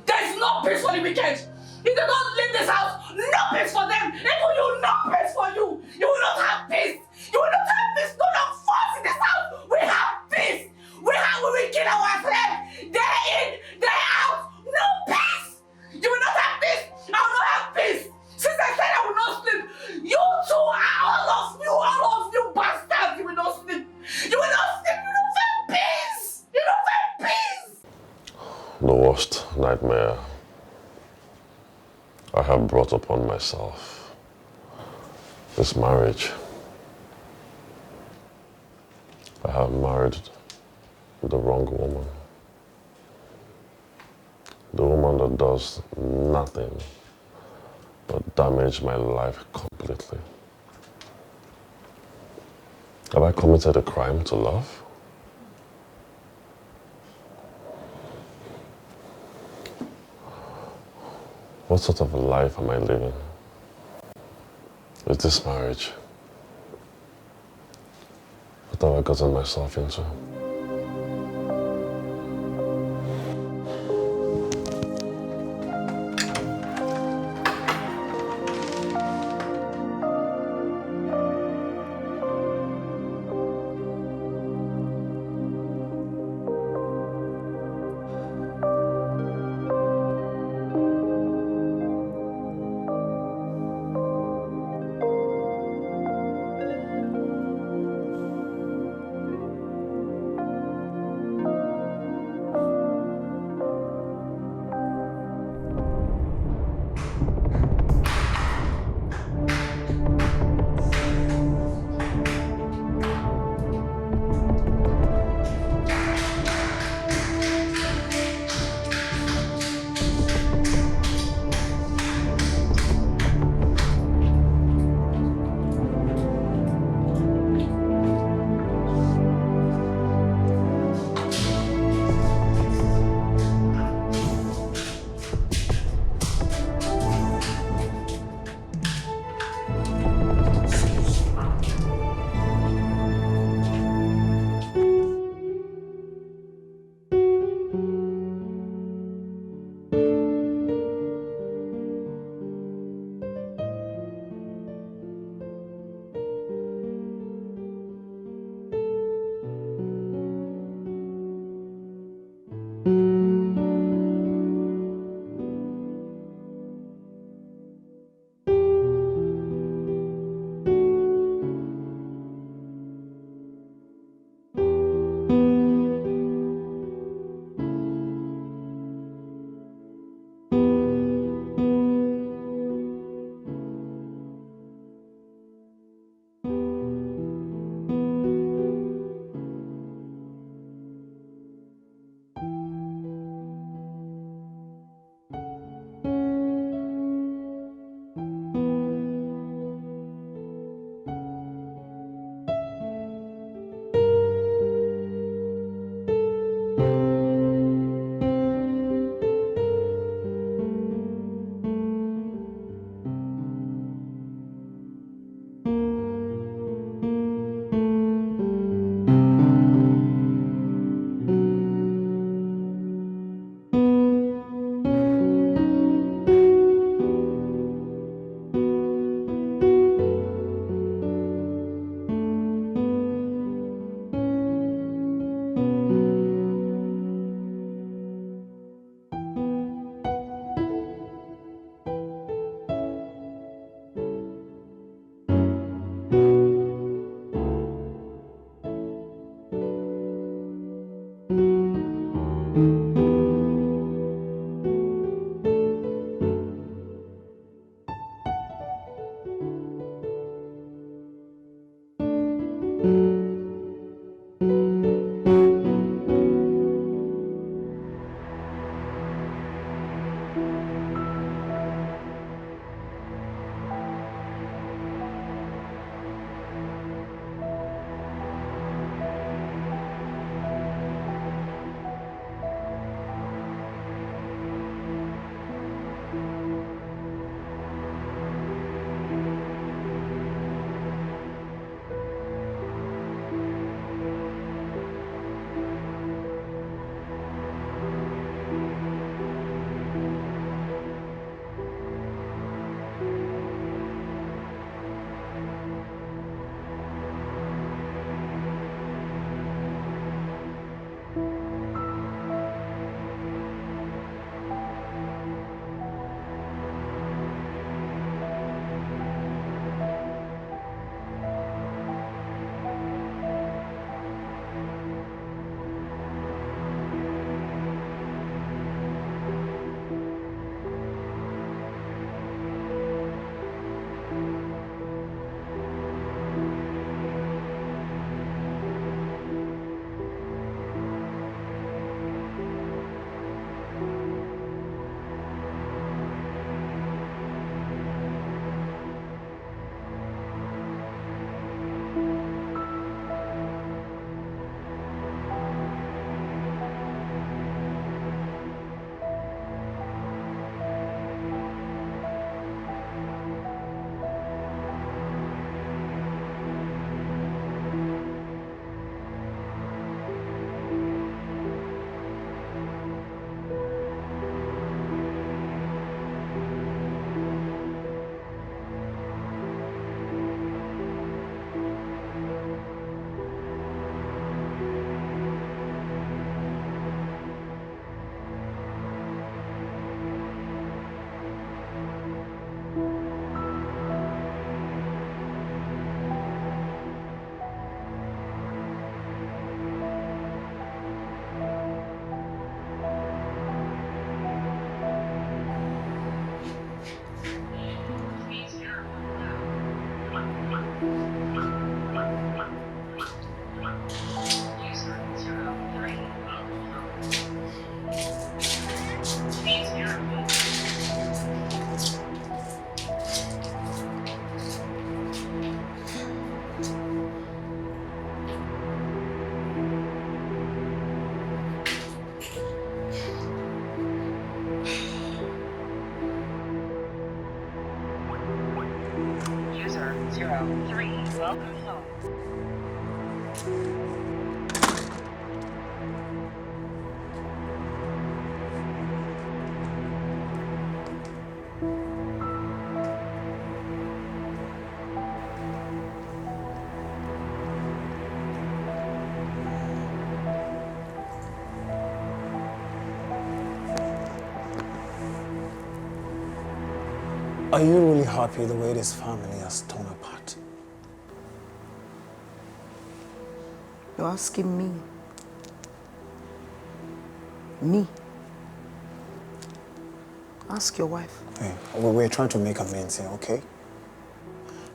There's no peace for the wicked. If they don't leave this house, no peace for them. Even you, no peace for you. You will not have peace. You will not have peace. Do not force in this house. We have peace. We will kill ourselves. Day in, day out. No peace. You will not have peace. I will not have peace. Since I said I will not sleep, you two are all of you bastards. You will not sleep. You will not sleep. You don't have peace. You don't have peace. The worst nightmare have brought upon myself. This marriage. I have married the wrong woman. The woman that does nothing but damage my life completely. Have I committed a crime to love? What sort of a life am I living? Is this marriage? What have I gotten myself into? 103. Welcome home. Are you really happy the way this family has torn apart? You're asking me? Me? Ask your wife. Hey, we're trying to make amends here, okay?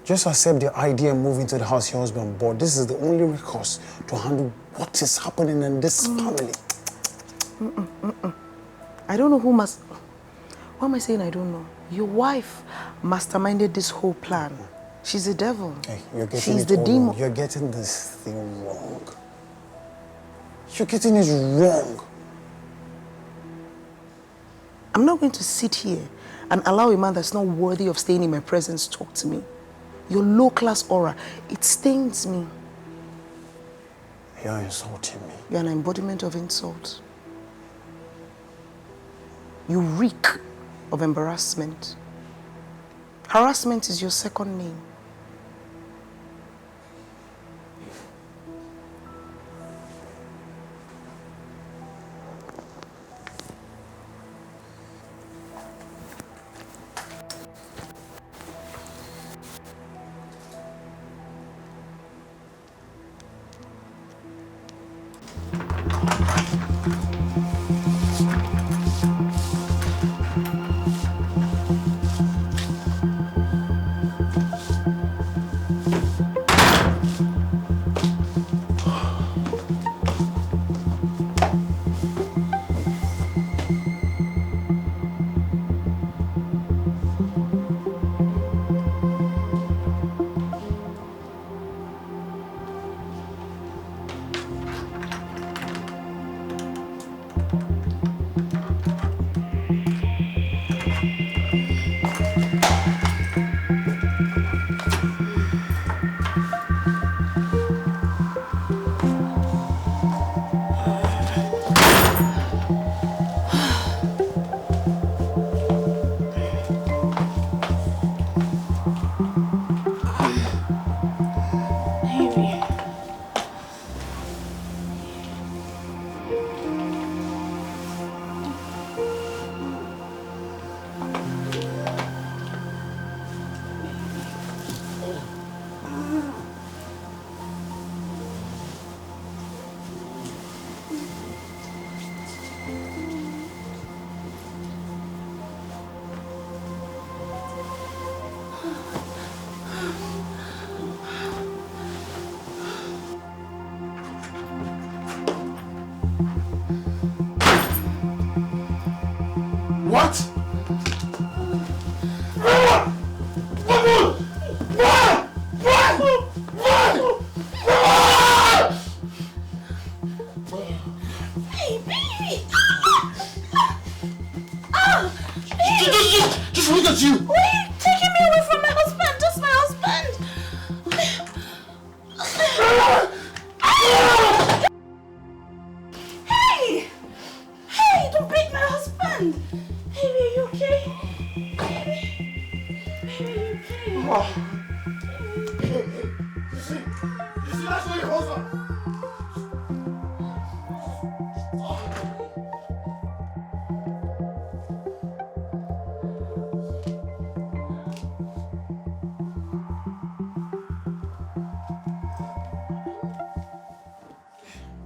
Just accept the idea and move into the house your husband bought. This is the only recourse to handle what is happening in this family. I don't know who must... Why am I saying I don't know? Your wife masterminded this whole plan. She's the devil. Hey, you're getting She's it the all demon. wrong. You're getting this thing wrong. You're getting it wrong. I'm not going to sit here and allow a man that's not worthy of staying in my presence talk to me. Your low-class aura, it stains me. You're insulting me. You're an embodiment of insult. You reek of embarrassment. Harassment is your second name. What? Hey, baby! Just look at you! Why are you taking me away from my husband? Just my husband! Hey! Hey, don't beat my husband! Baby, are you okay? Baby? Baby, are you okay? You see, that's where your husband.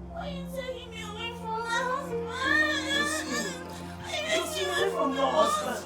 Why are you taking me away from my husband? I need you away from your husband.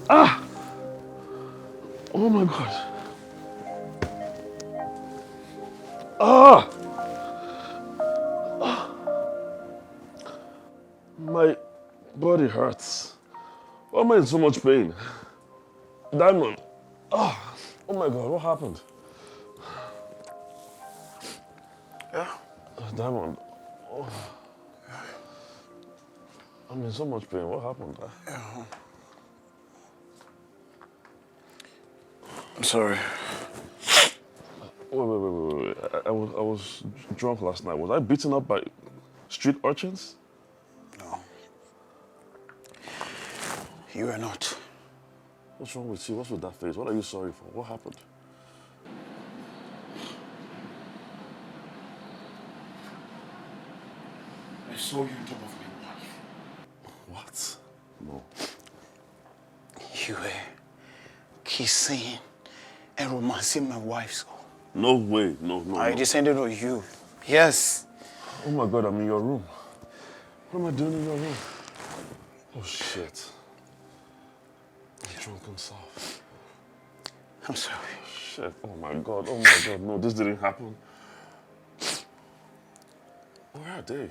Ah! Oh my God. Ah! My body hurts. Why am I in so much pain? Diamond. Oh my God, what happened? Yeah. Diamond. Oh. I'm in so much pain. What happened? I'm sorry. Wait. I was drunk last night. Was I beaten up by street urchins? No. You are not. What's wrong with you? What's with that face? What are you sorry for? What happened? I saw you on top of my wife. What? No. You were kissing and romancing my wife. So No way. No. I descended on you. Yes. Oh my God, I'm in your room. What am I doing in your room? Oh shit. I'm drunken self. I'm sorry. Shit. Oh my God. No, this didn't happen. Where are they?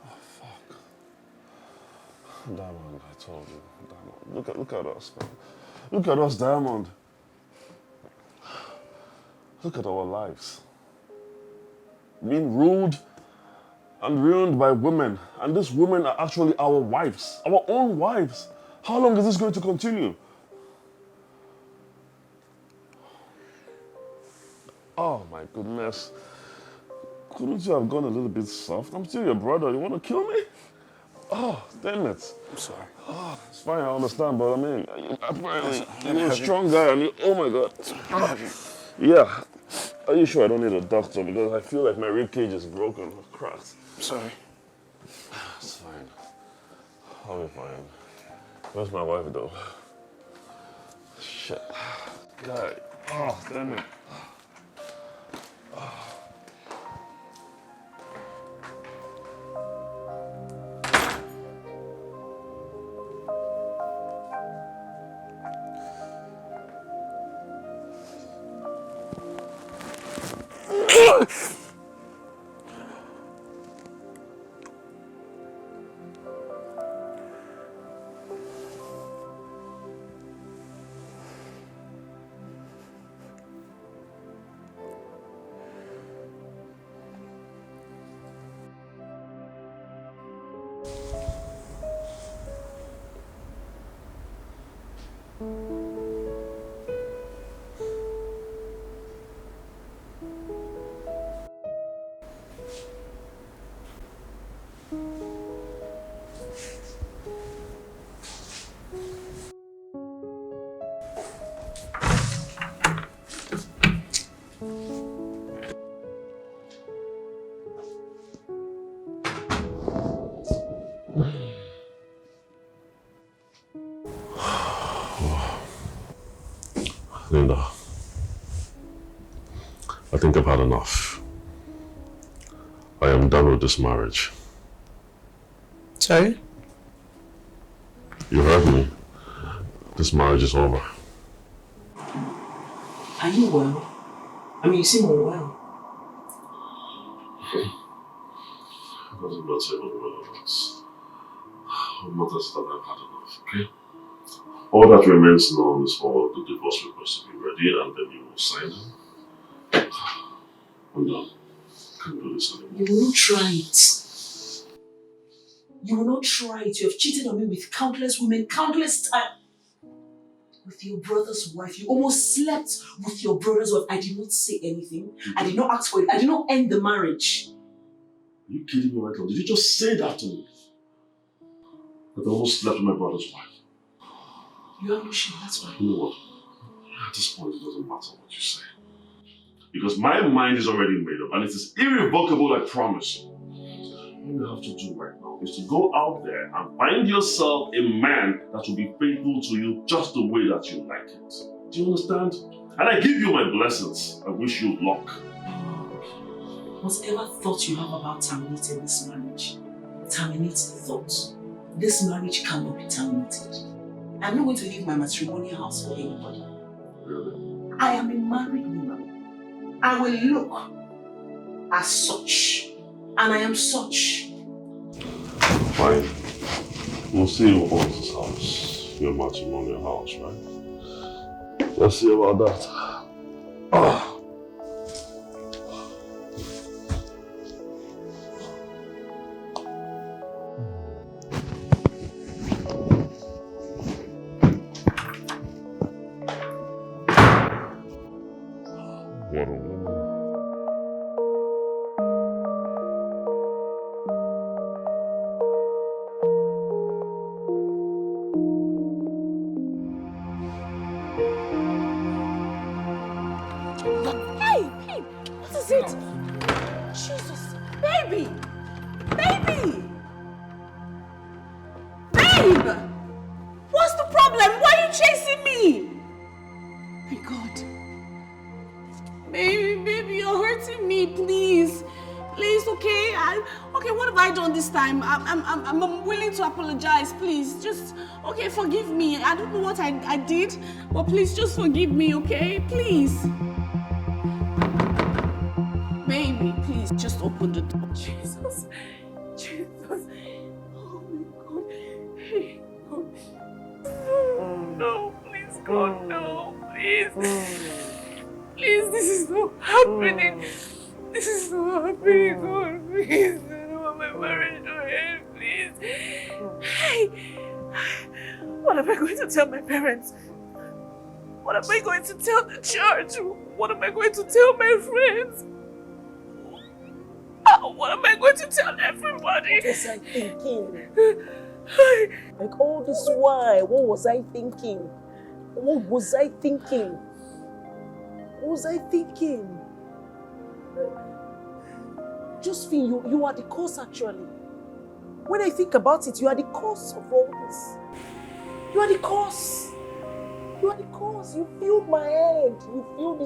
Oh fuck. Diamond, I told you. Diamond. Look at us, man. Look at us, Diamond. Look at our lives. Being ruled and ruined by women. And these women are actually our wives. Our own wives. How long is this going to continue? Oh my goodness. Couldn't you have gone a little bit soft? I'm still your brother. You want to kill me? Oh, damn it. I'm sorry. Oh, it's fine, I understand, but I mean, apparently you're a strong guy and you, oh my God. Yeah. Are you sure I don't need a doctor? Because I feel like my rib cage is broken or cracked. I'm sorry. It's fine. I'll be fine. Where's my wife though? Shit. Guy. Oh, damn it. Linda, I think I've had enough. I am done with this marriage. Sorry? You heard me. This marriage is over. Are you well? I mean, you seem unwell. It doesn't matter what it is. What matters that I've had enough, okay? All that remains now is for the divorce papers to be ready and then you will sign them. I'm done. Can't do this anymore. You will not try it. You will not try it. You have cheated on me with countless women, countless times. With your brother's wife. You almost slept with your brother's wife. I did not say anything. I did not ask for it. I did not end the marriage. Are you kidding me right now? Did you just say that to me? That I almost slept with my brother's wife? You have no shame, that's why. You know what? At this point, it doesn't matter what you say. Because my mind is already made up and it is irrevocable, I promise you. All you have to do right now is to go out there and find yourself a man that will be faithful to you just the way that you like it. Do you understand? And I give you my blessings. I wish you luck. Whatever thought you have about terminating this marriage, terminate the thought. This marriage cannot be terminated. I'm not going to leave my matrimonial house for anybody. Really? I am a married woman. I will look as such. And I am such. Fine. We'll see who owns this house. Your matrimonial house, right? Let's see about that. What a woman. Hey, babe, what is it? Jesus, baby, baby, babe, what's the problem? Why are you chasing me? My God, baby, you're hurting me. Please, okay. Okay, what have I done this time? I'm willing to apologize. Please, just okay, forgive me. I don't know what I did, but please just forgive me, okay? Please. Baby, please, just open the door. Jesus. Oh my God. Hey, no, please, God, no, please. Please, this is not happening. This is not happening, God, please. I don't want my marriage to end, please. Hey, what am I going to tell my parents? What am I going to tell the church? What am I going to tell my friends? What am I going to tell everybody? What was I thinking? Like all this while, what was I thinking? What was I thinking? What was I thinking? Josephine, you are the cause actually. When I think about it, you are the cause of all this. You are the cause. You are the cause. You filled my head. You filled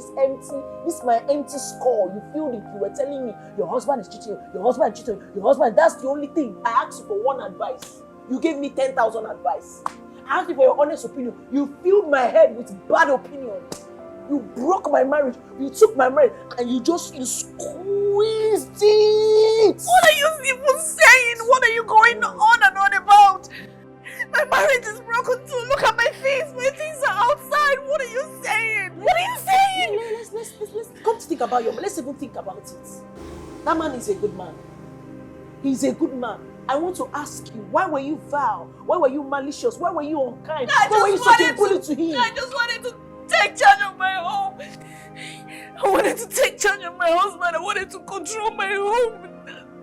my empty skull. You filled it. You were telling me your husband is cheating, your husband is cheating, your husband. That's the only thing. I asked you for one advice. You gave me 10,000 advice. I asked you for your honest opinion. You filled my head with bad opinions. You broke my marriage. You took my marriage and you squeezed it. What are you even saying? What are you going on and on about? My marriage is broken too. Look at my face. My things are outside. What are you saying? What are you saying? Let's come to think about let's even think about it. That man is a good man. He's a good man. I want to ask you, why were you vile? Why were you malicious? Why were you unkind? Why were you such a bully to him? I just wanted to take charge of my home. I wanted to take charge of my husband. I wanted to control my home.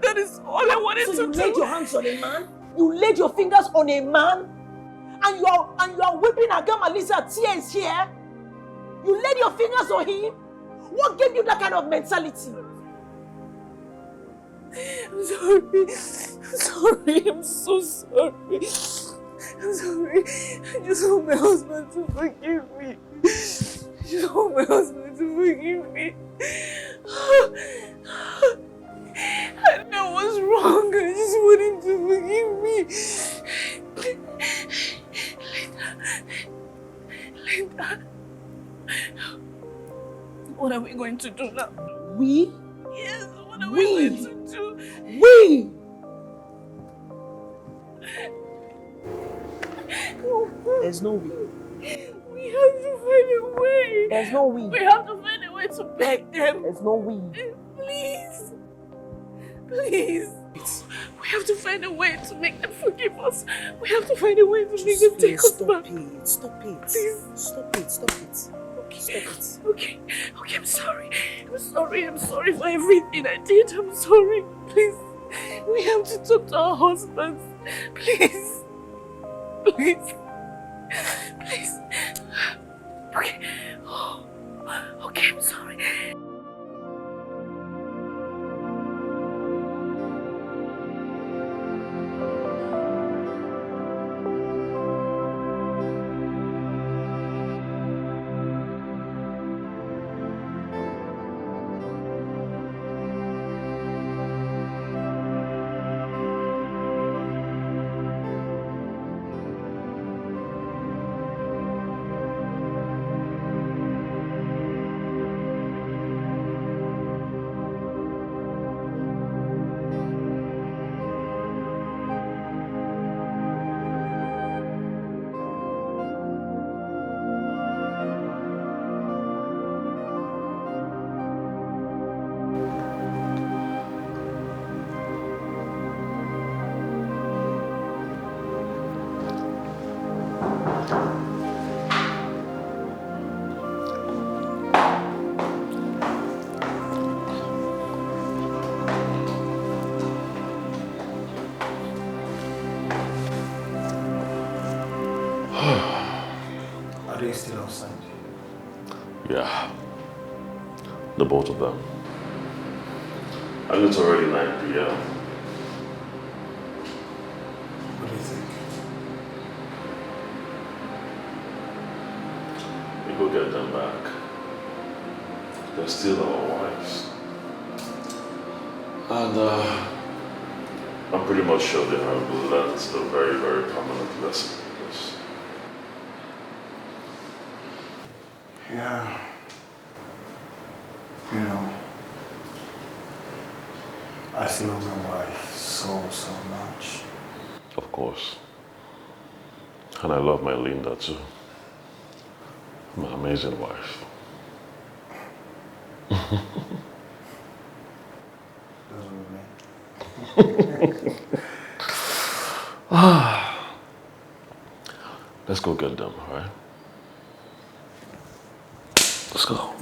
That is all I wanted to do. So you laid your hands on a man? You laid your fingers on a man? And you are weeping and girl Melissa tears here? You laid your fingers on him? What gave you that kind of mentality? I'm sorry. I'm so sorry. I'm sorry. I just want my husband to forgive me. I just want my husband to forgive me. I know what's wrong. I just want him to forgive me. Linda. What are we going to do now? We? Yes, what are we going to do? We! There's no we. We have to find a way. There's no we. We have to find a way to beg them. There's no we. Please. Please. We have to find a way to make them forgive us. We have to find a way to make them take us back. Stop it. Please. Stop it. Okay. Okay, I'm sorry. I'm sorry for everything I did. I'm sorry. Please. We have to talk to our husbands. Please. Okay. Okay, I'm sorry. Yeah. The both of them. And it's already 9 p.m. What do you think? We go get them back. They're still our wives. And I'm pretty much sure they have learned a very, very permanent lesson in this. Yeah. You know, I still love my wife so much. Of course. And I love my Linda too. My amazing wife. Let's go get them, all right? Let's go.